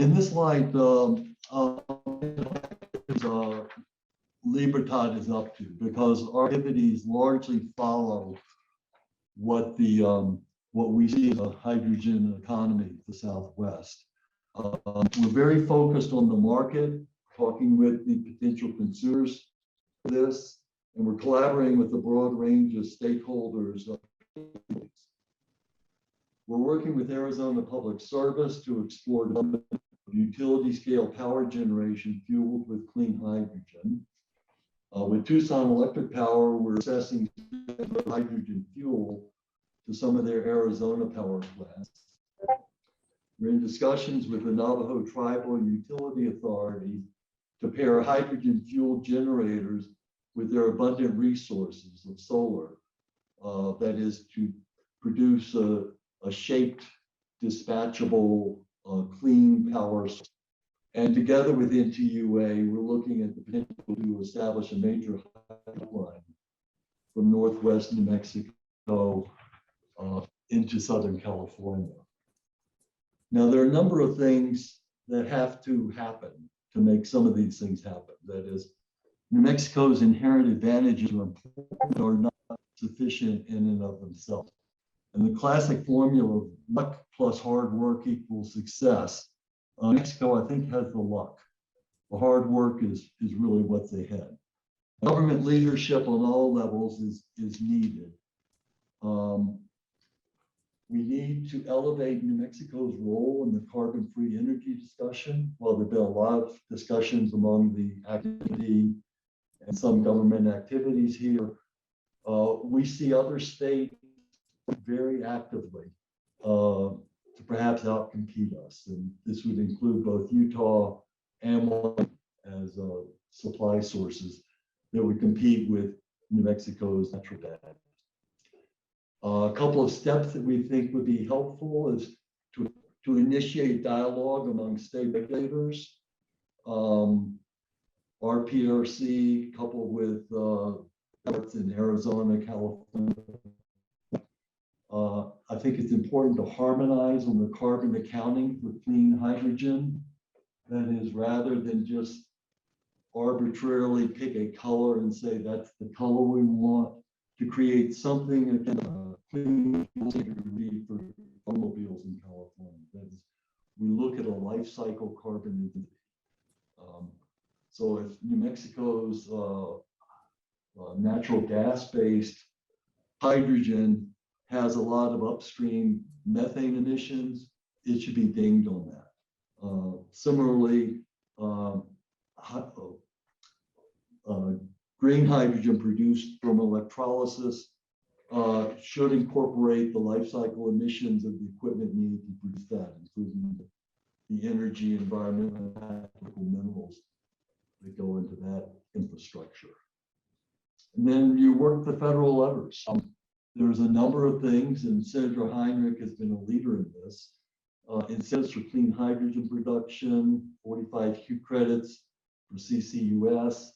In this slide, Libertad is up to, because our activities largely follow what we see as a hydrogen economy in the Southwest. We're very focused on the market, talking with the potential consumers for this, and we're collaborating with a broad range of stakeholders. We're working with Arizona Public Service to explore utility scale power generation fueled with clean hydrogen. With Tucson Electric Power, we're assessing hydrogen fuel to some of their Arizona power plants. We're in discussions with the Navajo Tribal Utility Authority to pair hydrogen fuel generators with their abundant resources of solar, that is to produce a shaped, dispatchable, clean power source. And together with NTUA, we're looking at the potential to establish a major pipeline from Northwest New Mexico into Southern California. Now, there are a number of things that have to happen to make some of these things happen. That is, New Mexico's inherent advantages are not sufficient in and of themselves. And the classic formula of luck plus hard work equals success. Mexico, I think, has the luck. The hard work is really what they had. Government leadership on all levels is needed. We need to elevate New Mexico's role in the carbon-free energy discussion. While there have been a lot of discussions among the activity and some government activities here, we see other states very actively to perhaps outcompete us. And this would include both Utah and Wyoming as supply sources that would compete with New Mexico's natural gas. A couple of steps that we think would be helpful is to initiate dialogue among state regulators. RPRC coupled with efforts in Arizona, California. I think it's important to harmonize on the carbon accounting for clean hydrogen. That is, rather than just arbitrarily pick a color and say that's the color we want, to create something clean for automobiles in California. That is, we look at a life cycle carbon intensity. So if New Mexico's natural gas-based hydrogen has a lot of upstream methane emissions, it should be dinged on that. Similarly, green hydrogen produced from electrolysis should incorporate the life cycle emissions of the equipment needed to produce that, including the energy, environmental, and critical minerals that go into that infrastructure. And then you work the federal levers. There's a number of things, and Senator Heinrich has been a leader in this. Incentives for clean hydrogen production, 45Q credits for CCUS.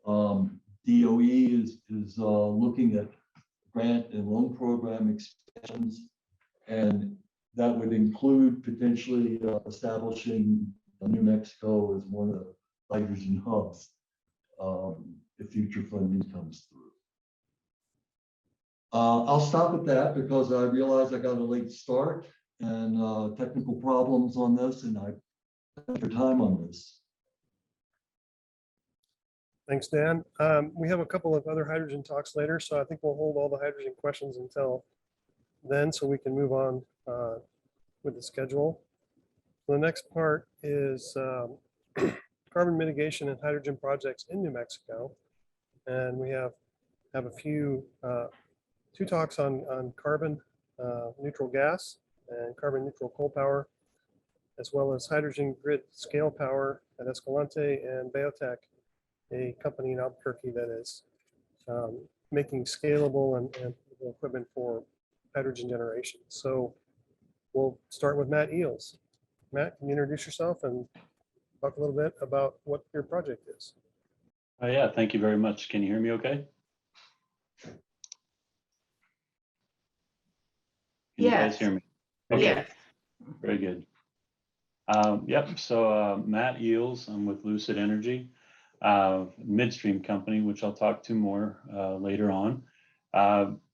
DOE is looking at grant and loan program expansions, and that would include potentially establishing New Mexico as one of the hydrogen hubs if future funding comes through. I'll stop at that because I realize I got a late start and technical problems on this, and I thank your time on this. Thanks, Dan. We have a couple of other hydrogen talks later, so I think we'll hold all the hydrogen questions until then so we can move on with the schedule. The next part is carbon mitigation and hydrogen projects in New Mexico. And we have a few, two talks on carbon neutral gas and carbon neutral coal power, as well as hydrogen grid scale power at Escalante and Biotech, a company in Albuquerque that is making scalable and equipment for hydrogen generation. So we'll start with Matt Eels. Matt, can you introduce yourself and talk a little bit about what your project is? Yeah, thank you very much. Can you hear me okay? Can you guys hear me? Okay, Yeah. very good. Yep, so Matt Eels, I'm with Lucid Energy, midstream company, which I'll talk to more later on.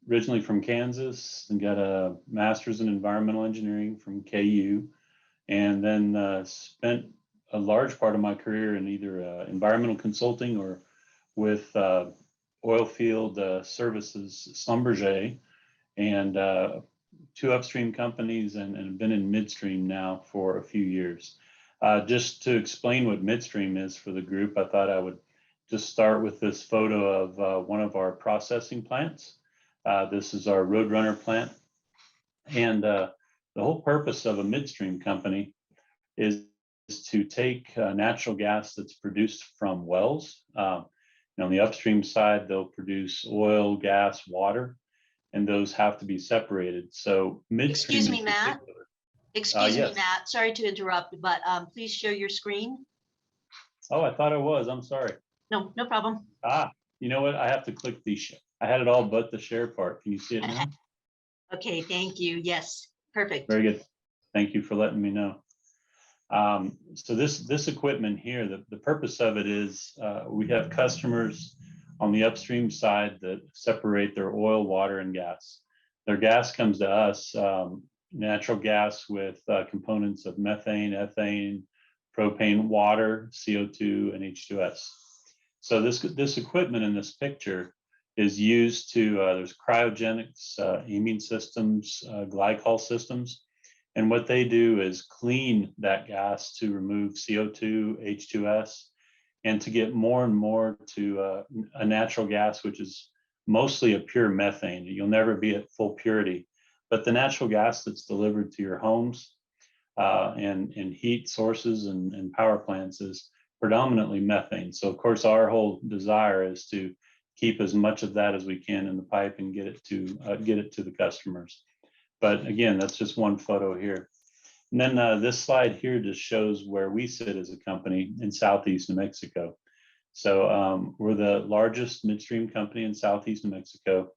Originally from Kansas and got a master's in environmental engineering from KU, and then spent a large part of my career in either environmental consulting or with oil field services, Schlumberger, and two upstream companies, and have been in midstream now for a few years. Just to explain what midstream is for the group, I thought I would just start with this photo of one of our processing plants. This is our Roadrunner plant. And the whole purpose of a midstream company is to take natural gas that's produced from wells. On the upstream side, they'll produce oil, gas, water, and those have to be separated. So midstream. Excuse me, Matt. Excuse me, yes. Matt. Sorry to interrupt, but please share your screen. Oh, I thought I was. I'm sorry. No, no problem. You know what? I have to click the share. I had it all but the share part. Can you see it now? Okay, thank you. Yes, perfect. Very good. Thank you for letting me know. So this equipment here, the purpose of it is we have customers on the upstream side that separate their oil, water, and gas. Their gas comes to us, natural gas with components of methane, ethane, propane, water, CO2, and H2S. So this equipment in this picture is used to, there's cryogenics, amine systems, glycol systems. And what they do is clean that gas to remove CO2, H2S, and to get more and more to a natural gas, which is mostly a pure methane. You'll never be at full purity, but the natural gas that's delivered to your homes and heat sources and power plants is predominantly methane. So of course, our whole desire is to keep as much of that as we can in the pipe and get it to the customers. But again, that's just one photo here. And then this slide here just shows where we sit as a company in Southeast New Mexico. So we're the largest midstream company in Southeast New Mexico.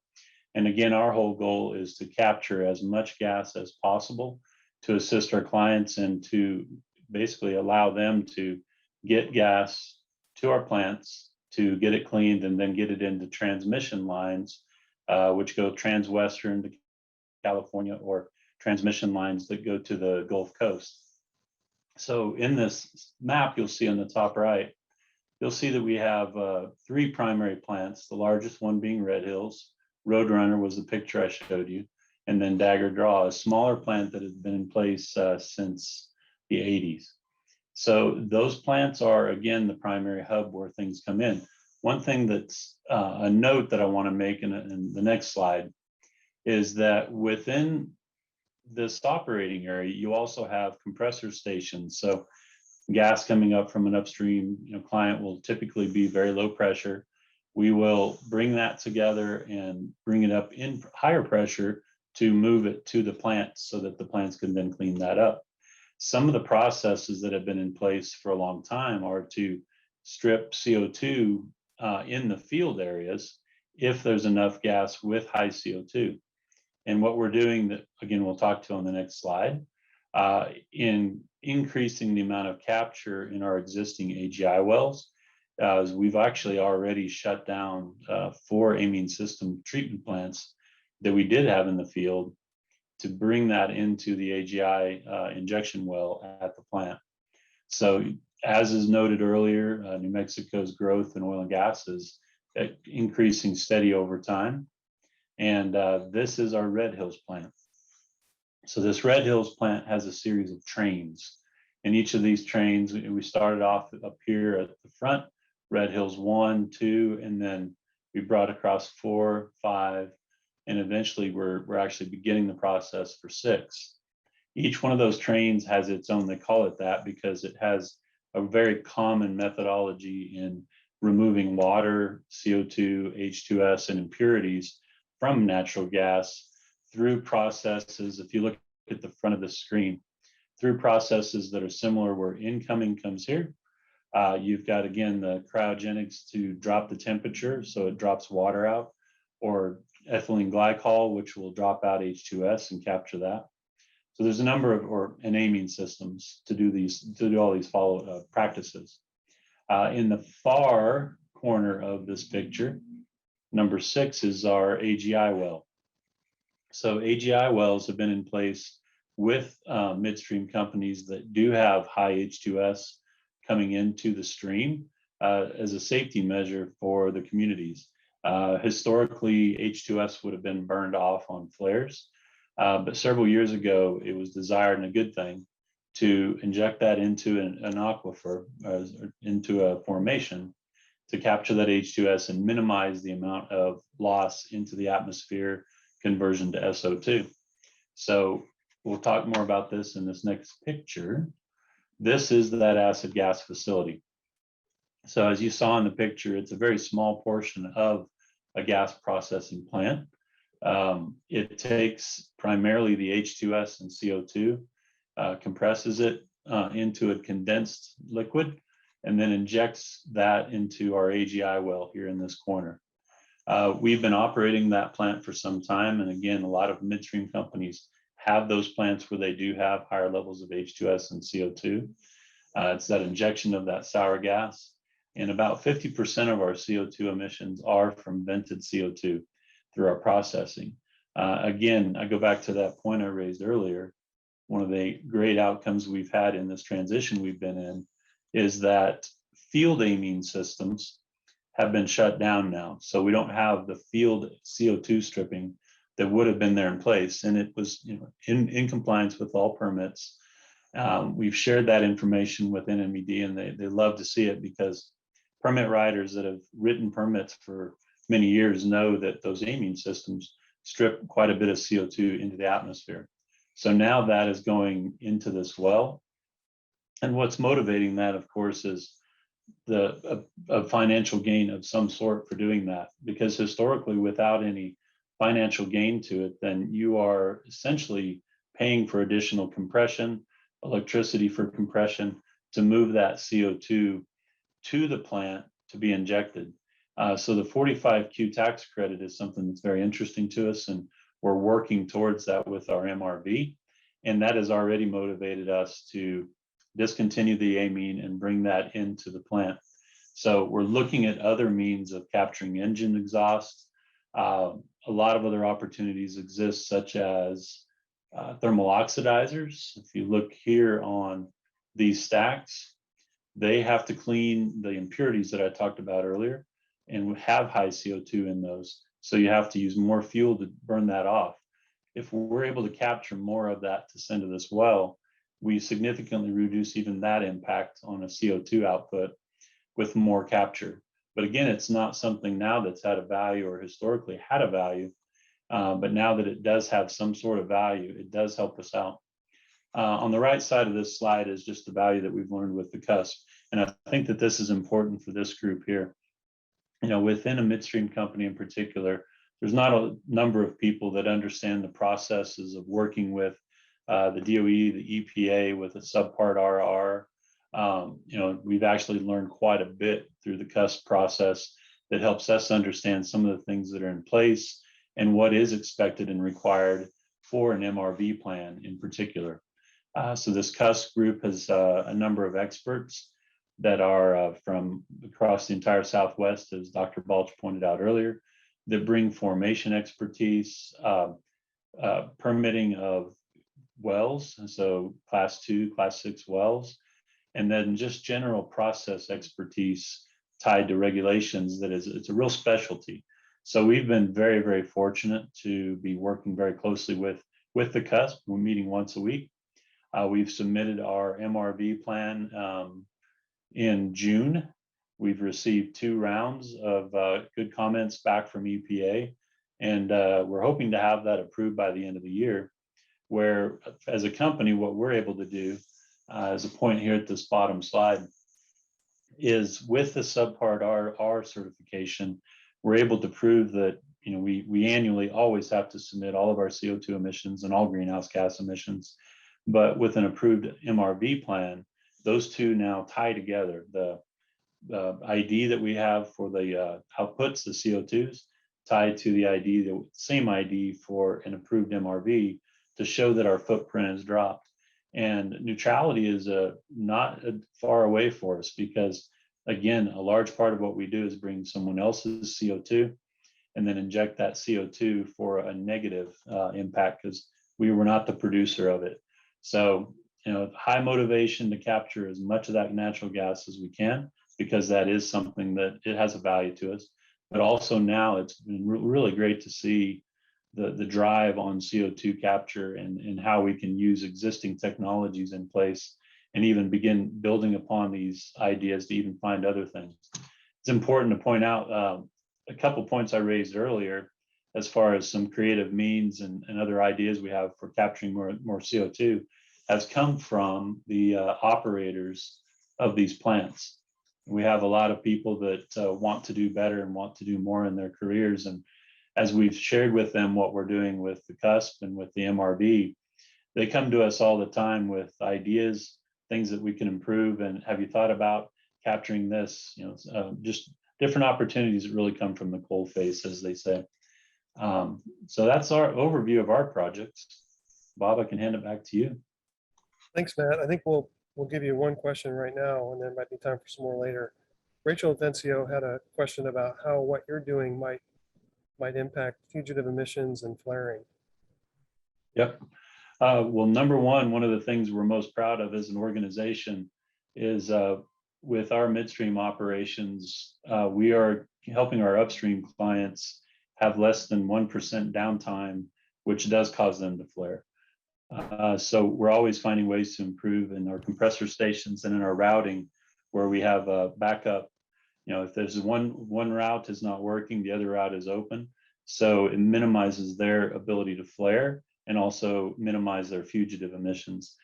And again, our whole goal is to capture as much gas as possible to assist our clients and to basically allow them to get gas to our plants, to get it cleaned and then get it into transmission lines, which go transwestern to California, or transmission lines that go to the Gulf Coast. So in this map, you'll see on the top right, you'll see that we have 3 primary plants, the largest one being Red Hills. Roadrunner was the picture I showed you. And then Dagger Draw, a smaller plant that has been in place since the 80s. So those plants are, again, the primary hub where things come in. One thing that's a note that I want to make in the next slide is that within this operating area, you also have compressor stations. So gas coming up from an upstream client will typically be very low pressure. We will bring that together and bring it up in higher pressure to move it to the plants so that the plants can then clean that up. Some of the processes that have been in place for a long time are to strip CO2 in the field areas if there's enough gas with high CO2. And what we're doing that, again, we'll talk to on the next slide, in increasing the amount of capture in our existing Agi wells, as we've actually already shut down 4 amine system treatment plants that we did have in the field to bring that into the AGI injection well at the plant. So as is noted earlier, New Mexico's growth in oil and gas is increasing steady over time. And this is our Red Hills plant. So this Red Hills plant has a series of trains. And each of these trains, we started off up here at the front, Red Hills 1, 2, and then we brought across 4, 5, and eventually we're actually beginning the process for 6. Each one of those trains has its own, they call it that because it has a very common methodology in removing water, CO2, H2S, and impurities from natural gas through processes. If you look at the front of the screen, through processes that are similar where incoming comes here. You've got, again, the cryogenics to drop the temperature, so it drops water out, or ethylene glycol, which will drop out H2S and capture that. So there's a number of, or amine systems to do all these follow practices. In the far corner of this picture, number 6 is our AGI well. So AGI wells have been in place with midstream companies that do have high H2S coming into the stream as a safety measure for the communities. Historically, H2S would have been burned off on flares, but several years ago, it was desired and a good thing to inject that into an aquifer, or into a formation, to capture that H2S and minimize the amount of loss into the atmosphere, conversion to SO2. So we'll talk more about this in this next picture. This is that acid gas facility. So as you saw in the picture, it's a very small portion of a gas processing plant. It takes primarily the H2S and CO2, compresses it into a condensed liquid, and then injects that into our AGI well here in this corner. We've been operating that plant for some time. And again, a lot of midstream companies have those plants where they do have higher levels of H2S and CO2. It's that injection of that sour gas. And about 50% of our CO2 emissions are from vented CO2 through our processing. Again, I go back to that point I raised earlier. One of the great outcomes we've had in this transition we've been in is that field amine systems have been shut down now. So we don't have the field CO2 stripping that would have been there in place. And it was, in compliance with all permits. We've shared that information with NMED, and they love to see it because permit riders that have written permits for many years know that those amine systems strip quite a bit of CO2 into the atmosphere. So now that is going into this well. And what's motivating that, of course, is a financial gain of some sort for doing that. Because historically, without any financial gain to it, then you are essentially paying for additional compression, electricity for compression, to move that CO2 to the plant to be injected. So the 45Q tax credit is something that's very interesting to us, and we're working towards that with our MRV. And that has already motivated us to discontinue the amine and bring that into the plant. So we're looking at other means of capturing engine exhaust. A lot of other opportunities exist, such as thermal oxidizers. If you look here on these stacks, they have to clean the impurities that I talked about earlier and have high CO2 in those. So you have to use more fuel to burn that off. If we're able to capture more of that to send to this well, we significantly reduce even that impact on a CO2 output with more capture. But again, it's not something now that's had a value or historically had a value. But now that it does have some sort of value, it does help us out. On the right side of this slide is just the value that we've learned with the cusp. And I think that this is important for this group here. Within a midstream company in particular, there's not a number of people that understand the processes of working with the DOE, the EPA, with a subpart RR. We've actually learned quite a bit through the cusp process that helps us understand some of the things that are in place and what is expected and required for an MRV plan in particular. So this CUS group has a number of experts that are from across the entire Southwest, as Dr. Balch pointed out earlier, that bring formation expertise, permitting of wells, and so class 2, class 6 wells, and then just general process expertise tied to regulations. It's a real specialty. So we've been very, very fortunate to be working very closely with the CUS. We're meeting once a week. We've submitted our MRV plan in June. We've received 2 rounds of good comments back from EPA, and we're hoping to have that approved by the end of the year, where as a company, what we're able to do, as a point here at this bottom slide, is with the subpart R certification, we're able to prove that we annually always have to submit all of our CO2 emissions and all greenhouse gas emissions. But with an approved MRV plan, those two now tie together. The ID that we have for the outputs, the CO2s, tied to the ID, the same ID for an approved MRV, to show that our footprint has dropped. And neutrality is not far away for us, because again, a large part of what we do is bring someone else's CO2 and then inject that CO2 for a negative impact, because we were not the producer of it. So, high motivation to capture as much of that natural gas as we can, because that is something that it has a value to us. But also now it's been really great to see the drive on CO2 capture and how we can use existing technologies in place and even begin building upon these ideas to even find other things. It's important to point out a couple points I raised earlier, as far as some creative means and other ideas we have for capturing more CO2, has come from the operators of these plants. We have a lot of people that want to do better and want to do more in their careers. And as we've shared with them what we're doing with the CUSP and with the MRV, they come to us all the time with ideas, things that we can improve. And have you thought about capturing this? Just different opportunities that really come from the coal face, as they say. So that's our overview of our projects. Bob, I can hand it back to you. Thanks, Matt. I think we'll give you one question right now, and there might be time for some more later. Rachel Atencio had a question about how what you're doing might impact fugitive emissions and flaring. Yep. Well, number one of the things we're most proud of as an organization is with our midstream operations, we are helping our upstream clients have less than 1% downtime, which does cause them to flare. So we're always finding ways to improve in our compressor stations and in our routing, where we have a backup. If there's one route is not working, the other route is open. So it minimizes their ability to flare and also minimize their fugitive emissions.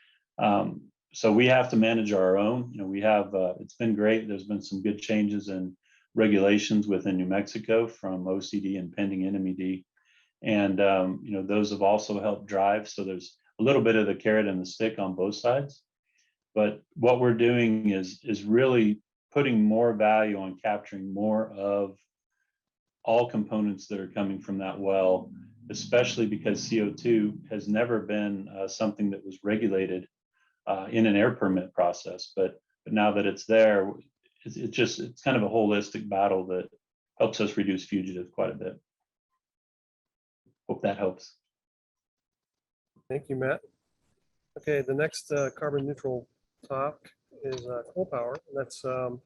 So we have to manage our own. We have, it's been great. There's been some good changes in regulations within New Mexico from OCD and pending NMED. And, those have also helped drive. So there's a little bit of the carrot and the stick on both sides. But what we're doing is really putting more value on capturing more of all components that are coming from that well, especially because CO2 has never been something that was regulated in an air permit process. But now that it's there, it's kind of a holistic battle that helps us reduce fugitive quite a bit. Hope that helps. Thank you, Matt. Okay, the next carbon neutral talk is coal power. And that's the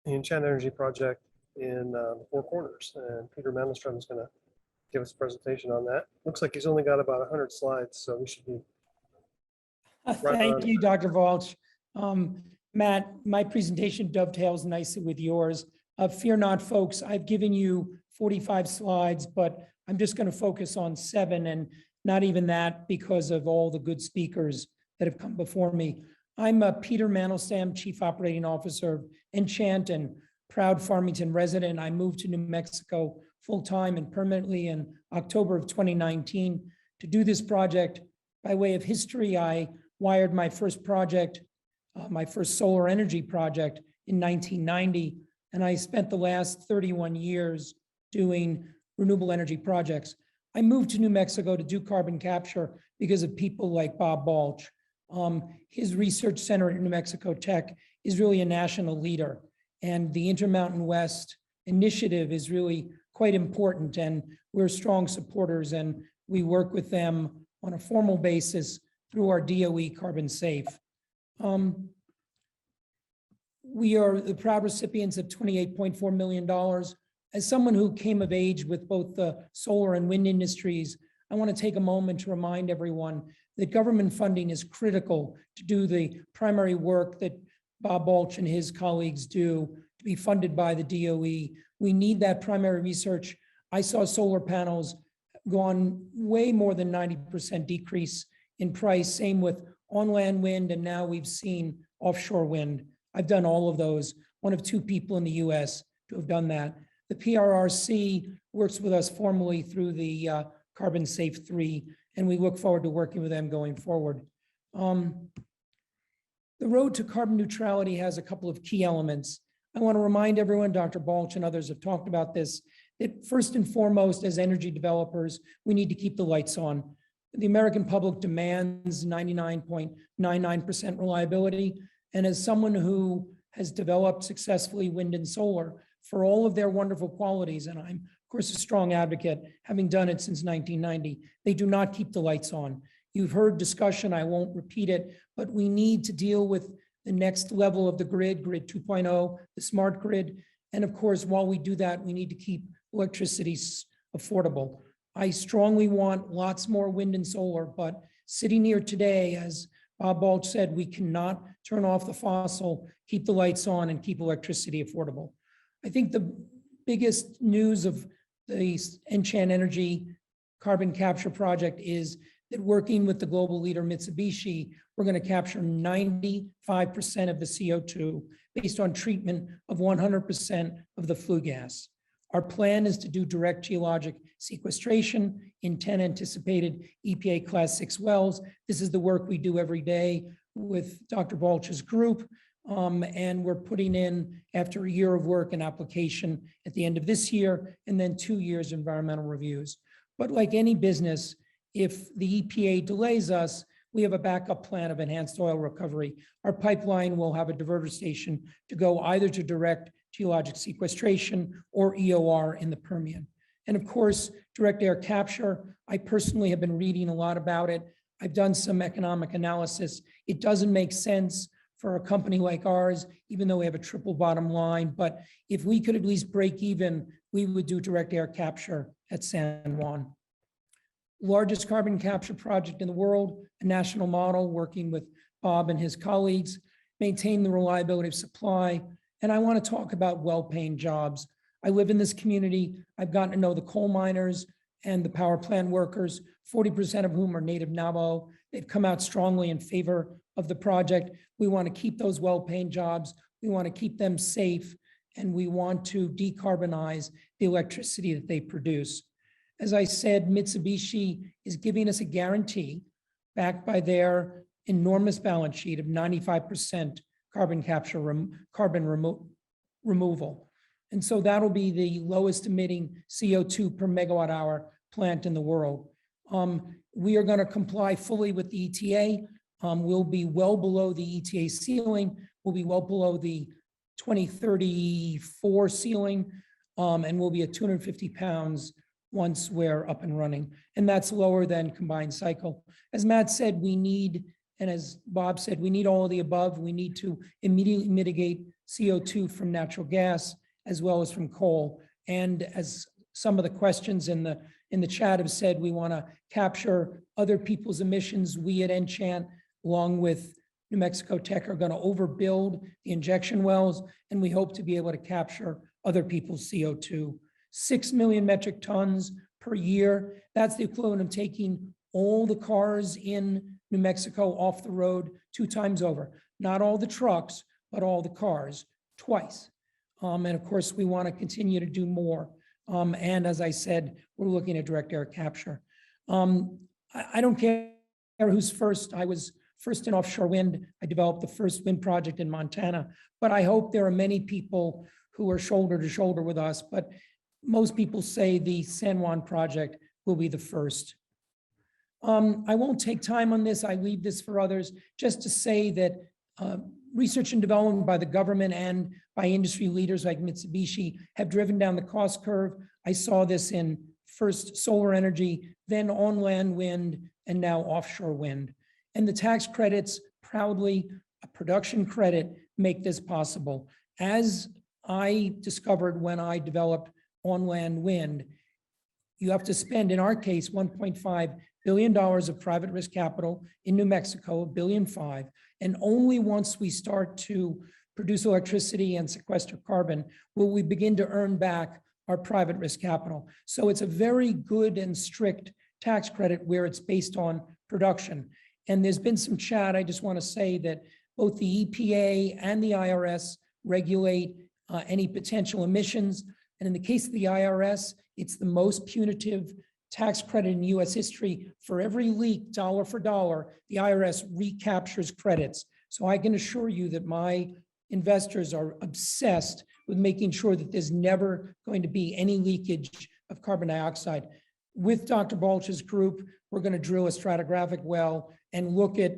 Enchant Energy project in the Four Corners. And Peter Mandelstrom is going to give us a presentation on that. Looks like he's only got about 100 slides, so we should be. Thank you, Dr. Balch. Matt, my presentation dovetails nicely with yours. Fear not, folks, I've given you 45 slides, but I'm just going to focus on 7, and not even that because of all the good speakers that have come before me. I'm Peter Mandelstrom, Chief Operating Officer of Enchant and proud Farmington resident. I moved to New Mexico full-time and permanently in October of 2019 to do this project. By way of history, I wired my first project, my first solar energy project in 1990, and I spent the last 31 years doing renewable energy projects. I moved to New Mexico to do carbon capture because of people like Bob Balch. His research center at New Mexico Tech is really a national leader, and the Intermountain West initiative is really quite important, and we're strong supporters, and we work with them on a formal basis through our DOE Carbon Safe. We are the proud recipients of $28.4 million. As someone who came of age with both the solar and wind industries, I want to take a moment to remind everyone that government funding is critical to do the primary work that Bob Balch and his colleagues do to be funded by the DOE. We need that primary research. I saw solar panels gone way more than 90% decrease in price, same with on-land wind, and now we've seen offshore wind. I've done all of those, one of 2 people in the US to have done that. The PRRC works with us formally through the Carbon Safe 3, and we look forward to working with them going forward. The road to carbon neutrality has a couple of key elements. I want to remind everyone, Dr. Balch and others have talked about this, that first and foremost, as energy developers, we need to keep the lights on. The American public demands 99.99% reliability. And as someone who has developed successfully wind and solar for all of their wonderful qualities, and I'm of course a strong advocate, having done it since 1990, they do not keep the lights on. You've heard discussion, I won't repeat it, but we need to deal with the next level of the grid, Grid 2.0, the smart grid. And of course, while we do that, we need to keep electricity affordable. I strongly want lots more wind and solar, but sitting here today, as Bob Balch said, we cannot turn off the fossil, keep the lights on, and keep electricity affordable. I think the biggest news of the Enchan Energy carbon capture project is that working with the global leader Mitsubishi, we're going to capture 95% of the CO2 based on treatment of 100% of the flue gas. Our plan is to do direct geologic sequestration in 10 anticipated EPA Class 6 wells. This is the work we do every day with Dr. Balch's group. And we're putting in, after a year of work, an application at the end of this year, and then 2 years environmental reviews. But like any business, if the EPA delays us, we have a backup plan of enhanced oil recovery. Our pipeline will have a diverter station to go either to direct geologic sequestration or EOR in the Permian. And of course, direct air capture, I personally have been reading a lot about it. I've done some economic analysis. It doesn't make sense for a company like ours, even though we have a triple bottom line. But if we could at least break even, we would do direct air capture at San Juan. Largest carbon capture project in the world, a national model working with Bob and his colleagues, maintain the reliability of supply. And I want to talk about well-paying jobs. I live in this community. I've gotten to know the coal miners and the power plant workers, 40% of whom are native Navajo. They've come out strongly in favor of the project. We want to keep those well-paying jobs. We want to keep them safe, and we want to decarbonize the electricity that they produce. As I said, Mitsubishi is giving us a guarantee backed by their enormous balance sheet of 95% carbon capture, removal. And so that'll be the lowest emitting CO2 per megawatt hour plant in the world. We are going to comply fully with the ETA. We'll be well below the ETA ceiling. We'll be well below the 2034 ceiling, and we'll be at 250 pounds once we're up and running. And that's lower than combined cycle. As Matt said, we need, and as Bob said, we need all of the above. We need to immediately mitigate CO2 from natural gas as well as from coal. And as some of the questions in the chat have said, we want to capture other people's emissions. We at Enchan, along with New Mexico Tech, are going to overbuild the injection wells, and we hope to be able to capture other people's CO2. 6 million metric tons per year. That's the equivalent of taking all the cars in New Mexico off the road 2 times over. Not all the trucks, but all the cars twice. And of course, we want to continue to do more. And as I said, we're looking at direct air capture. I don't care who's first. I was first in offshore wind. I developed the first wind project in Montana, but I hope there are many people who are shoulder to shoulder with us. But most people say the San Juan project will be the first. I won't take time on this. I leave this for others, just to say that research and development by the government and by industry leaders like Mitsubishi have driven down the cost curve. I saw this in first solar energy, then on land wind, and now offshore wind. And the tax credits, proudly a production credit, make this possible. As I discovered when I developed on land wind, you have to spend, in our case, $1.5 billion of private risk capital in New Mexico, $1.5 billion. And only once we start to produce electricity and sequester carbon will we begin to earn back our private risk capital. So it's a very good and strict tax credit where it's based on production. And there's been some chat. I just want to say that both the EPA and the IRS regulate any potential emissions. And in the case of the IRS, it's the most punitive tax credit in US history. For every leak, dollar for dollar, the IRS recaptures credits. So I can assure you that my investors are obsessed with making sure that there's never going to be any leakage of carbon dioxide. With Dr. Balch's group, we're going to drill a stratigraphic well and look at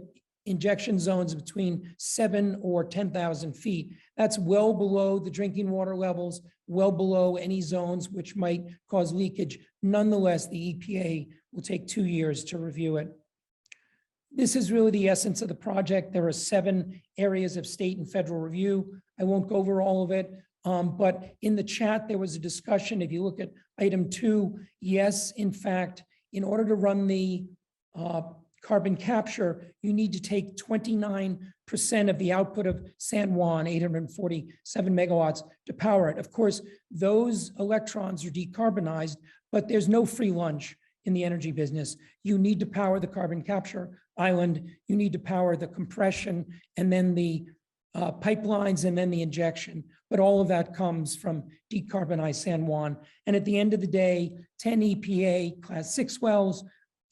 injection zones between 7 or 10,000 feet. That's well below the drinking water levels, well below any zones which might cause leakage. Nonetheless, the EPA will take 2 years to review it. This is really the essence of the project. There are 7 areas of state and federal review. I won't go over all of it, but in the chat, there was a discussion. If you look at item 2, yes, in fact, in order to run the carbon capture, you need to take 29% of the output of San Juan, 847 megawatts, to power it. Of course, those electrons are decarbonized, but there's no free lunch in the energy business. You need to power the carbon capture island, you need to power the compression, and then the pipelines, and then the injection. But all of that comes from decarbonized San Juan. And at the end of the day, 10 EPA Class 6 wells,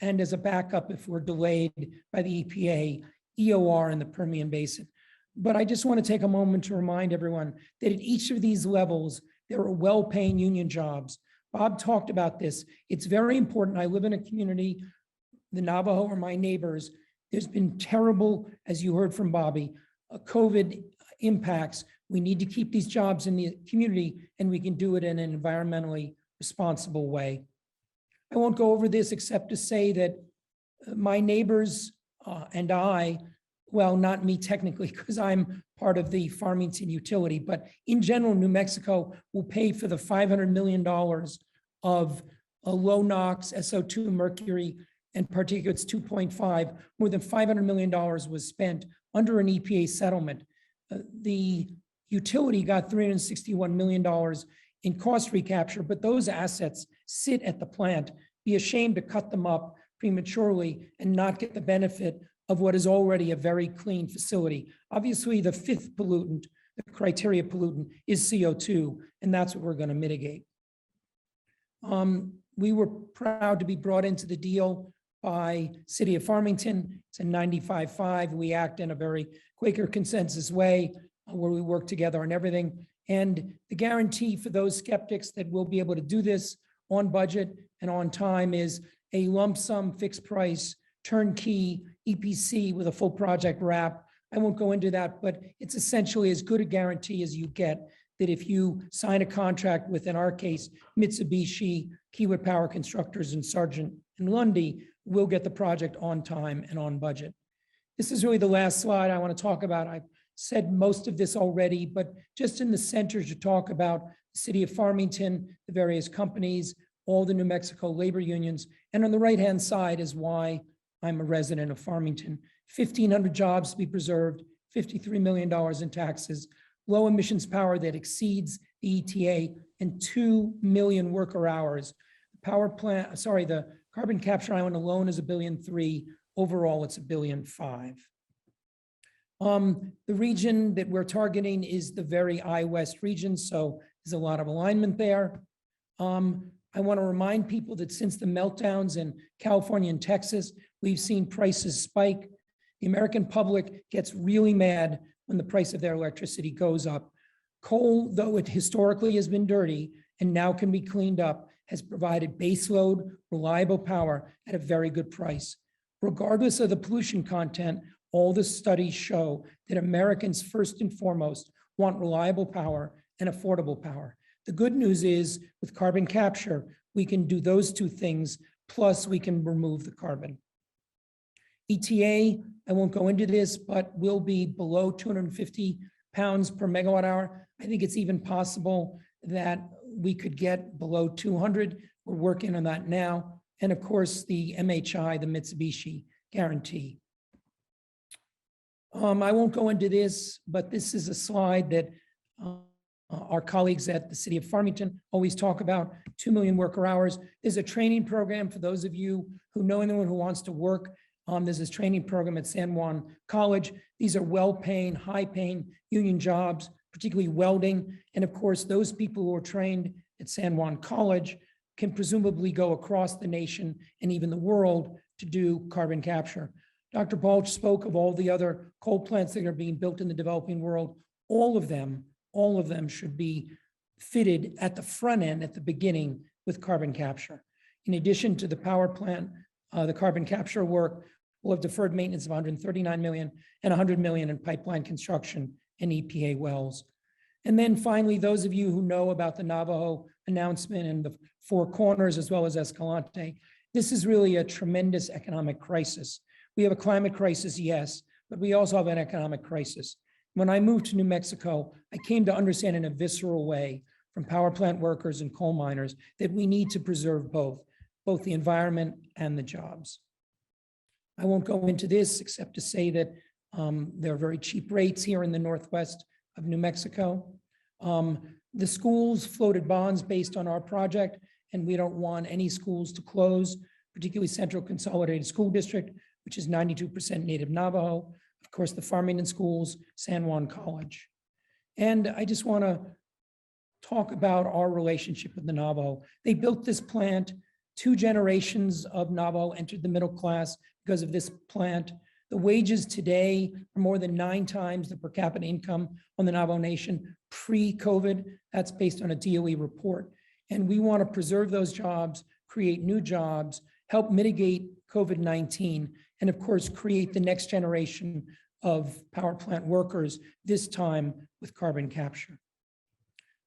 and as a backup if we're delayed by the EPA, EOR in the Permian Basin. But I just want to take a moment to remind everyone that at each of these levels, there are well-paying union jobs. Bob talked about this. It's very important. I live in a community, the Navajo are my neighbors. There's been terrible, as you heard from Bobby, COVID impacts. We need to keep these jobs in the community, and we can do it in an environmentally responsible way. I won't go over this except to say that my neighbors and I, well, not me technically, because I'm part of the Farmington utility, but in general, New Mexico will pay for the $500 million of a low NOx, SO2, mercury, and particulates 2.5. More than $500 million was spent under an EPA settlement. The utility got $361 million in cost recapture, but those assets sit at the plant. Be ashamed to cut them up prematurely and not get the benefit of what is already a very clean facility. Obviously, the 5th pollutant, the criteria pollutant, is CO2, and that's what we're going to mitigate. We were proud to be brought into the deal by City of Farmington. It's a 95-5. We act in a very Quaker consensus way where we work together on everything. And the guarantee for those skeptics that we'll be able to do this on budget and on time is a lump sum fixed price turnkey EPC with a full project wrap. I won't go into that, but it's essentially as good a guarantee as you get that if you sign a contract with, in our case, Mitsubishi, Kiewit Power Constructors, and Sargent and Lundy, we'll get the project on time and on budget. This is really the last slide I want to talk about. I've said most of this already, but just in the center to talk about the City of Farmington, the various companies, all the New Mexico labor unions, and on the right-hand side is why I'm a resident of Farmington. 1,500 jobs to be preserved, $53 million in taxes, low emissions power that exceeds the ETA, and 2 million worker hours. Power plant, sorry, the carbon capture island alone is $1.3 billion. Overall, it's $1.5 billion. The region that we're targeting is the very I-West region, so there's a lot of alignment there. I want to remind people that since the meltdowns in California and Texas, we've seen prices spike. The American public gets really mad when the price of their electricity goes up. Coal, though it historically has been dirty and now can be cleaned up, has provided baseload, reliable power at a very good price. Regardless of the pollution content, all the studies show that Americans first and foremost want reliable power and affordable power. The good news is with carbon capture, we can do those two things, plus we can remove the carbon. ETA, I won't go into this, but will be below 250 pounds per megawatt hour. I think it's even possible that we could get below 200. We're working on that now. And of course, the MHI, the Mitsubishi guarantee. I won't go into this, but this is a slide that our colleagues at the City of Farmington always talk about, 2 million worker hours. There's a training program for those of you who know anyone who wants to work. There's this training program at San Juan College. These are well-paying, high-paying union jobs, particularly welding. And of course, those people who are trained at San Juan College can presumably go across the nation and even the world to do carbon capture. Dr. Balch spoke of all the other coal plants that are being built in the developing world. All of them should be fitted at the front end, at the beginning, with carbon capture. In addition to the power plant, the carbon capture work, we'll have deferred maintenance of 139 million and 100 million in pipeline construction and EPA wells. And then finally, those of you who know about the Navajo announcement and the Four Corners, as well as Escalante, this is really a tremendous economic crisis. We have a climate crisis, yes, but we also have an economic crisis. When I moved to New Mexico, I came to understand in a visceral way from power plant workers and coal miners that we need to preserve both the environment and the jobs. I won't go into this except to say that there are very cheap rates here in the Northwest of New Mexico. The schools floated bonds based on our project, and we don't want any schools to close, particularly Central Consolidated School District, which is 92% Native Navajo. Of course, the Farmington schools, San Juan College. And I just want to talk about our relationship with the Navajo. They built this plant. 2 generations of Navajo entered the middle class because of this plant. The wages today are more than 9 times the per capita income on the Navajo Nation pre-COVID. That's based on a DOE report. And we want to preserve those jobs, create new jobs, help mitigate COVID-19, and of course, create the next generation of power plant workers, this time with carbon capture.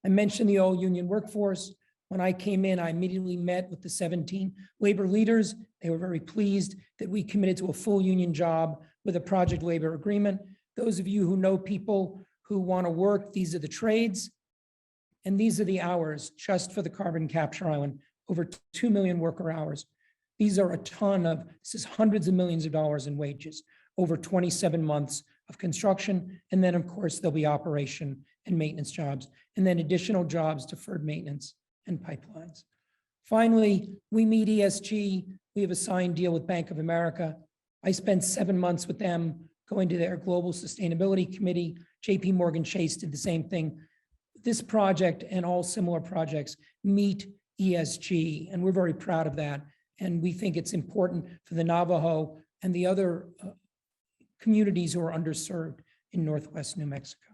I mentioned the all-union workforce. When I came in, I immediately met with the 17 labor leaders. They were very pleased that we committed to a full union job with a project labor agreement. Those of you who know people who want to work, these are the trades, and these are the hours just for the carbon capture island, over 2 million worker hours. These are a ton of, this is hundreds of millions of dollars in wages over 27 months of construction. And then of course, there'll be operation and maintenance jobs, and then additional jobs, deferred maintenance and pipelines. Finally, we meet ESG. We have a signed deal with Bank of America. I spent 7 months with them going to their global sustainability committee. JP Morgan Chase did the same thing. This project and all similar projects meet ESG, and we're very proud of that. And we think it's important for the Navajo and the other communities who are underserved in Northwest New Mexico.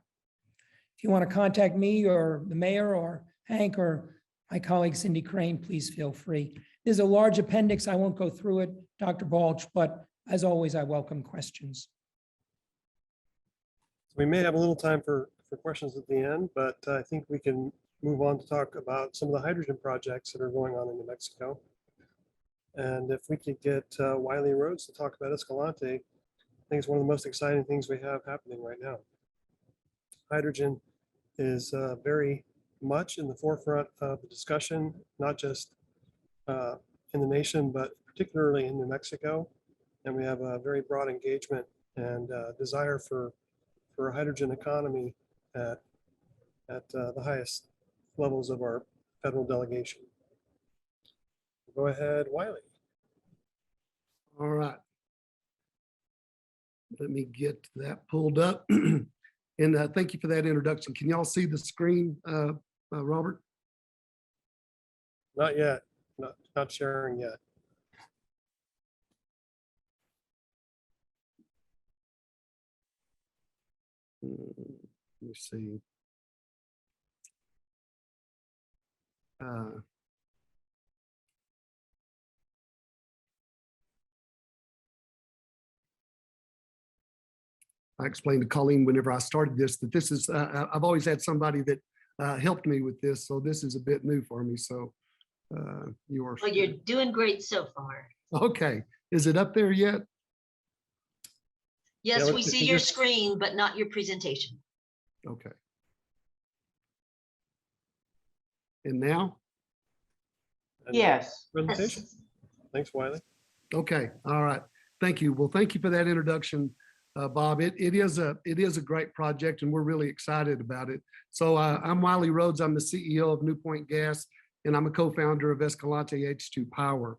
If you want to contact me or the mayor or Hank or my colleague Cindy Crane, please feel free. There's a large appendix. I won't go through it, Dr. Balch, but as always, I welcome questions. We may have a little time for questions at the end, but I think we can move on to talk about some of the hydrogen projects that are going on in New Mexico. And if we could get Wiley Rhodes to talk about Escalante, I think it's one of the most exciting things we have happening right now. Hydrogen is very much in the forefront of the discussion, not just in the nation, but particularly in New Mexico. And we have a very broad engagement and desire for a hydrogen economy at the highest levels of our federal delegation. Go ahead, Wiley. All right. Let me get that pulled up. And thank you for that introduction. Can y'all see the screen, Robert? Not yet, not sharing yet. Let me see. I explained to Colleen whenever I started this, that this is, I've always had somebody that helped me with this. So this is a bit new for me. So you are. Well, you're doing great so far. Okay. Is it up there yet? Yes, Yeah, we see your screen, but not your presentation. Okay. And now? And Yes. Presentation. Thanks, Wiley. Okay. All right. Thank you. Well, thank you for that introduction, Bob. It is a great project, and we're really excited about it. So I'm Wiley Rhodes. I'm the CEO of New Point Gas, and I'm a co-founder of Escalante H2 Power.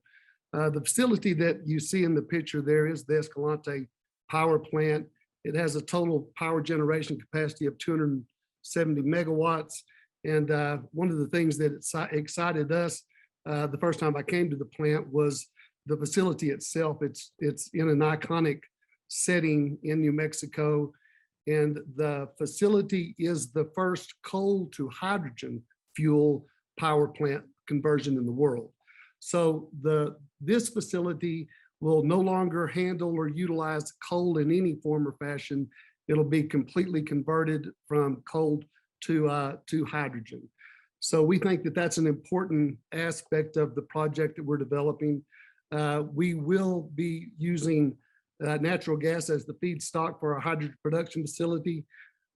The facility that you see in the picture there is the Escalante Power Plant. It has a total power generation capacity of 270 megawatts. And one of the things that excited us the first time I came to the plant was the facility itself. It's in an iconic setting in New Mexico, and the facility is the first coal to hydrogen fuel power plant conversion in the world. So this facility will no longer handle or utilize coal in any form or fashion. It'll be completely converted from coal to hydrogen. So we think that that's an important aspect of the project that we're developing. We will be using natural gas as the feedstock for our hydrogen production facility.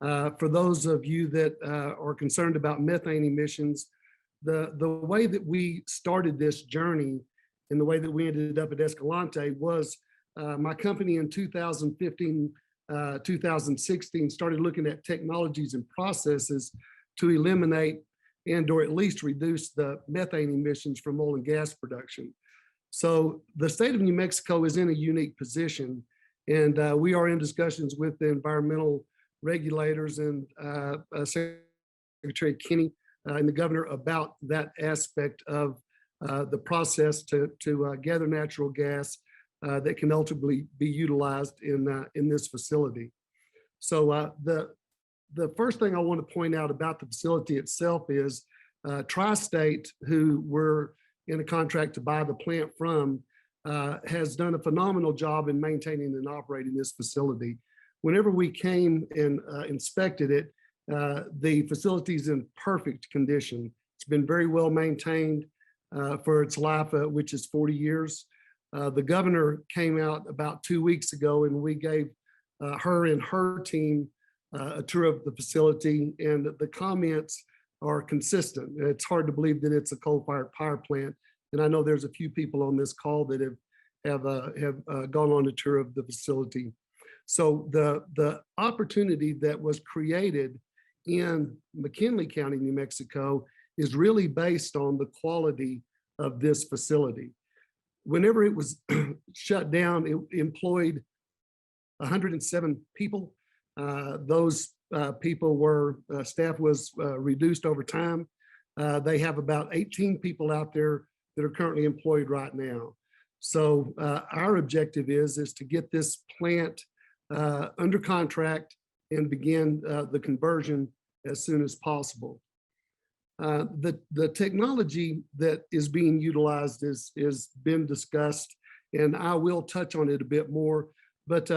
For those of you that are concerned about methane emissions, the way that we started this journey and the way that we ended up at Escalante was my company in 2015, 2016 started looking at technologies and processes to eliminate and or at least reduce the methane emissions from oil and gas production. So the state of New Mexico is in a unique position, and we are in discussions with the environmental regulators and Secretary Kenny and the governor about that aspect of the process to gather natural gas that can ultimately be utilized in this facility. So the first thing I want to point out about the facility itself is Tri-State, who we're in a contract to buy the plant from, has done a phenomenal job in maintaining and operating this facility. Whenever we came and inspected it, the facility is in perfect condition. It's been very well maintained for its life, which is 40 years. The governor came out about 2 weeks ago, and we gave her and her team a tour of the facility, and the comments are consistent. It's hard to believe that it's a coal-fired power plant, and I know there's a few people on this call that have gone on a tour of the facility. So the opportunity that was created in McKinley County, New Mexico, is really based on the quality of this facility. Whenever it was shut down, it employed 107 people. Those people were, staff was reduced over time. They have about 18 people out there that are currently employed right now. So our objective is to get this plant under contract and begin the conversion as soon as possible. The technology that is being utilized is been discussed, and I will touch on it a bit more. But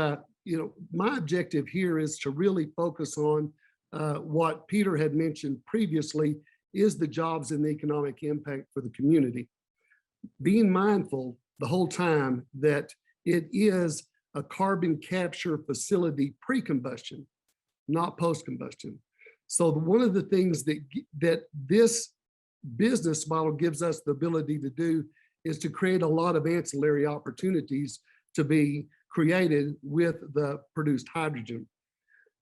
you know, my objective here is to really focus on what Peter had mentioned previously, is the jobs and the economic impact for the community. Being mindful the whole time that it is a carbon capture facility pre-combustion, not post-combustion. So one of the things that this business model gives us the ability to do is to create a lot of ancillary opportunities to be created with the produced hydrogen.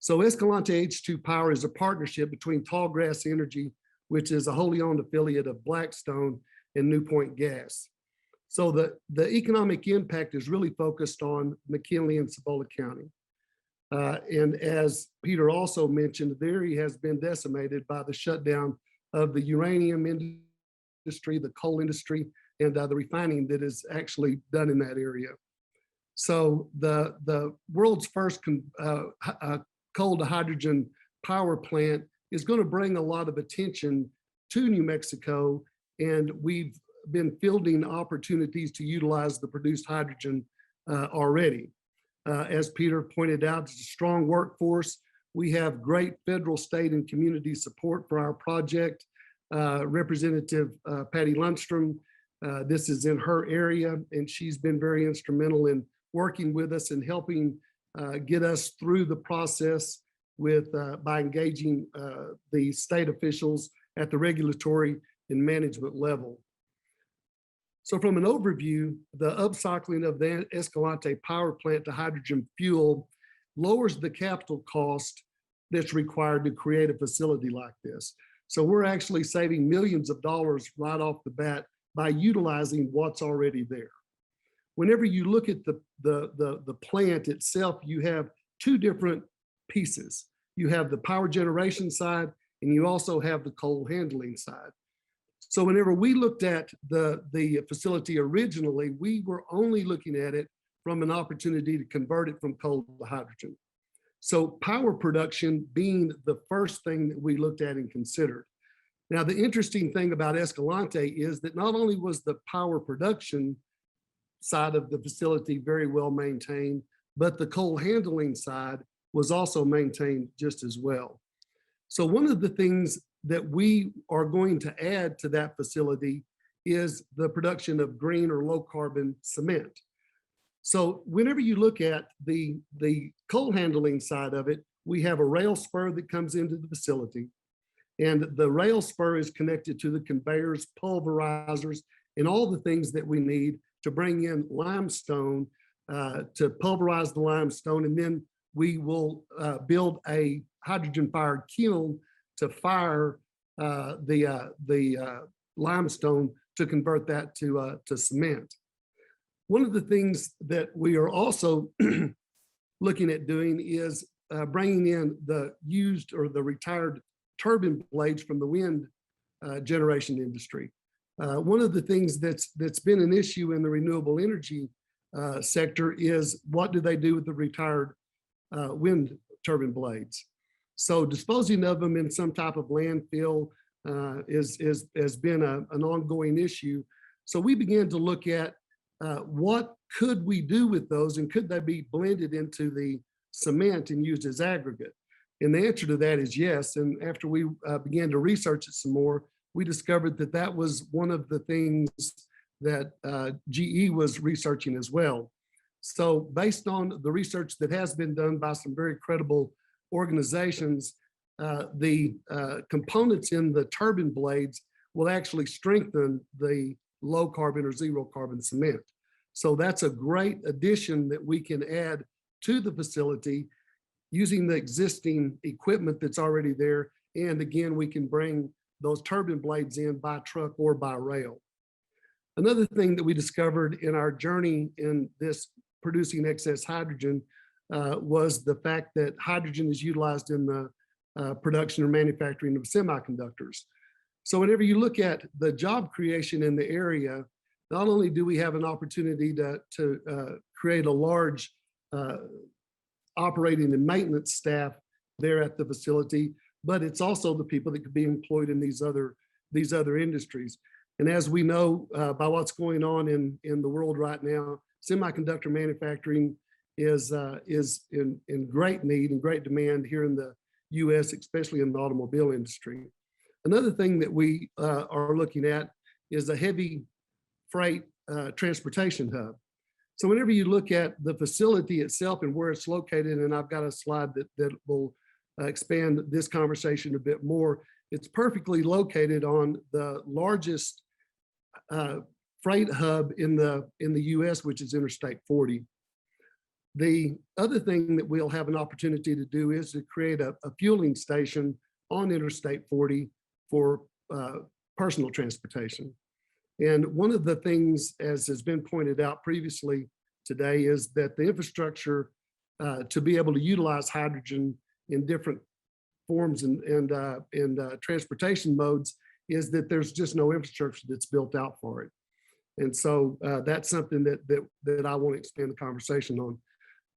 So Escalante H2 Power is a partnership between Tallgrass Energy, which is a wholly owned affiliate of Blackstone, and New Point Gas. So the economic impact is really focused on McKinley and Cibola County. And as Peter also mentioned, the area has been decimated by the shutdown of the uranium industry, the coal industry, and the refining that is actually done in that area. So the world's first coal to hydrogen power plant is going to bring a lot of attention to New Mexico and we've been fielding opportunities to utilize the produced hydrogen already. As Peter pointed out, it's a strong workforce. We have great federal, state, and community support for our project. Representative Patty Lundstrom, this is in her area, and she's been very instrumental in working with us and helping get us through the process with by engaging the state officials at the regulatory and management level. So from an overview, the upcycling of the Escalante power plant to hydrogen fuel lowers the capital cost that's required to create a facility like this. So we're actually saving millions of dollars right off the bat by utilizing what's already there. Whenever you look at the plant itself, you have two different pieces. You have the power generation side, and you also have the coal handling side. So whenever we looked at the facility originally, we were only looking at it from an opportunity to convert it from coal to hydrogen. So power production being the first thing that we looked at and considered. Now, the interesting thing about Escalante is that not only was the power production side of the facility very well maintained, but the coal handling side was also maintained just as well. So one of the things that we are going to add to that facility is the production of green or low carbon cement. So whenever you look at the coal handling side of it, we have a rail spur that comes into the facility, and the rail spur is connected to the conveyors, pulverizers, and all the things that we need to bring in limestone, to pulverize the limestone, and then we will build a hydrogen-fired kiln to fire the limestone to convert that to cement. One of the things that we are also looking at doing is bringing in the used or the retired turbine blades from the wind generation industry. One of the things that's been an issue in the renewable energy sector is what do they do with the retired wind turbine blades? So disposing of them in some type of landfill has been an ongoing issue. So we began to look at what could we do with those, and could they be blended into the cement and used as aggregate? And the answer to that is yes. And after we began to research it some more, we discovered that that was one of the things that GE was researching as well. So based on the research that has been done by some very credible organizations, the components in the turbine blades will actually strengthen the low carbon or zero carbon cement. So that's a great addition that we can add to the facility using the existing equipment that's already there. And again, we can bring those turbine blades in by truck or by rail. Another thing that we discovered in our journey in this producing excess hydrogen was the fact that hydrogen is utilized in the production or manufacturing of semiconductors. So whenever you look at the job creation in the area, not only do we have an opportunity to create a large operating and maintenance staff there at the facility, but it's also the people that could be employed in these other industries. And as we know by what's going on in the world right now, semiconductor manufacturing is in great need and great demand here in the US, especially in the automobile industry. Another thing that we are looking at is a heavy freight transportation hub. So whenever you look at the facility itself and where it's located, and I've got a slide that will expand this conversation a bit more, it's perfectly located on the largest freight hub in the US, which is Interstate 40. The other thing that we'll have an opportunity to do is to create a fueling station on Interstate 40 for personal transportation. And one of the things, as has been pointed out previously today, is that the infrastructure to be able to utilize hydrogen in different forms and transportation modes is that there's just no infrastructure that's built out for it. And so that's something that I want to expand the conversation on.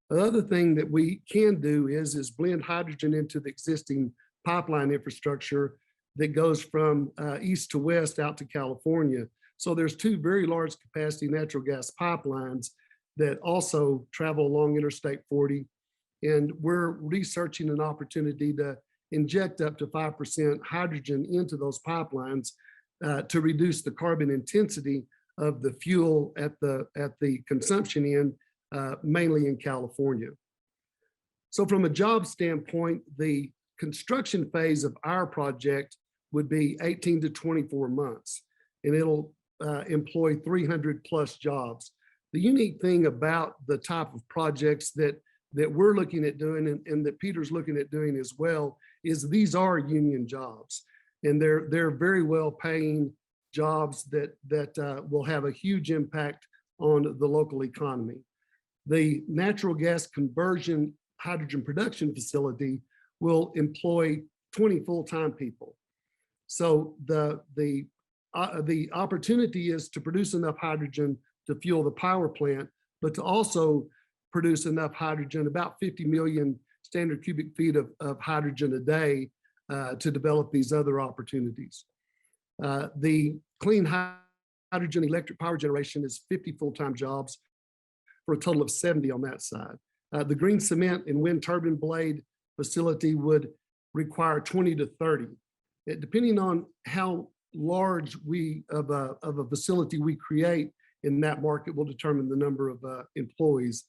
The other thing that we can do is blend hydrogen into the existing pipeline infrastructure that goes from east to west out to California. So there's two very large capacity natural gas pipelines that also travel along Interstate 40. And we're researching an opportunity to inject up to 5% hydrogen into those pipelines to reduce the carbon intensity of the fuel at the consumption end, mainly in California. So from a job standpoint, the construction phase of our project would be 18 to 24 months, and it'll employ 300 plus jobs. The unique thing about the type of projects that we're looking at doing and that Peter's looking at doing as well is these are union jobs, and they're very well paying jobs that will have a huge impact on the local economy. The natural gas conversion hydrogen production facility will employ 20 full-time people. So the opportunity is to produce enough hydrogen to fuel the power plant, but to also produce enough hydrogen, about 50 million standard cubic feet of hydrogen a day to develop these other opportunities. The clean hydrogen electric power generation is 50 full-time jobs for a total of 70 on that side. The green cement and wind turbine blade facility would require 20 to 30. Depending on how large of a facility we create in that market will determine the number of employees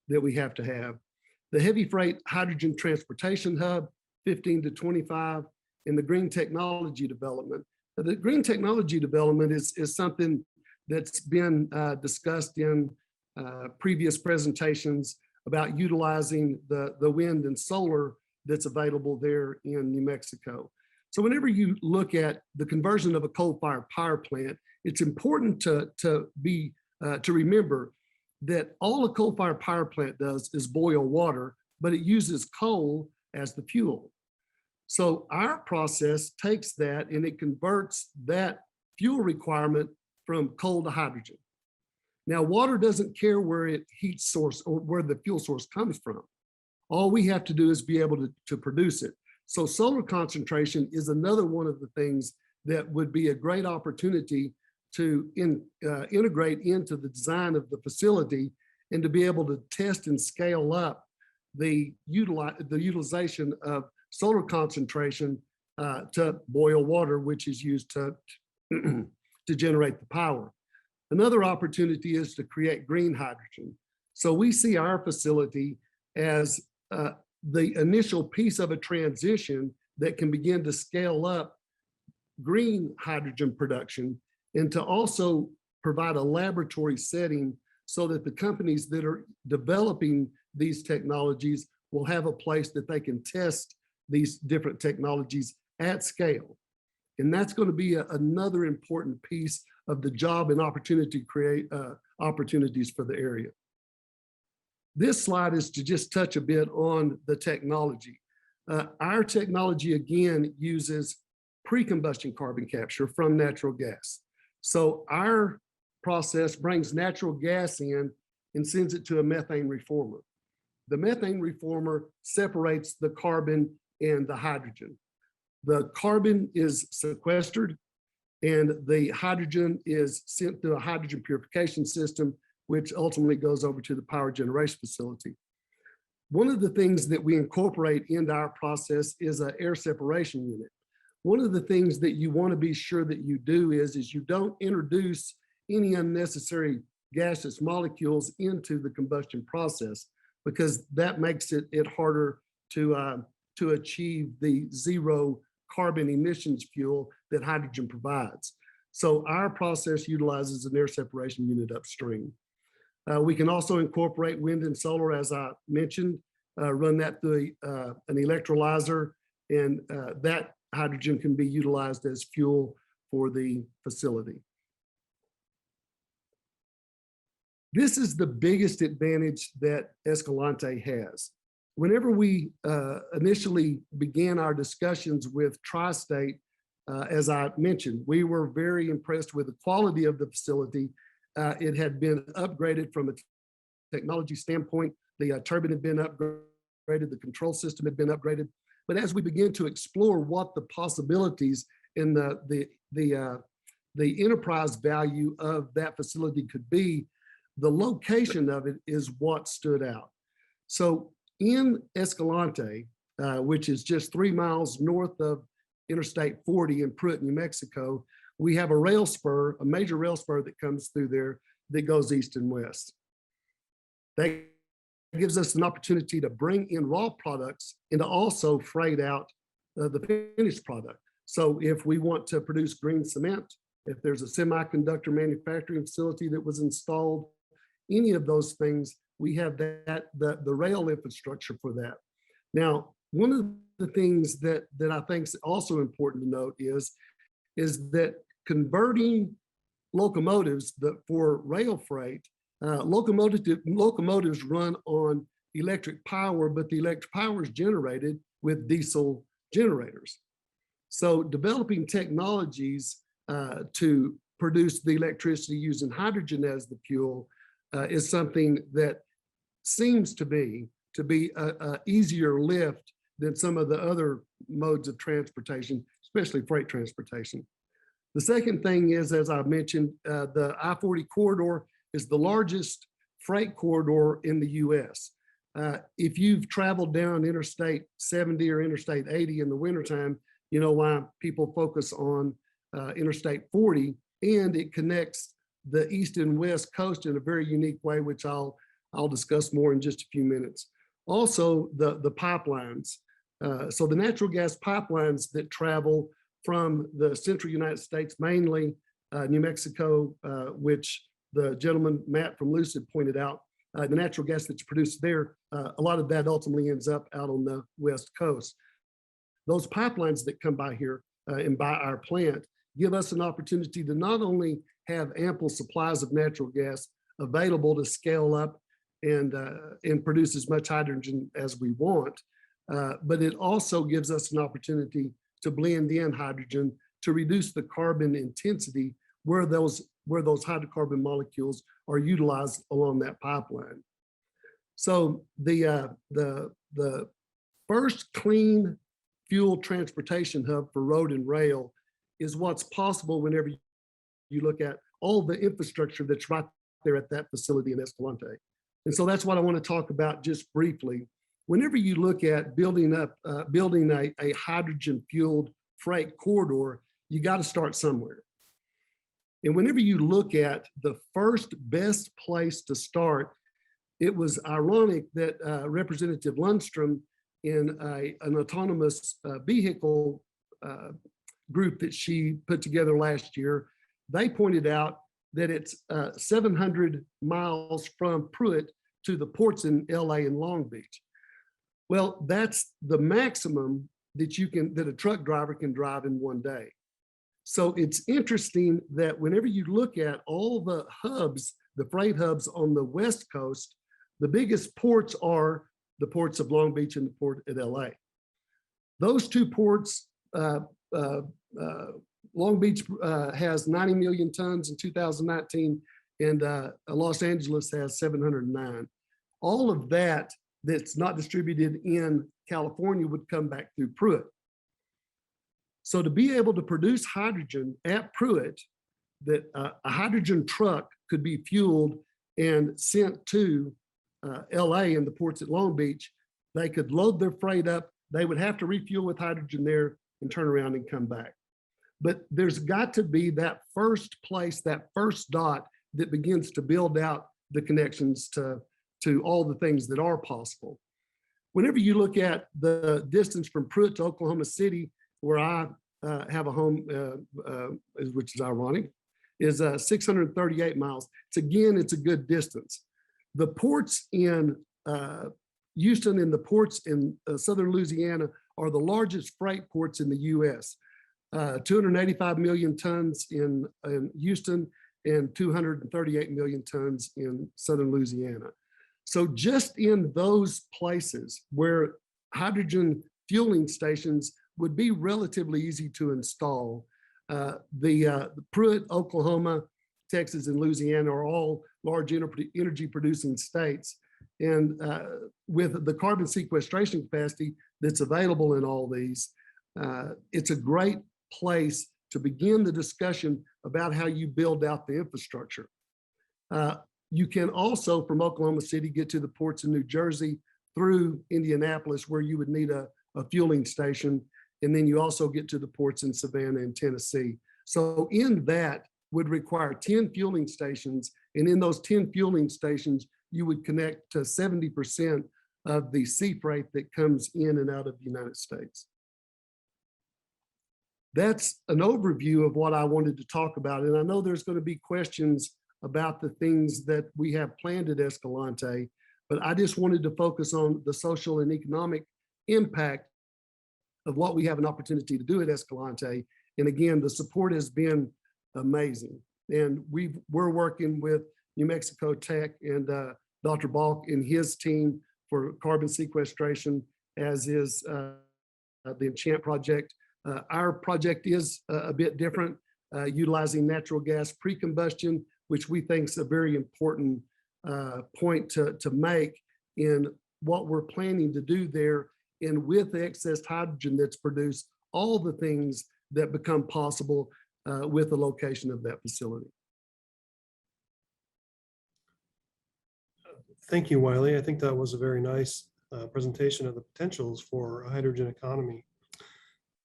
that we have to have. The heavy freight hydrogen transportation hub, 15 to 25, and the green technology development. The green technology development is something that's been discussed in previous presentations about utilizing the wind and solar that's available there in New Mexico. So whenever you look at the conversion of a coal-fired power plant, it's important to remember that all a coal-fired power plant does is boil water, but it uses coal as the fuel. So our process takes that and it converts that fuel requirement from coal to hydrogen. Now, water doesn't care where it heat source or where the fuel source comes from. All we have to do is be able to produce it. So solar concentration is another one of the things that would be a great opportunity to integrate into the design of the facility and to be able to test and scale up the utilization of solar concentration to boil water, which is used to generate the power. Another opportunity is to create green hydrogen. So we see our facility as the initial piece of a transition that can begin to scale up green hydrogen production and to also provide a laboratory setting so that the companies that are developing these technologies will have a place that they can test these different technologies at scale. And that's going to be another important piece of the job and opportunity to create opportunities for the area. This slide is to just touch a bit on the technology. Our technology, again, uses pre-combustion carbon capture from natural gas. So our process brings natural gas in and sends it to a methane reformer. The methane reformer separates the carbon and the hydrogen. The carbon is sequestered and the hydrogen is sent through a hydrogen purification system, which ultimately goes over to the power generation facility. One of the things that we incorporate into our process is an air separation unit. One of the things that you want to be sure that you do is you don't introduce any unnecessary gaseous molecules into the combustion process, because that makes it harder to achieve the zero carbon emissions fuel that hydrogen provides. So our process utilizes an air separation unit upstream. We can also incorporate wind and solar, as I mentioned, run that through an electrolyzer, and that hydrogen can be utilized as fuel for the facility. This is the biggest advantage that Escalante has. Whenever we initially began our discussions with Tri-State, as I mentioned, we were very impressed with the quality of the facility. It had been upgraded from a technology standpoint. The turbine had been upgraded, the control system had been upgraded. But as we began to explore what the possibilities and the enterprise value of that facility could be, the location of it is what stood out. So in Escalante, which is just 3 miles north of Interstate 40 in Pruitt, New Mexico, we have a rail spur, a major rail spur that comes through there that goes east and west. That gives us an opportunity to bring in raw products and to also freight out the finished product. So if we want to produce green cement, if there's a semiconductor manufacturing facility that was installed, any of those things, we have the rail infrastructure for that. Now, one of the things that I think is also important to note is that converting locomotives for rail freight, locomotives run on electric power, but the electric power is generated with diesel generators. So developing technologies to produce the electricity using hydrogen as the fuel is something that seems to be a easier lift than some of the other modes of transportation, especially freight transportation. The second thing is, as I mentioned, the I-40 corridor is the largest freight corridor in the US. If you've traveled down Interstate 70 or Interstate 80 in the wintertime, you know why people focus on Interstate 40, and it connects the east and west coast in a very unique way, which I'll discuss more in just a few minutes. Also, the pipelines. So the natural gas pipelines that travel from the central United States, mainly New Mexico, which the gentleman, Matt from Lucid, pointed out, the natural gas that's produced there, a lot of that ultimately ends up out on the West Coast. Those pipelines that come by here and by our plant give us an opportunity to not only have ample supplies of natural gas available to scale up and produce as much hydrogen as we want, but it also gives us an opportunity to blend in hydrogen to reduce the carbon intensity where those hydrocarbon molecules are utilized along that pipeline. So the first clean fuel transportation hub for road and rail is what's possible whenever you look at all the infrastructure that's right there at that facility in Escalante. And so that's what I want to talk about just briefly. Whenever you look at building a hydrogen fueled freight corridor, you got to start somewhere. And whenever you look at the first best place to start, it was ironic that Representative Lundstrom in an autonomous vehicle group that she put together last year, they pointed out that it's 700 miles from Pruitt to the ports in LA and Long Beach. Well, that's the maximum that a truck driver can drive in one day. So it's interesting that whenever you look at all the hubs, the freight hubs on the West Coast, the biggest ports are the ports of Long Beach and the port at LA. Those two ports, Long Beach has 90 million tons in 2019, and Los Angeles has 709. All of that's not distributed in California would come back through Pruitt. So to be able to produce hydrogen at Pruitt, that a hydrogen truck could be fueled and sent to LA and the ports at Long Beach, they could load their freight up, they would have to refuel with hydrogen there and turn around and come back. But there's got to be that first place, that first dot that begins to build out the connections to all the things that are possible. Whenever you look at the distance from Pruitt to Oklahoma City, where I have a home, which is ironic, is 638 miles. It's a good distance. The ports in Houston and the ports in southern Louisiana are the largest freight ports in the US. 285 million tons in Houston and 238 million tons in southern Louisiana. So just in those places where hydrogen fueling stations would be relatively easy to install, the Pruitt, Oklahoma, Texas, and Louisiana are all large energy producing states. And with the carbon sequestration capacity that's available in all these, it's a great place to begin the discussion about how you build out the infrastructure. You can also, from Oklahoma City, get to the ports in New Jersey through Indianapolis, where you would need a fueling station. And then you also get to the ports in Savannah and Tennessee. So in that would require 10 fueling stations. And in those 10 fueling stations, you would connect to 70% of the sea freight that comes in and out of the United States. That's an overview of what I wanted to talk about. And I know there's going to be questions about the things that we have planned at Escalante, but I just wanted to focus on the social and economic impact of what we have an opportunity to do at Escalante. And again, the support has been amazing. And we're working with New Mexico Tech and Dr. Balch and his team for carbon sequestration, as is the Enchant project. Our project is a bit different, utilizing natural gas pre-combustion, which we think is a very important point to make in what we're planning to do there. And with the excess hydrogen that's produced, all the things that become possible with the location of that facility. Thank you, Wiley. I think that was a very nice presentation of the potentials for a hydrogen economy.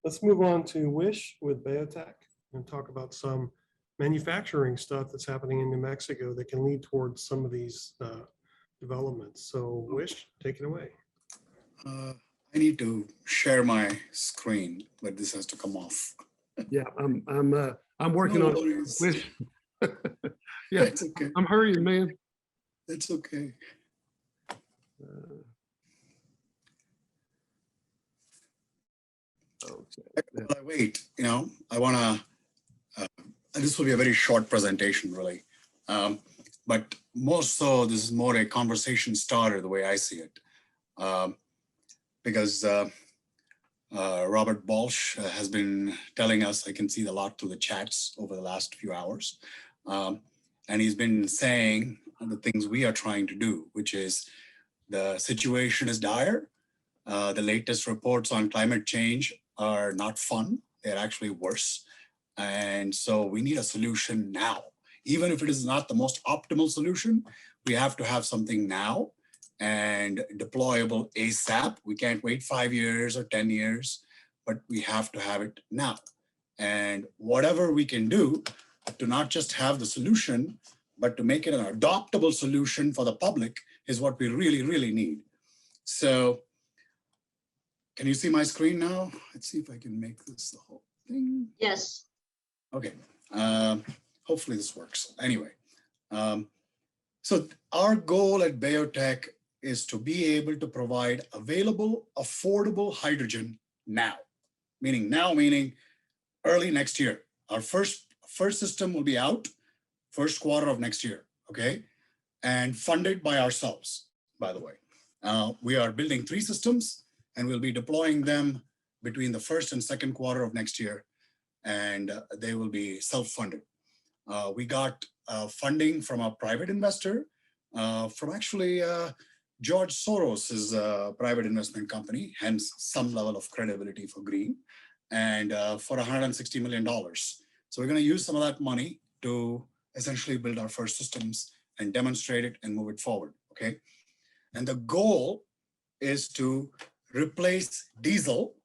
Let's move on to Wish with Biotech and talk about some manufacturing stuff that's happening in New Mexico that can lead towards some of these developments. So Wish, take it away. I need to share my screen, but this has to come off. Yeah, I'm working No on worries. it. Wish. Yeah, It's okay. I'm hurrying, man. It's okay. While I wait, I want to, this will be a very short presentation, really. But more so, this is more a conversation starter, the way I see it. Because Robert Balch has been telling us, I can see a lot through the chats over the last few hours. And he's been saying the things we are trying to do, which is the situation is dire. The latest reports on climate change are not fun. They're actually worse. And so we need a solution now. Even if it is not the most optimal solution, we have to have something now and deployable ASAP. We can't wait 5 years or 10 years, but we have to have it now. And whatever we can do to not just have the solution, but to make it an adoptable solution for the public is what we really, really need. So can you see my screen now? Let's see if I can make this the whole thing. Yes. Okay. Hopefully this works. Anyway, so our goal at Biotech is to be able to provide available, affordable hydrogen now. Meaning early next year. Our first system will be out first quarter of next year, okay? And funded by ourselves, by the way. We are building 3 systems and we'll be deploying them between the first and second quarter of next year, and they will be self-funded. We got funding from a private investor, from actually George Soros's private investment company, hence some level of credibility for green, and for $160 million. So we're going to use some of that money to essentially build our first systems and demonstrate it and move it forward, okay? And the goal is to replace diesel,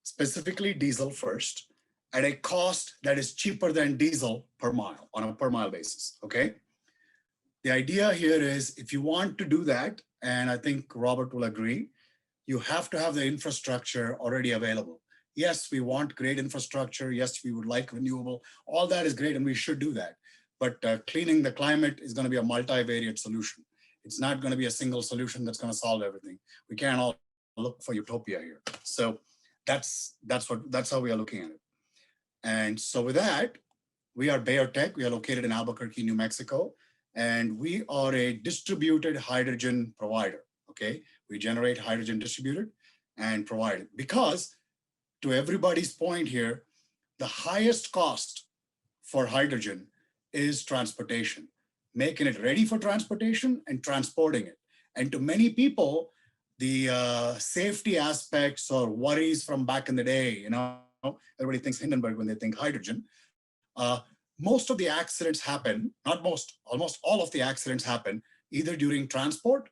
specifically diesel first, at a cost that is cheaper than diesel per mile, on a per mile basis, okay? The idea here is if you want to do that, and I think Robert will agree, you have to have the infrastructure already available. Yes, we want great infrastructure. Yes, we would like renewable. All that is great and we should do that. But cleaning the climate is going to be a multivariate solution. It's not going to be a single solution that's going to solve everything. We can't all look for utopia here. So that's how we are looking at it. And so with that, we are Biotech. We are located in Albuquerque, New Mexico, and we are a distributed hydrogen provider, okay? We generate hydrogen distributed and provide it because, to everybody's point here, the highest cost for hydrogen is transportation, making it ready for transportation and transporting it. And to many people, the safety aspects or worries from back in the day, everybody thinks Hindenburg when they think hydrogen. Most of the accidents happen, not most, almost all of the accidents happen either during transport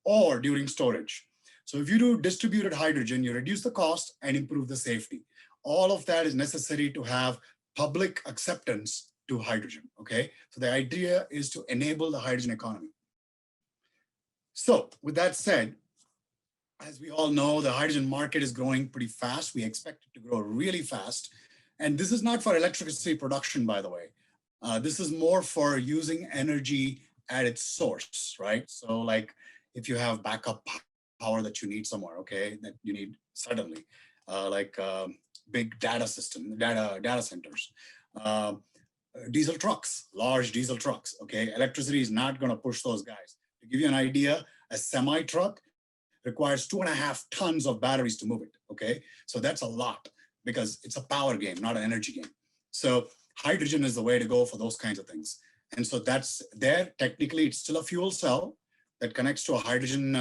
or during storage. So if you do distributed hydrogen, you reduce the cost and improve the safety. All of that is necessary to have public acceptance to hydrogen, okay? So the idea is to enable the hydrogen economy. So with that said, as we all know, the hydrogen market is growing pretty fast. We expect it to grow really fast. And this is not for electricity production, by the way. This is more for using energy at its source, right? So like if you have backup power that you need somewhere, okay, that you need suddenly, big data system, data centers, diesel trucks, large diesel trucks, okay? Electricity is not gonna push those guys. To give you an idea, a semi truck requires 2.5 tons of batteries to move it, okay? So that's a lot because it's a power game, not an energy game. So hydrogen is the way to go for those kinds of things. And so that's there. Technically, it's still a fuel cell that connects to a hydrogen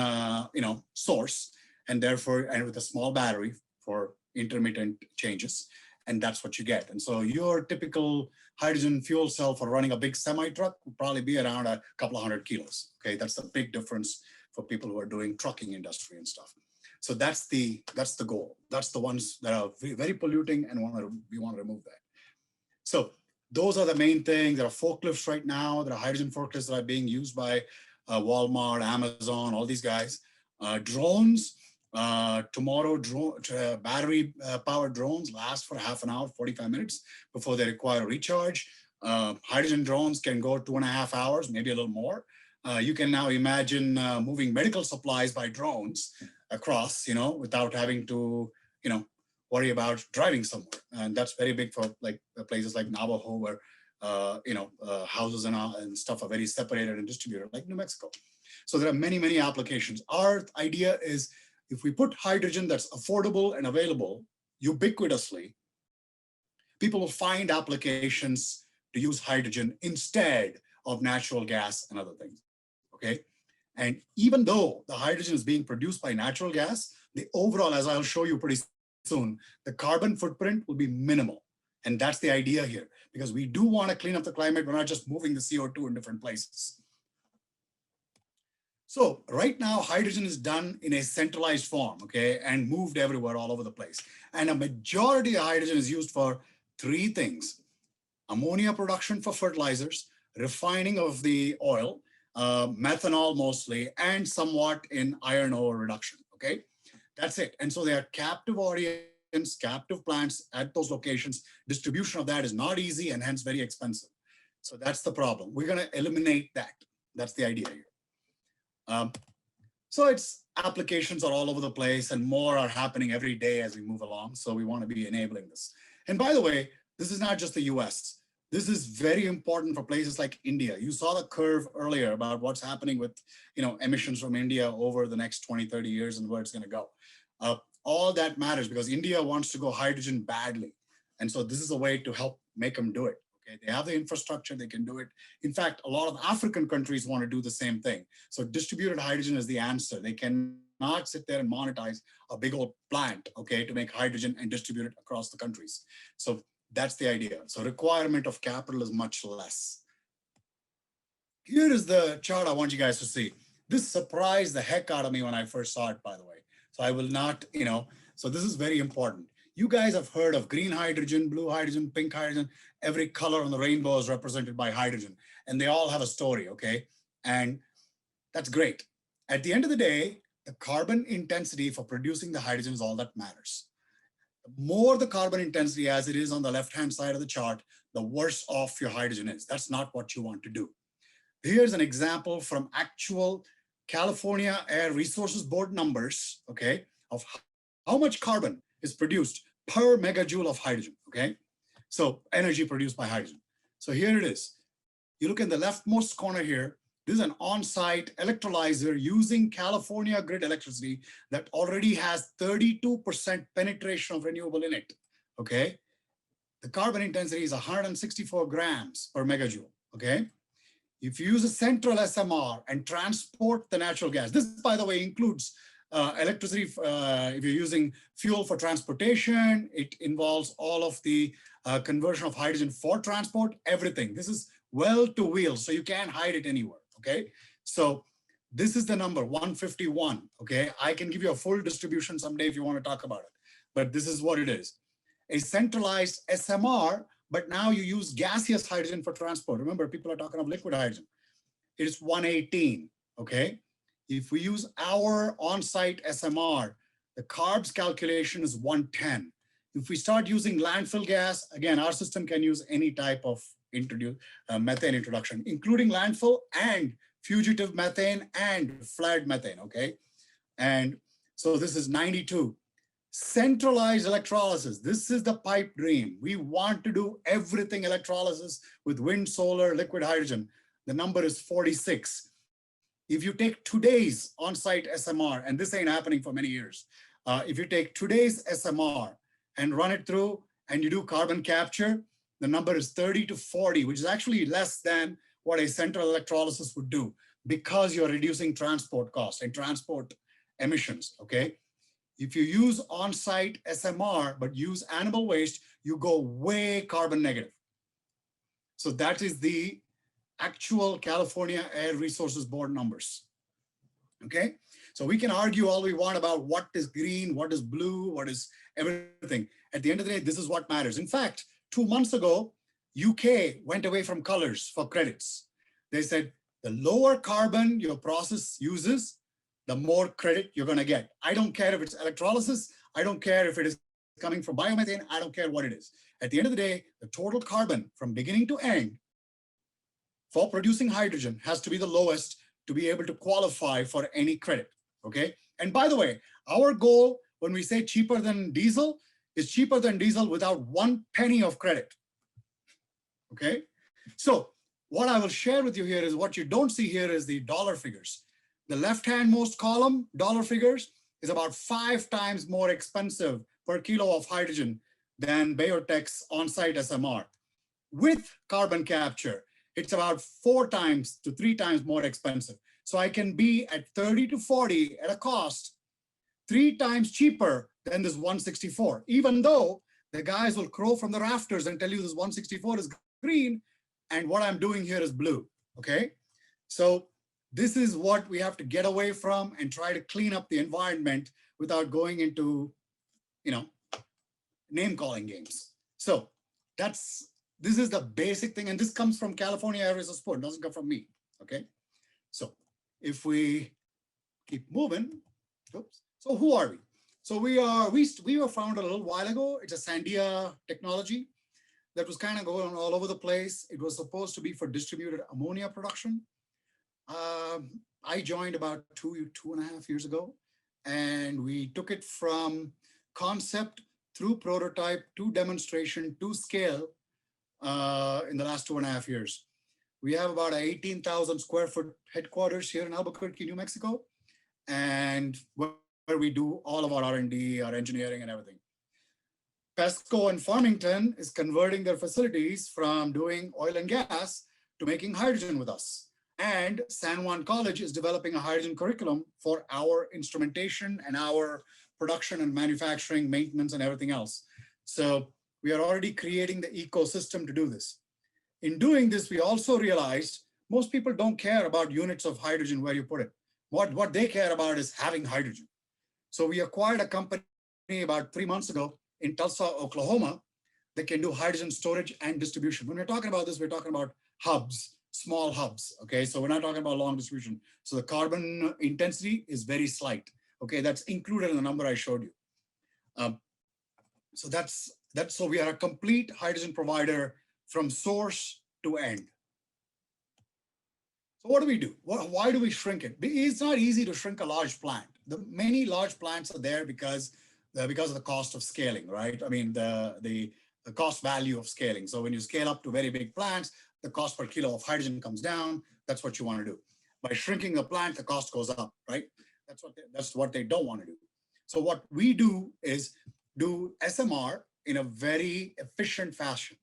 source, and therefore, and with a small battery for intermittent changes. And that's what you get. And so your typical hydrogen fuel cell for running a big semi truck would probably be around a couple of 100 kilos. Okay, that's a big difference for people who are doing trucking industry and stuff. So that's the goal. That's the ones that are very polluting, and we want to remove that. So those are the main things. There are forklifts right now. There are hydrogen forklifts that are being used by Walmart, Amazon, all these guys. Drones. Tomorrow, battery powered drones last for half an hour, 45 minutes before they require a recharge. Hydrogen drones can go 2.5 hours, maybe a little more. You can now imagine moving medical supplies by drones across, without having to, worry about driving somewhere. And that's very big for like places like Navajo, where, houses and stuff are very separated and distributed, like New Mexico. So there are many, many applications. Our idea is, if we put hydrogen that's affordable and available ubiquitously, people will find applications to use hydrogen instead of natural gas and other things, okay? And even though the hydrogen is being produced by natural gas, the overall, as I'll show you pretty soon, the carbon footprint will be minimal. And that's the idea here, because we do want to clean up the climate. We're not just moving the CO2 in different places. So right now, hydrogen is done in a centralized form, okay, and moved everywhere all over the place. And a majority of hydrogen is used for 3 things: ammonia production for fertilizers, refining of the oil, methanol mostly, and somewhat in iron ore reduction, okay? That's it. And so they are captive audience, captive plants at those locations. Distribution of that is not easy and hence very expensive. So that's the problem. We're gonna eliminate that. That's the idea here. So it's applications are all over the place, and more are happening every day as we move along. So we want to be enabling this. And by the way, this is not just the US. This is very important for places like India. You saw the curve earlier about what's happening with emissions from India over the next 20, 30 years and where it's going to go. All that matters because India wants to go hydrogen badly. And so this is a way to help make them do it. Okay, they have the infrastructure, they can do it. In fact, a lot of African countries want to do the same thing. So distributed hydrogen is the answer. They cannot sit there and monetize a big old plant, okay, to make hydrogen and distribute it across the countries. So that's the idea. So requirement of capital is much less. Here is the chart I want you guys to see. This surprised the heck out of me when I first saw it, by the way. So I will not, so this is very important. You guys have heard of green hydrogen, blue hydrogen, pink hydrogen. Every color on the rainbow is represented by hydrogen, and they all have a story, okay? And that's great. At the end of the day, the carbon intensity for producing the hydrogen is all that matters. The more the carbon intensity as it is on the left-hand side of the chart, the worse off your hydrogen is. That's not what you want to do. Here's an example from actual California Air Resources Board numbers, okay, of how much carbon is produced per megajoule of hydrogen, okay? So energy produced by hydrogen. So here it is. You look in the leftmost corner here, this is an on-site electrolyzer using California grid electricity that already has 32% penetration of renewable in it, okay? The carbon intensity is 164 grams per megajoule, okay? If you use a central SMR and transport the natural gas, this, by the way, includes electricity, if you're using fuel for transportation, it involves all of the conversion of hydrogen for transport, everything. This is well to wheels, so you can't hide it anywhere, okay? So this is the number, 151, okay? I can give you a full distribution someday if you want to talk about it, but this is what it is. A centralized SMR, but now you use gaseous hydrogen for transport. Remember, people are talking of liquid hydrogen. It is 118, okay? If we use our on-site SMR, the carbs calculation is 110. If we start using landfill gas, again, our system can use any type of methane introduction, including landfill and fugitive methane and flared methane, okay? And so this is 92. Centralized electrolysis. This is the pipe dream. We want to do everything electrolysis with wind, solar, liquid hydrogen. The number is 46. If you take today's on-site SMR, and this ain't happening for many years, if you take today's SMR and run it through and you do carbon capture, the number is 30 to 40, which is actually less than what a central electrolysis would do because you're reducing transport costs and transport emissions, okay? If you use on-site SMR, but use animal waste, you go way carbon negative. So that is the actual California Air Resources Board numbers, okay? So we can argue all we want about what is green, what is blue, what is everything. At the end of the day, this is what matters. In fact, 2 months ago, UK went away from colors for credits. They said, the lower carbon your process uses, the more credit you're gonna get. I don't care if it's electrolysis. I don't care if it is coming from biomethane. I don't care what it is. At the end of the day, the total carbon from beginning to end for producing hydrogen has to be the lowest to be able to qualify for any credit, okay? And by the way, our goal when we say cheaper than diesel is cheaper than diesel without 1 penny of credit, okay? So what I will share with you here is what you don't see here is the dollar figures. The left-hand most column, dollar figures, is about 5 times more expensive per kilo of hydrogen than BayoTech's on-site SMR. With carbon capture, it's about 4 times to 3 times more expensive. So I can be at 30 to 40 at a cost 3 times cheaper than this 164, even though the guys will crow from the rafters and tell you this 164 is green and what I'm doing here is blue, okay? So this is what we have to get away from and try to clean up the environment without going into, you know, name calling games. So this is the basic thing. And this comes from California Air Resources Board, doesn't come from me, okay? So if we keep moving, oops. So who are we? So we were founded a little while ago. It's a Sandia technology that was kind of going all over the place. It was supposed to be for distributed ammonia production. I joined about 2.5 years ago, and we took it from concept through prototype to demonstration to scale in the last 2.5 years. We have about 18,000 square foot headquarters here in Albuquerque, New Mexico, and where we do all of our R&D, our engineering and everything. Pesco and Farmington is converting their facilities from doing oil and gas to making hydrogen with us. And San Juan College is developing a hydrogen curriculum for our instrumentation and our production and manufacturing, maintenance and everything else. So we are already creating the ecosystem to do this. In doing this, we also realized most people don't care about units of hydrogen where you put it. What they care about is having hydrogen. So we acquired a company about 3 months ago in Tulsa, Oklahoma, that can do hydrogen storage and distribution. When we're talking about this, we're talking about hubs, small hubs, okay? So we're not talking about long distribution. So the carbon intensity is very slight, okay? That's included in the number I showed you. So we are a complete hydrogen provider from source to end. So what do we do? Why do we shrink it? It's not easy to shrink a large plant. The many large plants are there because of the cost of scaling, right? I mean, the cost value of scaling. So when you scale up to very big plants, the cost per kilo of hydrogen comes down. That's what you want to do. By shrinking the plant, the cost goes up, right? That's what they don't want to do. So what we do is do SMR in a very efficient fashion.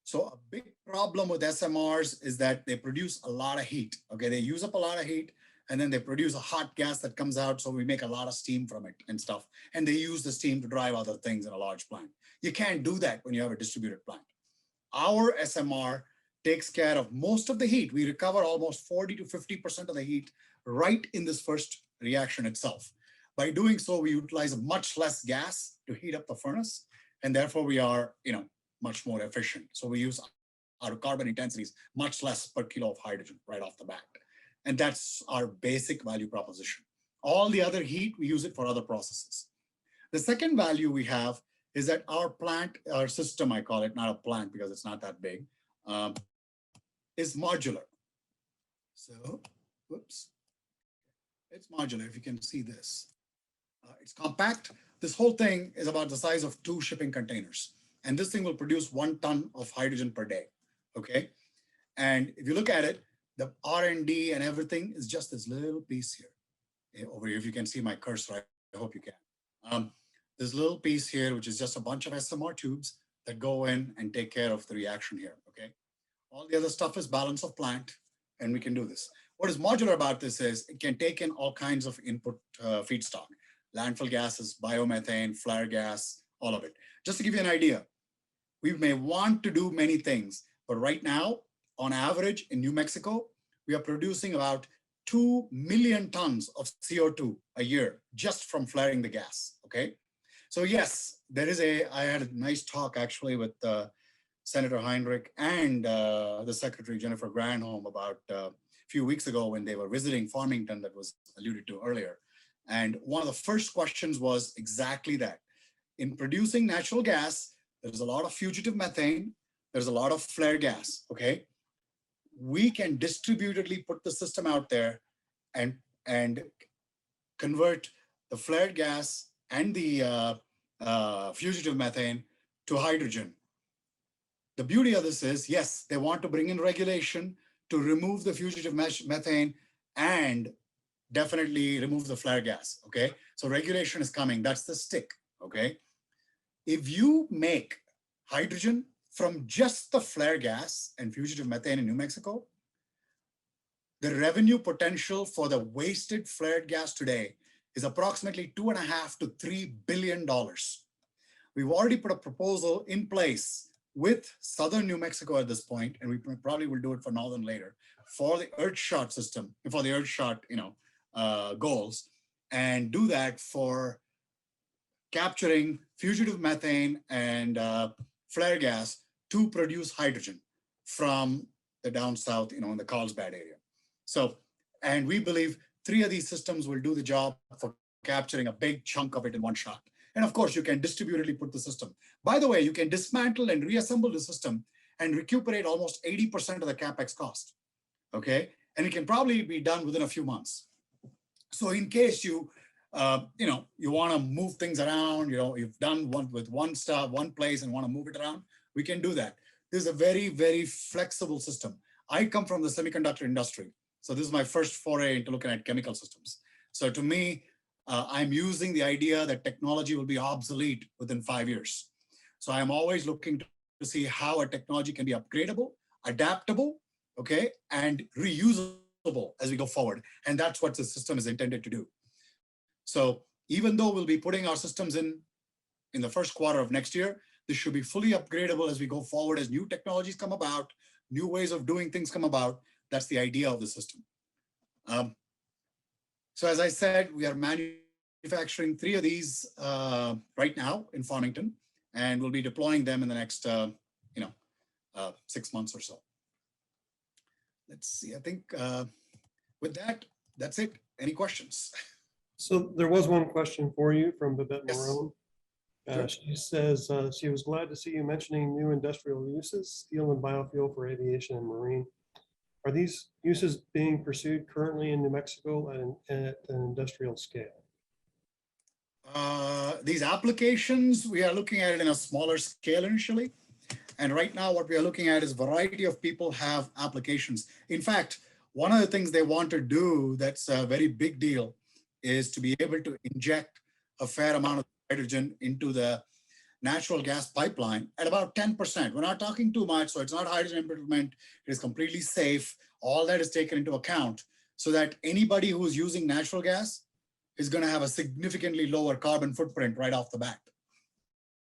So a big problem with SMRs is that they produce a lot of heat. Okay, they use up a lot of heat. and then they produce a hot gas that comes out. So we make a lot of steam from it and stuff. And they use the steam to drive other things in a large plant. You can't do that when you have a distributed plant. Our SMR takes care of most of the heat. We recover almost 40 to 50% of the heat right in this first reaction itself. By doing so, we utilize much less gas to heat up the furnace, and therefore we are, much more efficient. So we use our carbon intensities much less per kilo of hydrogen right off the bat. And that's our basic value proposition. All the other heat, we use it for other processes. The second value we have is that our plant, our system, I call it, not a plant because it's not that big, is modular. So, whoops. It's modular, if you can see this. It's compact. This whole thing is about the size of 2 shipping containers. And this thing will produce 1 ton of hydrogen per day, okay? And if you look at it, the R&D and everything is just this little piece here. Over here, if you can see my cursor, I hope you can. This little piece here, which is just a bunch of SMR tubes that go in and take care of the reaction here, okay? All the other stuff is balance of plant, and we can do this. What is modular about this is it can take in all kinds of input feedstock, landfill gases, biomethane, flare gas, all of it. Just to give you an idea, we may want to do many things, but right now, on average in New Mexico, we are producing about 2 million tons of CO2 a year just from flaring the gas, okay? So yes, I had a nice talk actually with Senator Heinrich and the Secretary Jennifer Granholm about a few weeks ago when they were visiting Farmington that was alluded to earlier. And one of the first questions was exactly that. In producing natural gas, there's a lot of fugitive methane, there's a lot of flare gas, okay? We can distributedly put the system out there and convert the flared gas and the fugitive methane to hydrogen. The beauty of this is, yes, they want to bring in regulation to remove the fugitive methane and definitely remove the flare gas, okay? So regulation is coming, that's the stick, okay? If you make hydrogen from just the flare gas and fugitive methane in New Mexico, the revenue potential for the wasted flared gas today is approximately $2.5 to $3 billion. We've already put a proposal in place with Southern New Mexico at this point, and we probably will do it for Northern later, for the Earthshot system, for the Earthshot, goals, and do that for capturing fugitive methane and flare gas to produce hydrogen from the down south, in the Carlsbad area. So, and we believe 3 of these systems will do the job for capturing a big chunk of it in one shot. And of course, you can distributedly put the system. By the way, you can dismantle and reassemble the system and recuperate almost 80% of the CapEx cost, okay? And it can probably be done within a few months. So in case you want to move things around, you've done one with one place and want to move it around, we can do that. This is a very, very flexible system. I come from the semiconductor industry. So this is my first foray into looking at chemical systems. So to me, I'm using the idea that technology will be obsolete within 5 years. So I'm always looking to see how a technology can be upgradable, adaptable, okay, and reusable as we go forward. And that's what the system is intended to do. So even though we'll be putting our systems in the first quarter of next year, this should be fully upgradable as we go forward, as new technologies come about, new ways of doing things come about. That's the idea of the system. So as I said, we are manufacturing 3 of these right now in Farmington, and we'll be deploying them in the next 6 months or so. Let's see, I think with that, that's it. Any questions? So there was one question for you from Babette Yes. Marone. Sure. She says she was glad to see you mentioning new industrial uses, steel and biofuel for aviation and marine. Are these uses being pursued currently in New Mexico at an industrial scale? These applications, we are looking at it in a smaller scale initially. And right now what we are looking at is a variety of people have applications. In fact, one of the things they want to do that's a very big deal is to be able to inject a fair amount of hydrogen into the natural gas pipeline at about 10%. We're not talking too much, so it's not hydrogen embrittlement. It is completely safe. All that is taken into account. so that anybody who's using natural gas is going to have a significantly lower carbon footprint right off the bat.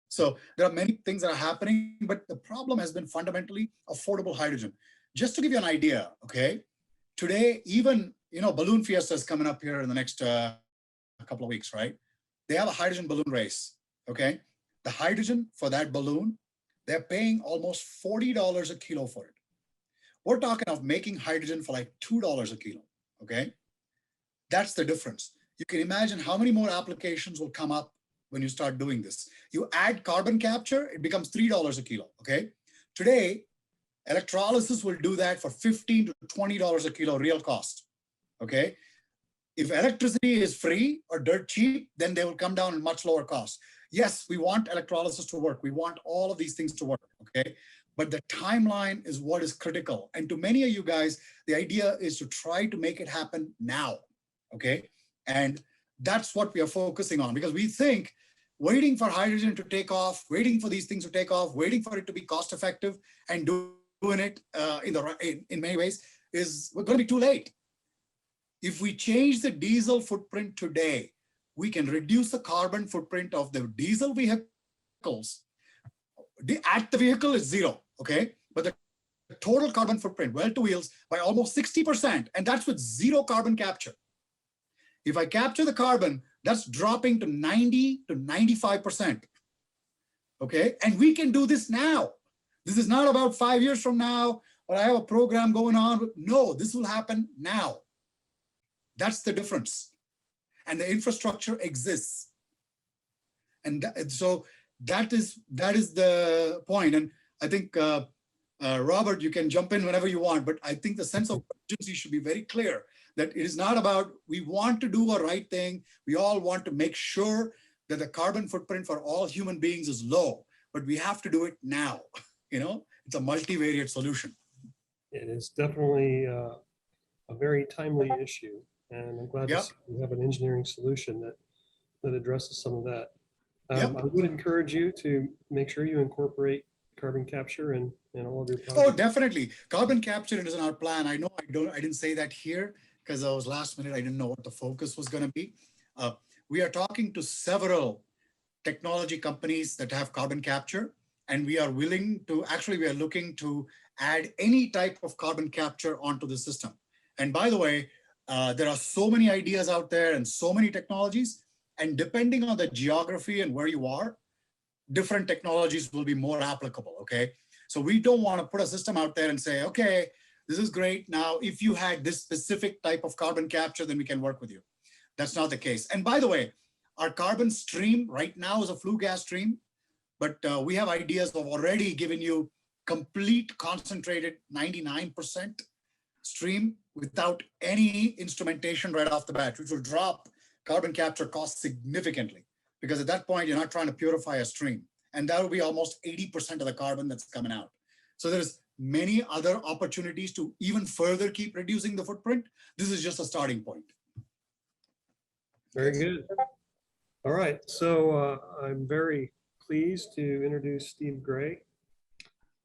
So there are many things that are happening, but the problem has been fundamentally affordable hydrogen. Just to give you an idea, okay, today, even, Balloon Fiesta is coming up here in the next couple of weeks, right? They have a hydrogen balloon race, okay? The hydrogen for that balloon, they're paying almost $40 a kilo for it. We're talking of making hydrogen for like $2 a kilo, okay? That's the difference. You can imagine how many more applications will come up when you start doing this. You add carbon capture, it becomes $3 a kilo, okay? Today, electrolysis will do that for $15 to $20 a kilo real cost, okay? If electricity is free or dirt cheap, then they will come down in much lower cost. Yes, we want electrolysis to work. We want all of these things to work, okay? But the timeline is what is critical. And to many of you guys, the idea is to try to make it happen now, okay? And that's what we are focusing on, because we think waiting for hydrogen to take off, waiting for these things to take off, waiting for it to be cost effective and doing it in many ways we're going to be too late. If we change the diesel footprint today, we can reduce the carbon footprint of the diesel vehicles. At the vehicle is zero, okay? But the total carbon footprint, well to wheels, by almost 60%, and that's with zero carbon capture. If I capture the carbon, that's dropping to 90 to 95%, okay? And we can do this now. This is not about 5 years from now, or I have a program going on. No, this will happen now. That's the difference. And the infrastructure exists. And so that is the point. And I think, Robert, you can jump in whenever you want, but I think the sense of urgency should be very clear that it is not about, we want to do a right thing. We all want to make sure that the carbon footprint for all human beings is low, but we have to do it now. It's a multivariate solution. It is definitely a very timely issue. And I'm glad to see we have an engineering solution that addresses some of that. I would encourage you to make sure you incorporate carbon capture in all of your projects. Oh, definitely. Carbon capture is in our plan. I know I didn't say that here because I was last minute. I didn't know what the focus was going to be. We are talking to several technology companies that have carbon capture, and we are willing to, actually, we are looking to add any type of carbon capture onto the system. And by the way, there are so many ideas out there and so many technologies, and depending on the geography and where you are, different technologies will be more applicable, okay? So we don't want to put a system out there and say, okay, this is great. Now, if you had this specific type of carbon capture, then we can work with you. That's not the case. And by the way, our carbon stream right now is a flue gas stream, but we have ideas of already giving you complete concentrated 99% stream without any instrumentation right off the bat, which will drop carbon capture costs significantly, because at that point, you're not trying to purify a stream. And that will be almost 80% of the carbon that's coming out. So there's many other opportunities to even further keep reducing the footprint. This is just a starting point. Very good. All right, so I'm very pleased to introduce Steve Gray,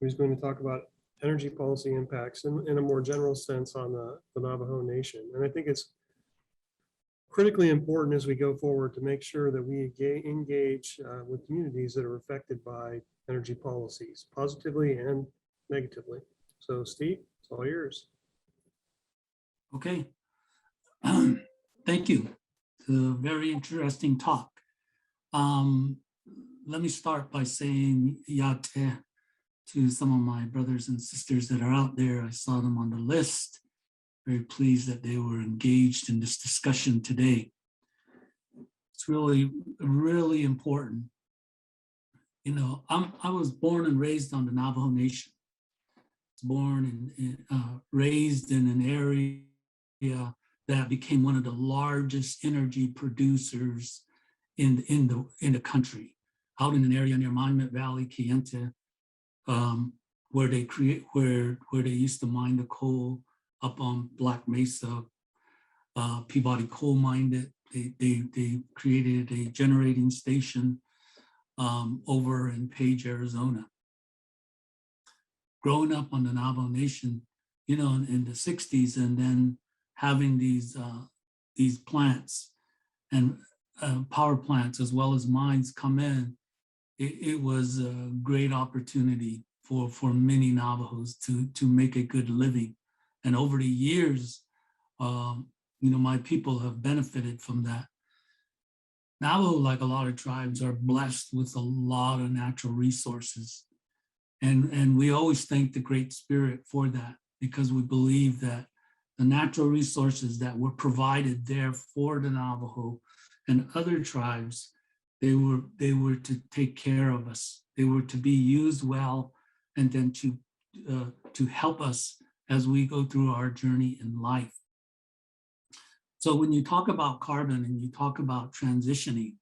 who's going to talk about energy policy impacts in a more general sense on the Navajo Nation. And I think it's critically important as we go forward to make sure that we engage with communities that are affected by energy policies, positively and negatively. So Steve, it's all yours. Okay. Thank you. It's a very interesting talk. Let me start by saying Yate to some of my brothers and sisters that are out there. I saw them on the list. Very pleased that they were engaged in this discussion today. It's really, really important. I was born and raised on the Navajo Nation. I was born and raised in an area that became one of the largest energy producers in the country, out in an area near Monument Valley, Kayenta, where they used to mine the coal up on Black Mesa. Peabody Coal mined it. They created a generating station over in Page, Arizona. Growing up on the Navajo Nation, in the 60s, and then having these plants and power plants as well as mines come in, it was a great opportunity for many Navajos to make a good living. And over the years, my people have benefited from that. Navajo, like a lot of tribes, are blessed with a lot of natural resources. And we always thank the Great Spirit for that, because we believe that the natural resources that were provided there for the Navajo and other tribes, they were to take care of us. They were to be used well, and then to help us as we go through our journey in life. So when you talk about carbon and you talk about transitioning,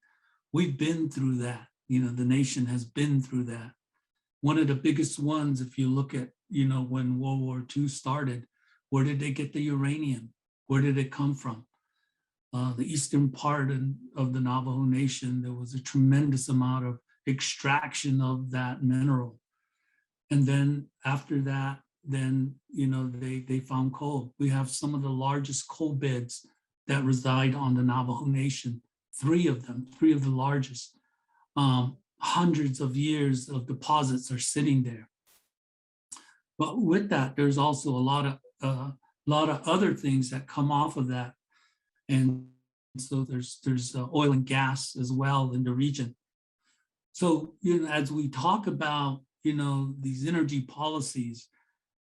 we've been through that. The nation has been through that. One of the biggest ones, if you look at, when World War II started, where did they get the uranium? Where did it come from? The eastern part of the Navajo Nation, there was a tremendous amount of extraction of that mineral. And then after that, they found coal. We have some of the largest coal beds that reside on the Navajo Nation, three of the largest. Hundreds of years of deposits are sitting there. But with that, there's also a lot of other things that come off of that. And so there's oil and gas as well in the region. So, as we talk about, these energy policies,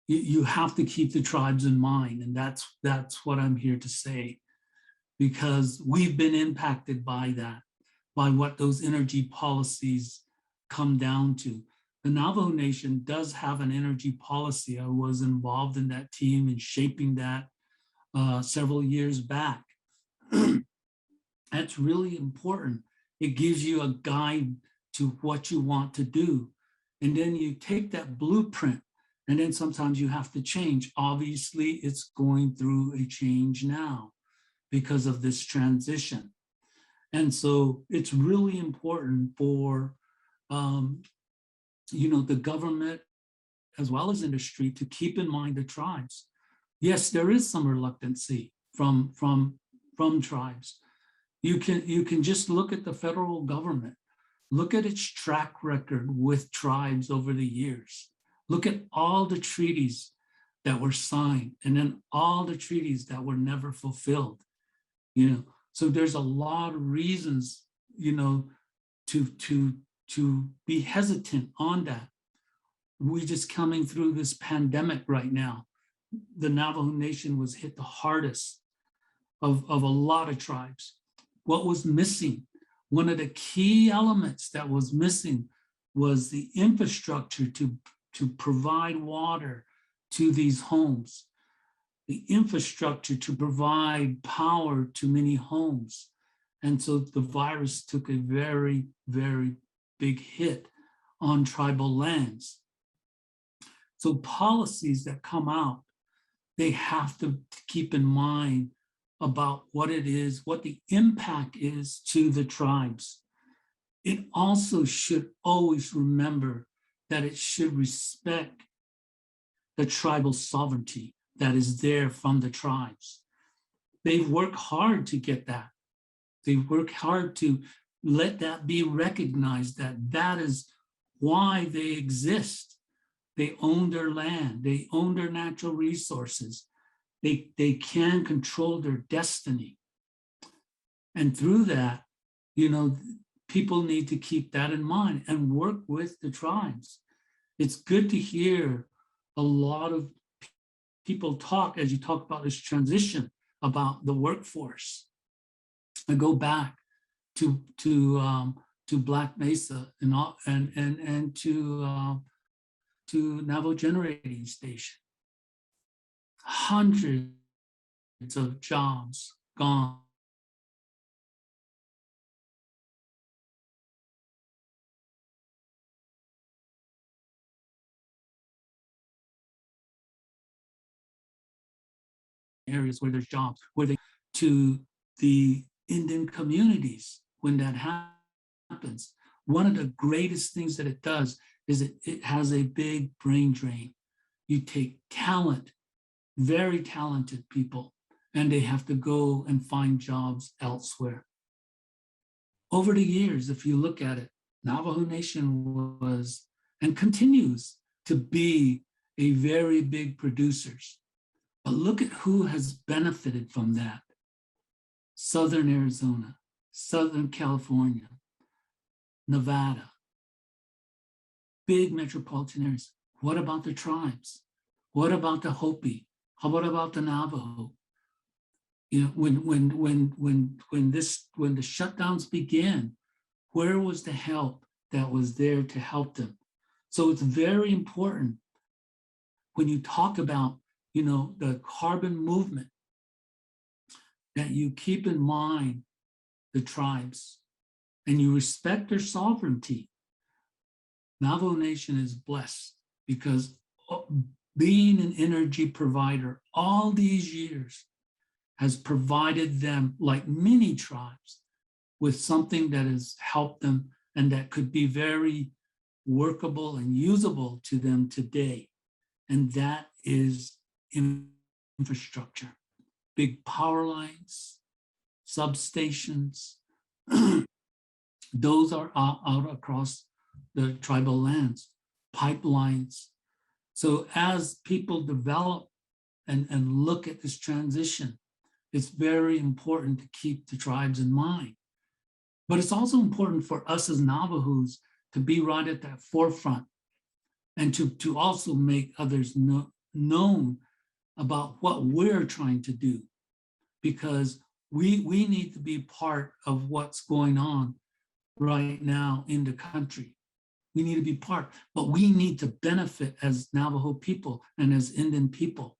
you have to keep the tribes in mind. And that's what I'm here to say, because we've been impacted by that, by what those energy policies come down to. The Navajo Nation does have an energy policy. I was involved in that team in shaping that several years back. That's really important. It gives you a guide to what you want to do. And then you take that blueprint, and then sometimes you have to change. Obviously, it's going through a change now because of this transition. And so it's really important for the government as well as industry to keep in mind the tribes. Yes, there is some reluctancy from tribes. You can just look at the federal government. Look at its track record with tribes over the years. Look at all the treaties that were signed, and then all the treaties that were never fulfilled. So there's a lot of reasons, to be hesitant on that. We're just coming through this pandemic right now. The Navajo Nation was hit the hardest of a lot of tribes. What was missing? One of the key elements that was missing was the infrastructure to provide water to these homes, the infrastructure to provide power to many homes. And so the virus took a very, very big hit on tribal lands. So policies that come out, they have to keep in mind about what it is, what the impact is to the tribes. It also should always remember that it should respect the tribal sovereignty that is there from the tribes. They've worked hard to get that. They've worked hard to let that be recognized, that is why they exist. They own their land. They own their natural resources. They can control their destiny. And through that, people need to keep that in mind and work with the tribes. It's good to hear a lot of people talk, as you talk about this transition, about the workforce. I go back to Black Mesa and to Navajo Generating Station. Hundreds of jobs gone. Areas where there's jobs, to the Indian communities when that happens. One of the greatest things that it does is it has a big brain drain. You take talent, very talented people, and they have to go and find jobs elsewhere. Over the years, if you look at it, Navajo Nation was and continues to be a very big producers. But look at who has benefited from that. Southern Arizona, Southern California, Nevada, big metropolitan areas. What about the tribes? What about the Hopi? How about the Navajo? You know, when the shutdowns began, where was the help that was there to help them? So it's very important when you talk about, you know, the carbon movement, that you keep in mind the tribes and you respect their sovereignty. Navajo Nation is blessed because being an energy provider all these years has provided them, like many tribes, with something that has helped them and that could be very workable and usable to them today. And that is infrastructure, big power lines, substations. Those are out across the tribal lands, pipelines. So as people develop and look at this transition, it's very important to keep the tribes in mind. But it's also important for us as Navajos to be right at that forefront and to also make others known about what we're trying to do, because we need to be part of what's going on right now in the country. We need to be part, but we need to benefit as Navajo people and as Indian people.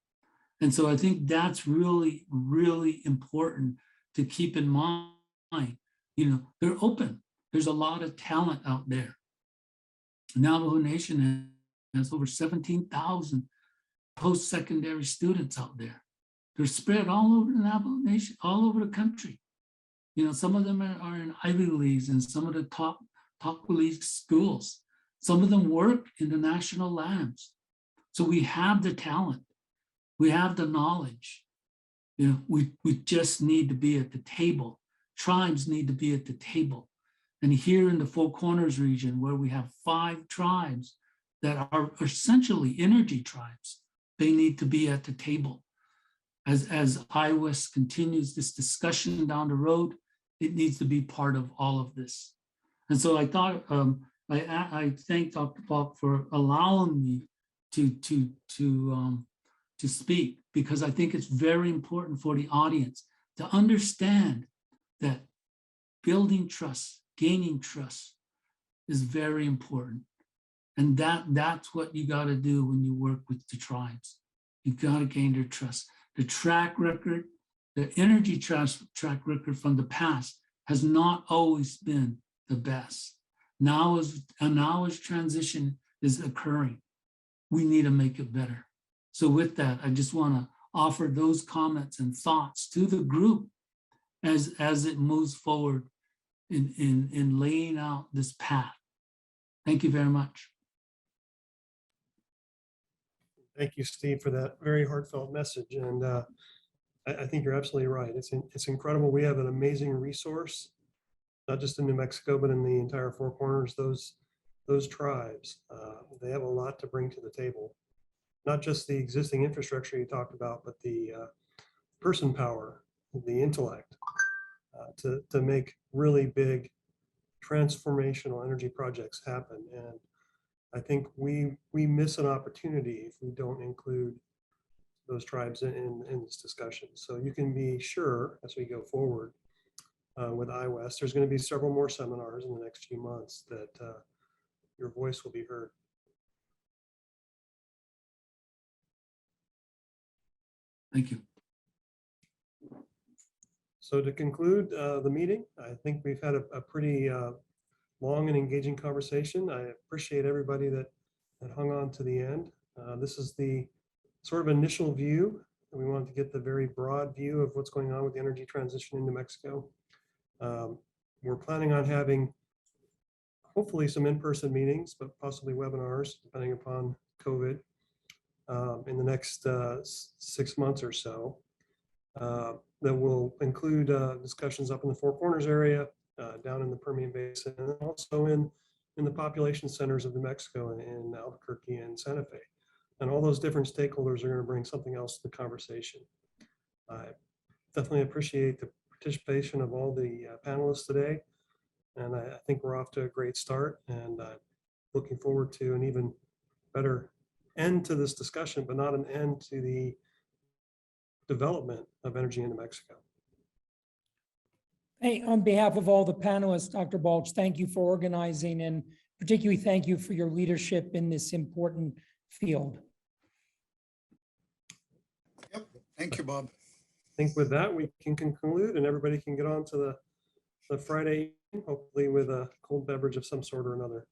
And so I think that's really, really important to keep in mind. You know, they're open. There's a lot of talent out there. Navajo Nation has over 17,000 post-secondary students out there. They're spread all over the Navajo Nation, all over the country. You know, some of them are in Ivy Leagues and some of the top elite schools. Some of them work in the national labs. So we have the talent. We have the knowledge. You know, we just need to be at the table. Tribes need to be at the table. And here in the Four Corners region, where we have 5 tribes that are essentially energy tribes, they need to be at the table. As IWES continues this discussion down the road, it needs to be part of all of this. And so I thought, I thank Dr. Balch for allowing me to speak, because I think it's very important for the audience to understand that building trust, gaining trust is very important. And that's what you got to do when you work with the tribes. You got to gain their trust. The track record, the energy track record from the past has not always been the best. Now as transition is occurring, we need to make it better. So with that, I just want to offer those comments and thoughts to the group as it moves forward in laying out this path. Thank you very much. Thank you, Steve, for that very heartfelt message. And I think you're absolutely right. It's incredible. We have an amazing resource, not just in New Mexico, but in the entire Four Corners. Those tribes, they have a lot to bring to the table. Not just the existing infrastructure you talked about, but the person power, the intellect, to make really big transformational energy projects happen. And I think we miss an opportunity if we don't include those tribes in this discussion. So you can be sure as we go forward with IWES, there's going to be several more seminars in the next few months that your voice will be heard. Thank you. So to conclude the meeting, I think we've had a pretty long and engaging conversation. I appreciate everybody that hung on to the end. This is the sort of initial view. We wanted to get the very broad view of what's going on with the energy transition in New Mexico. We're planning on having hopefully some in-person meetings, but possibly webinars, depending upon COVID, in the next 6 months or so. that will include discussions up in the Four Corners area, down in the Permian Basin, and also in the population centers of New Mexico in Albuquerque and Santa Fe. And all those different stakeholders are going to bring something else to the conversation. I definitely appreciate the participation of all the panelists today. And I think we're off to a great start, and looking forward to an even better end to this discussion, but not an end to the development of energy in New Mexico. Hey, on behalf of all the panelists, Dr. Balch, thank you for organizing, and particularly thank you for your leadership in this important field. Yep. Thank you, Bob. I think with that, we can conclude and everybody can get on to the Friday, hopefully with a cold beverage of some sort or another.